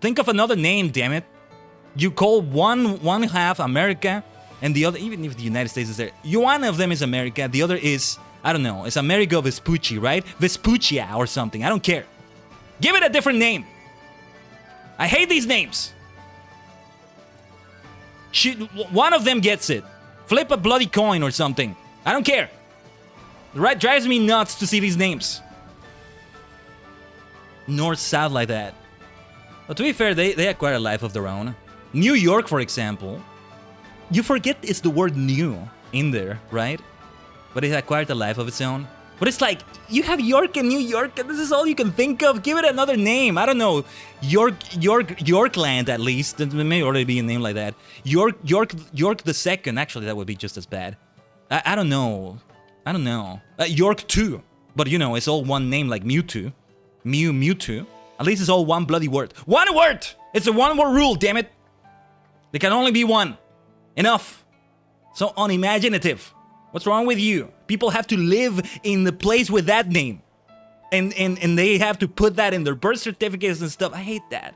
think of another name, damn it. You call one half America, and the other, even if the United States is there, one of them is America, the other is, I don't know, it's Amerigo Vespucci, right? Vespuccia or something, I don't care. Give it a different name. I hate these names. One of them gets it. Flip a bloody coin or something. I don't care. Right, drives me nuts to see these names. North, South like that. But to be fair, they acquire a life of their own. New York, for example. You forget it's the word new in there, right? But it acquired a life of its own. But it's like, you have York and New York, and this is all you can think of. Give it another name. I don't know. Yorkland, at least. There may already be a name like that. York the Second. Actually, that would be just as bad. I don't know. York 2. But, you know, it's all one name, like Mewtwo. Mewtwo. At least it's all one bloody word. One word! It's a one-word rule, damn it! There can only be one. Enough. So unimaginative. What's wrong with you? People have to live in the place with that name. And they have to put that in their birth certificates and stuff. I hate that.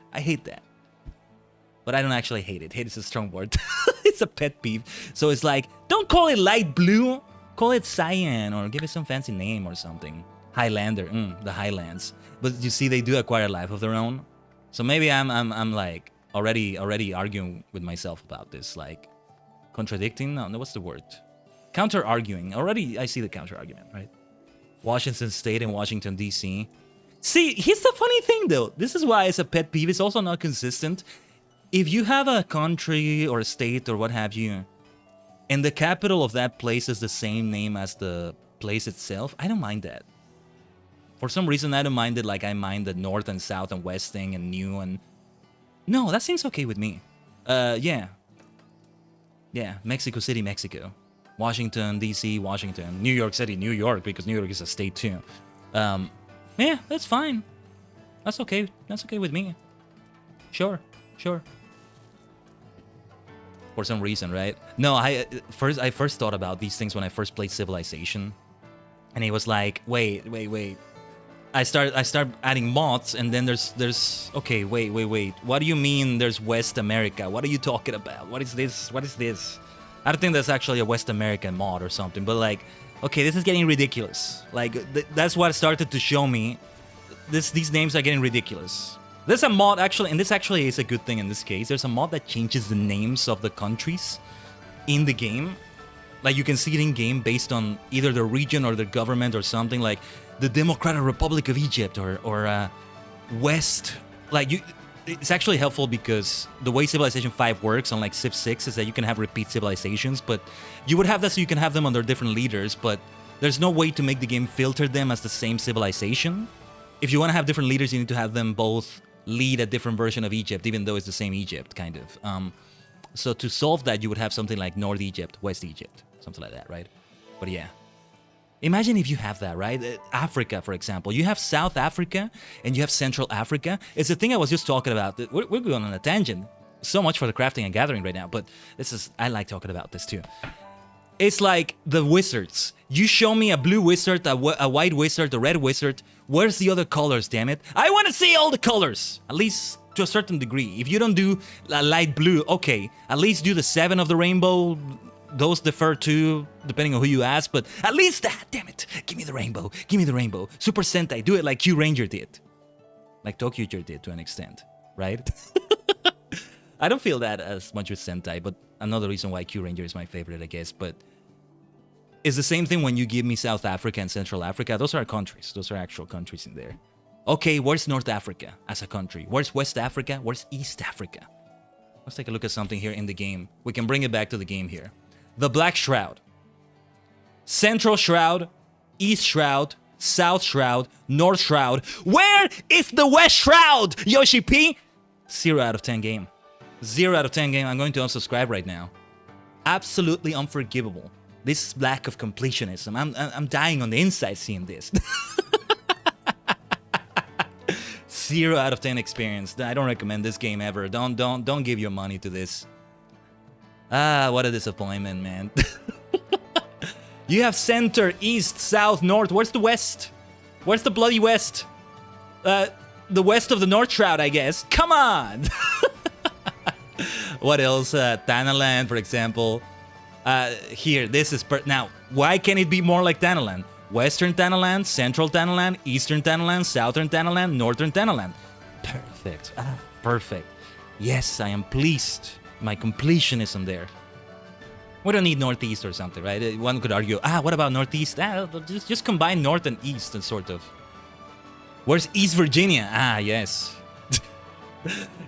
But I don't actually hate it. Hate is a strong word. It's a pet peeve. So it's like, don't call it light blue. Call it cyan or give it some fancy name or something. Highlander. The Highlands. But you see, they do acquire a life of their own. So maybe I'm like already arguing with myself about this. Like, contradicting? No, what's the word? Counter-arguing. Already, I see the counter-argument, right? Washington State and Washington, D.C. See, here's the funny thing, though. This is why it's a pet peeve. It's also not consistent. If you have a country or a state or what have you, and the capital of that place is the same name as the place itself, I don't mind that. For some reason, I don't mind it like I mind the North and South and West thing and New and... No, that seems okay with me. Yeah. Yeah, Mexico City, Mexico. Washington, D.C., Washington. New York City, New York, because New York is a state too. Yeah, that's fine. That's okay. That's okay with me. Sure. For some reason, right? No, I first thought about these things when I first played Civilization. And it was like, wait. I start adding mods, and then there's okay, wait. What do you mean there's West America? What are you talking about? What is this? I don't think that's actually a West American mod or something, but like, okay, this is getting ridiculous. Like, that's what started to show me. These names are getting ridiculous. There's a mod actually, and this actually is a good thing in this case. There's a mod that changes the names of the countries in the game. Like, you can see it in game based on either the region or the government or something, like the Democratic Republic of Egypt or West. Like, it's actually helpful because the way Civilization 5 works, unlike Civ 6, is that you can have repeat civilizations, but you would have that so you can have them under different leaders, but there's no way to make the game filter them as the same civilization. If you want to have different leaders, you need to have them both lead a different version of Egypt, even though it's the same Egypt, kind of. So to solve that, you would have something like North Egypt, West Egypt, something like that, right? But yeah. Imagine if you have that, right? Africa, for example. You have South Africa and you have Central Africa. It's the thing I was just talking about. We're going on a tangent. So much for the crafting and gathering right now, but I like talking about this too. It's like the wizards. You show me a blue wizard, a white wizard, a red wizard. Where's the other colors, damn it? I want to see all the colors, at least to a certain degree. If you don't do a light blue, okay, at least do the 7 of the rainbow. Those differ too, depending on who you ask, but at least that, damn it. Give me the rainbow. Super Sentai, do it like Q Ranger did. Like Tokyo did to an extent, right? I don't feel that as much with Sentai, but another reason why Q Ranger is my favorite, I guess, but it's the same thing when you give me South Africa and Central Africa. Those are countries. Those are actual countries in there. Okay, where's North Africa as a country? Where's West Africa? Where's East Africa? Let's take a look at something here in the game. We can bring it back to the game here. The Black Shroud, Central Shroud, East Shroud, South Shroud, North Shroud. Where is the West Shroud, Yoshi P? 0 out of 10 game. 0 out of 10 game. I'm going to unsubscribe right now. Absolutely unforgivable. This lack of completionism. I'm dying on the inside seeing this. 0 out of 10 experience. I don't recommend this game ever. Don't give your money to this. Ah, what a disappointment, man. You have center, east, south, north. Where's the west? Where's the bloody west? The west of the North Shroud, I guess. Come on! What else? Thanalan, for example. Here, this is... Now, why can't it be more like Thanalan? Western Thanalan, Central Thanalan, Eastern Thanalan, Southern Thanalan, Northern Thanalan. Perfect. Perfect. Yes, I am pleased. My completionism there. We don't need Northeast or something, right? One could argue, what about Northeast? Just combine North and East and sort of... Where's East Virginia? Yes.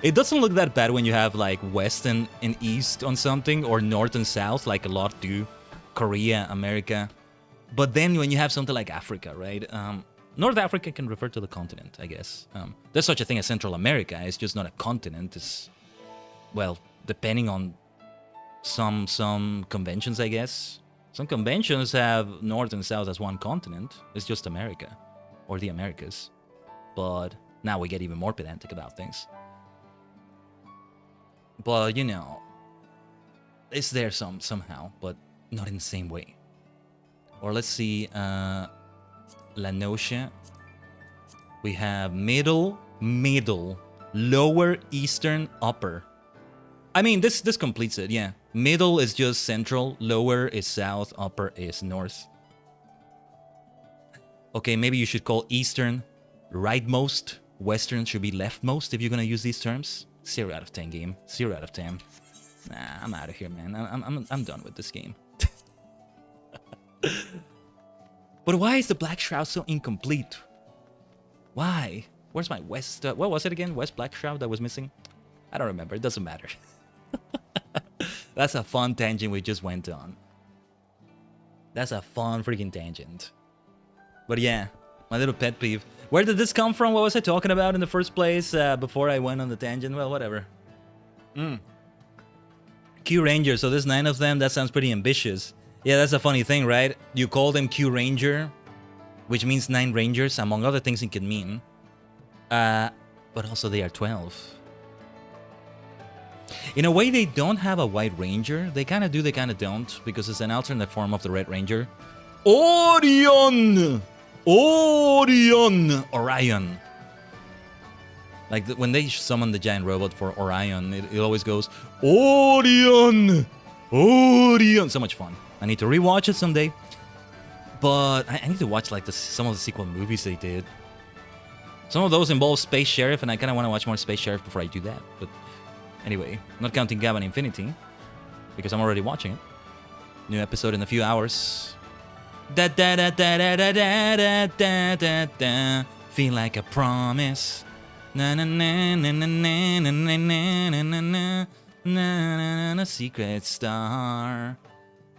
It doesn't look that bad when you have like West and East on something, or North and South, like a lot do. Korea, America. But then when you have something like Africa, right? North Africa can refer to the continent, I guess. There's such a thing as Central America. It's just not a continent. It's, well, depending on some conventions, I guess. Some conventions have North and South as one continent. It's just America, or the Americas. But now we get even more pedantic about things. But, you know, it's there somehow, but not in the same way. Or let's see, La Nocia. We have middle, lower, eastern, upper. I mean, this completes it, yeah. Middle is just central, lower is south, upper is north. Okay, maybe you should call eastern rightmost, western should be leftmost if you're gonna use these terms. 0 out of 10 game, 0 out of 10. Nah, I'm out of here, man. I'm done with this game. But why is the Black Shroud so incomplete? Why? Where's my West? What was it again? West Black Shroud that was missing? I don't remember. It doesn't matter. That's a fun tangent we just went on. That's a fun freaking tangent. But yeah, my little pet peeve. Where did this come from? What was I talking about in the first place before I went on the tangent? Well, whatever. Q Ranger. So there's 9 of them. That sounds pretty ambitious. Yeah, that's a funny thing, right? You call them Q Ranger, which means 9 Rangers, among other things it can mean. But also they are 12. In a way, they don't have a White Ranger. They kind of do, they kind of don't, because it's an alternate form of the Red Ranger. Orion! Orion. Like when they summon the giant robot for Orion, it always goes, Orion! So much fun. I need to rewatch it someday. But I need to watch like some of the sequel movies they did. Some of those involve Space Sheriff, and I kind of want to watch more Space Sheriff before I do that. But anyway, not counting Gavin Infinity, because I'm already watching it. New episode in a few hours. Da da da da da da da da da da. Feel like a promise. Na na na na na na na na na na na na. Secret star.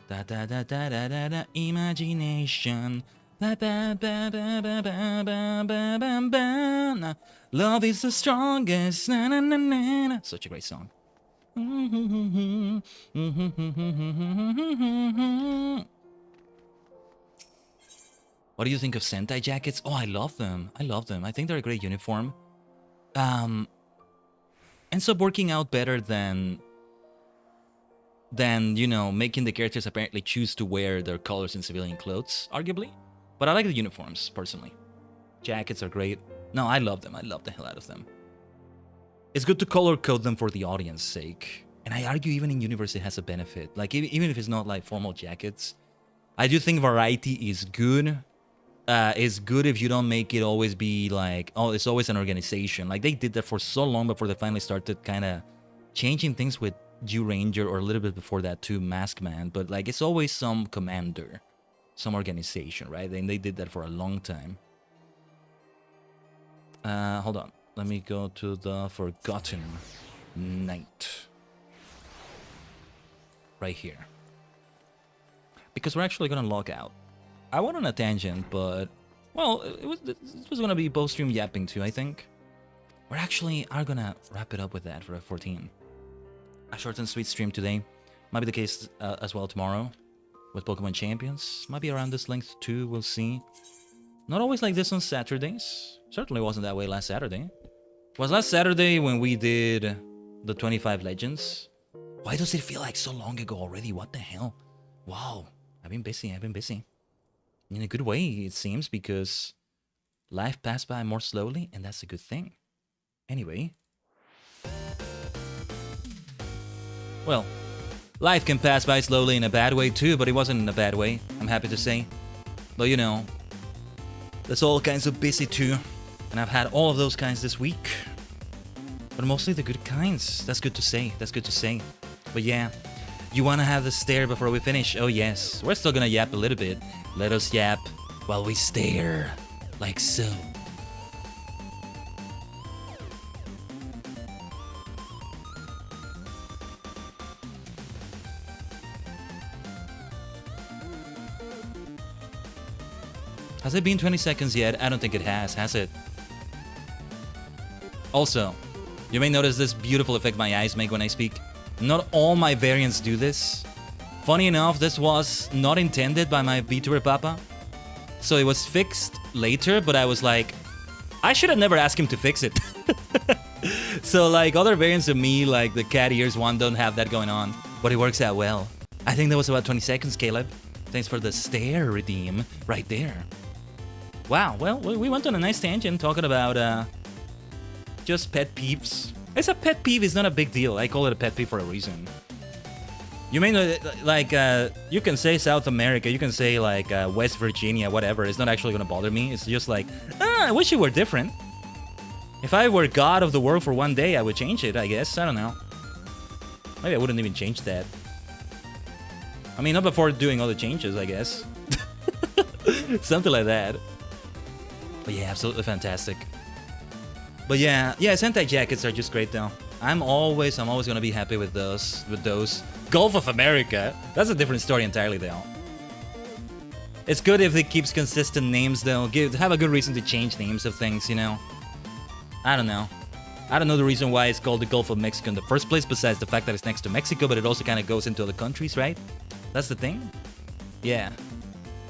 Da da da da da da da. Imagination. Ba ba ba ba ba ba ba ba ba ba. Love is the strongest. Na na na na na. Such a great song. What do you think of Sentai jackets? Oh, I love them. I love them. I think they're a great uniform. Ends up working out better than, you know, making the characters apparently choose to wear their colors in civilian clothes, arguably. But I like the uniforms, personally. Jackets are great. No, I love them. I love the hell out of them. It's good to color code them for the audience's sake. And I argue even in universe it has a benefit. Like, even if it's not like formal jackets, I do think variety is good. It's good if you don't make it always be like, oh, it's always an organization. Like, they did that for so long before they finally started kind of changing things with Jew Ranger, or a little bit before that too, Mask Man. But, like, it's always some commander, some organization, right? And they did that for a long time. Hold on. Let me go to the Forgotten Knight. Right here. Because we're actually going to log out. I went on a tangent, but, well, it was going to be post-stream yapping too, I think. We actually are going to wrap it up with that for F14. a short and sweet stream today. Might be the case as well tomorrow with Pokemon Champions. Might be around this length too, we'll see. Not always like this on Saturdays. Certainly wasn't that way last Saturday. It was last Saturday when we did the 25 Legends. Why does it feel like so long ago already? What the hell? Wow, I've been busy. In a good way, it seems, because life passed by more slowly, and that's a good thing. Anyway. Well, life can pass by slowly in a bad way too, but it wasn't in a bad way, I'm happy to say. But you know, there's all kinds of busy too, and I've had all of those kinds this week. But mostly the good kinds. That's good to say, But yeah, you wanna have the stare before we finish? Oh yes, we're still gonna yap a little bit. Let us yap while we stare, like so. Has it been 20 seconds yet? I don't think it has it? Also, you may notice this beautiful effect my eyes make when I speak. Not all my variants do this. Funny enough, this was not intended by my VTuber papa. So it was fixed later, but I was like, I should have never asked him to fix it. So like other variants of me, like the cat ears one, don't have that going on. But it works out well. I think that was about 20 seconds, Caleb. Thanks for the stare redeem right there. Wow, well, we went on a nice tangent talking about just pet peeves. It's a pet peeve, it's not a big deal. I call it a pet peeve for a reason. You may know, like, you can say South America, you can say, like, West Virginia, whatever. It's not actually gonna bother me. It's just like, I wish it were different. If I were god of the world for one day, I would change it, I guess. I don't know. Maybe I wouldn't even change that. I mean, not before doing all the changes, I guess. Something like that. But yeah, absolutely fantastic. But yeah, Sentai jackets are just great though. I'm always gonna be happy with those. Gulf of America, that's a different story entirely though. It's good if it keeps consistent names though. Have a good reason to change names of things, you know. I don't know the reason why it's called the Gulf of Mexico in the first place, besides the fact that it's next to Mexico, but it also kind of goes into other countries, right? That's the thing. Yeah,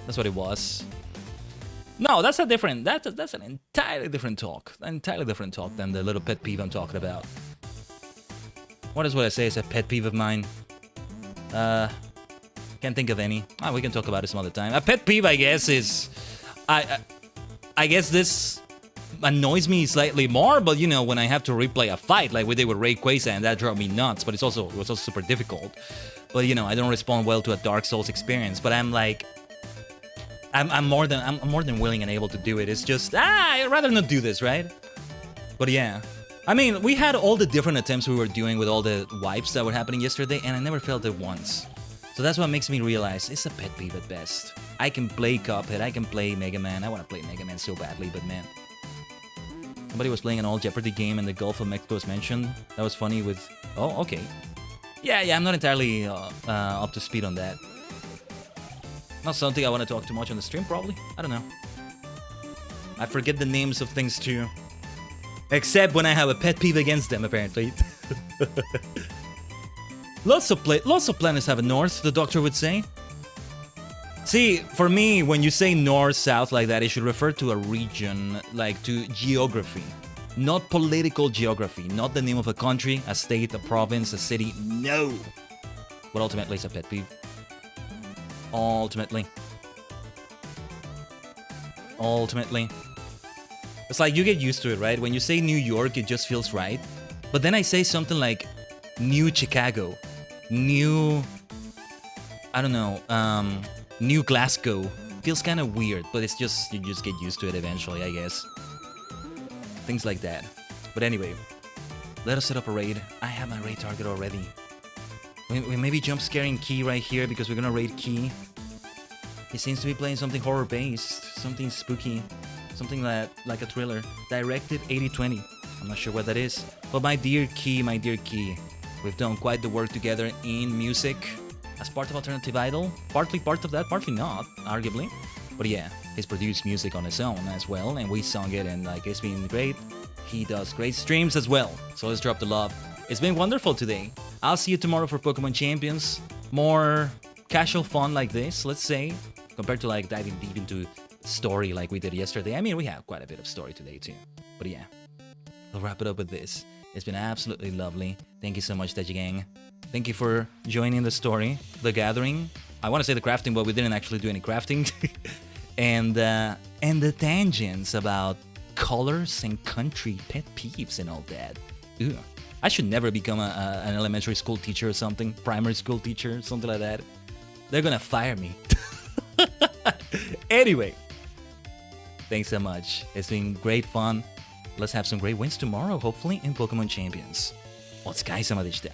that's what it was. No, that's a different. That's an entirely different talk. Than the little pet peeve I'm talking about. What is what I say is a pet peeve of mine? Can't think of any. We can talk about it some other time. A pet peeve, I guess, is I guess this annoys me slightly more. But you know, when I have to replay a fight like we did with Rayquaza, and that drove me nuts. But it was also super difficult. But you know, I don't respond well to a Dark Souls experience. But I'm like. I'm more than willing and able to do it. It's just I'd rather not do this, right? But yeah, I mean, we had all the different attempts we were doing with all the wipes that were happening yesterday, and I never failed it once. So that's what makes me realize it's a pet peeve at best. I can play Cuphead, I can play Mega Man. I want to play Mega Man so badly, but man, somebody was playing an all Jeopardy game, and the Gulf of Mexico was mentioned. That was funny. With okay, yeah, I'm not entirely up to speed on that. Not something I want to talk too much on the stream, probably. I don't know. I forget the names of things too. Except when I have a pet peeve against them, apparently. Lots of planets have a north, the doctor would say. See, for me, when you say north, south like that, it should refer to a region, like to geography. Not political geography, not the name of a country, a state, a province, a city, no! But ultimately, it's a pet peeve. Ultimately. It's like you get used to it, right? When you say New York, it just feels right. But then I say something like New Chicago, New... I don't know, New Glasgow. Feels kind of weird, but it's just, you just get used to it eventually, I guess. Things like that. But anyway, let us set up a raid. I have my raid target already. We may be jump scaring Key right here because we're gonna raid Key. He seems to be playing something horror based, something spooky, something like a thriller. Directed 80/20. I'm not sure what that is. But my dear Key, we've done quite the work together in music as part of Alternative Idol. Partly part of that, partly not, arguably. But yeah, he's produced music on his own as well, and we sung it, and like it's been great. He does great streams as well. So let's drop the love It's been wonderful today. I'll see you tomorrow for Pokemon Champions. More casual fun like this, let's say, compared to like diving deep into story like we did yesterday. I mean, we have quite a bit of story today too. But yeah, I'll wrap it up with this. It's been absolutely lovely. Thank you so much, Tajigen. Thank you for joining the story, the gathering. I want to say the crafting, but we didn't actually do any crafting. and the tangents about colors and country pet peeves and all that. Ew. I should never become an elementary school teacher or something, primary school teacher, something like that. They're gonna fire me. Anyway, thanks so much. It's been great fun. Let's have some great wins tomorrow, hopefully, in Pokemon Champions. お疲れ様でした。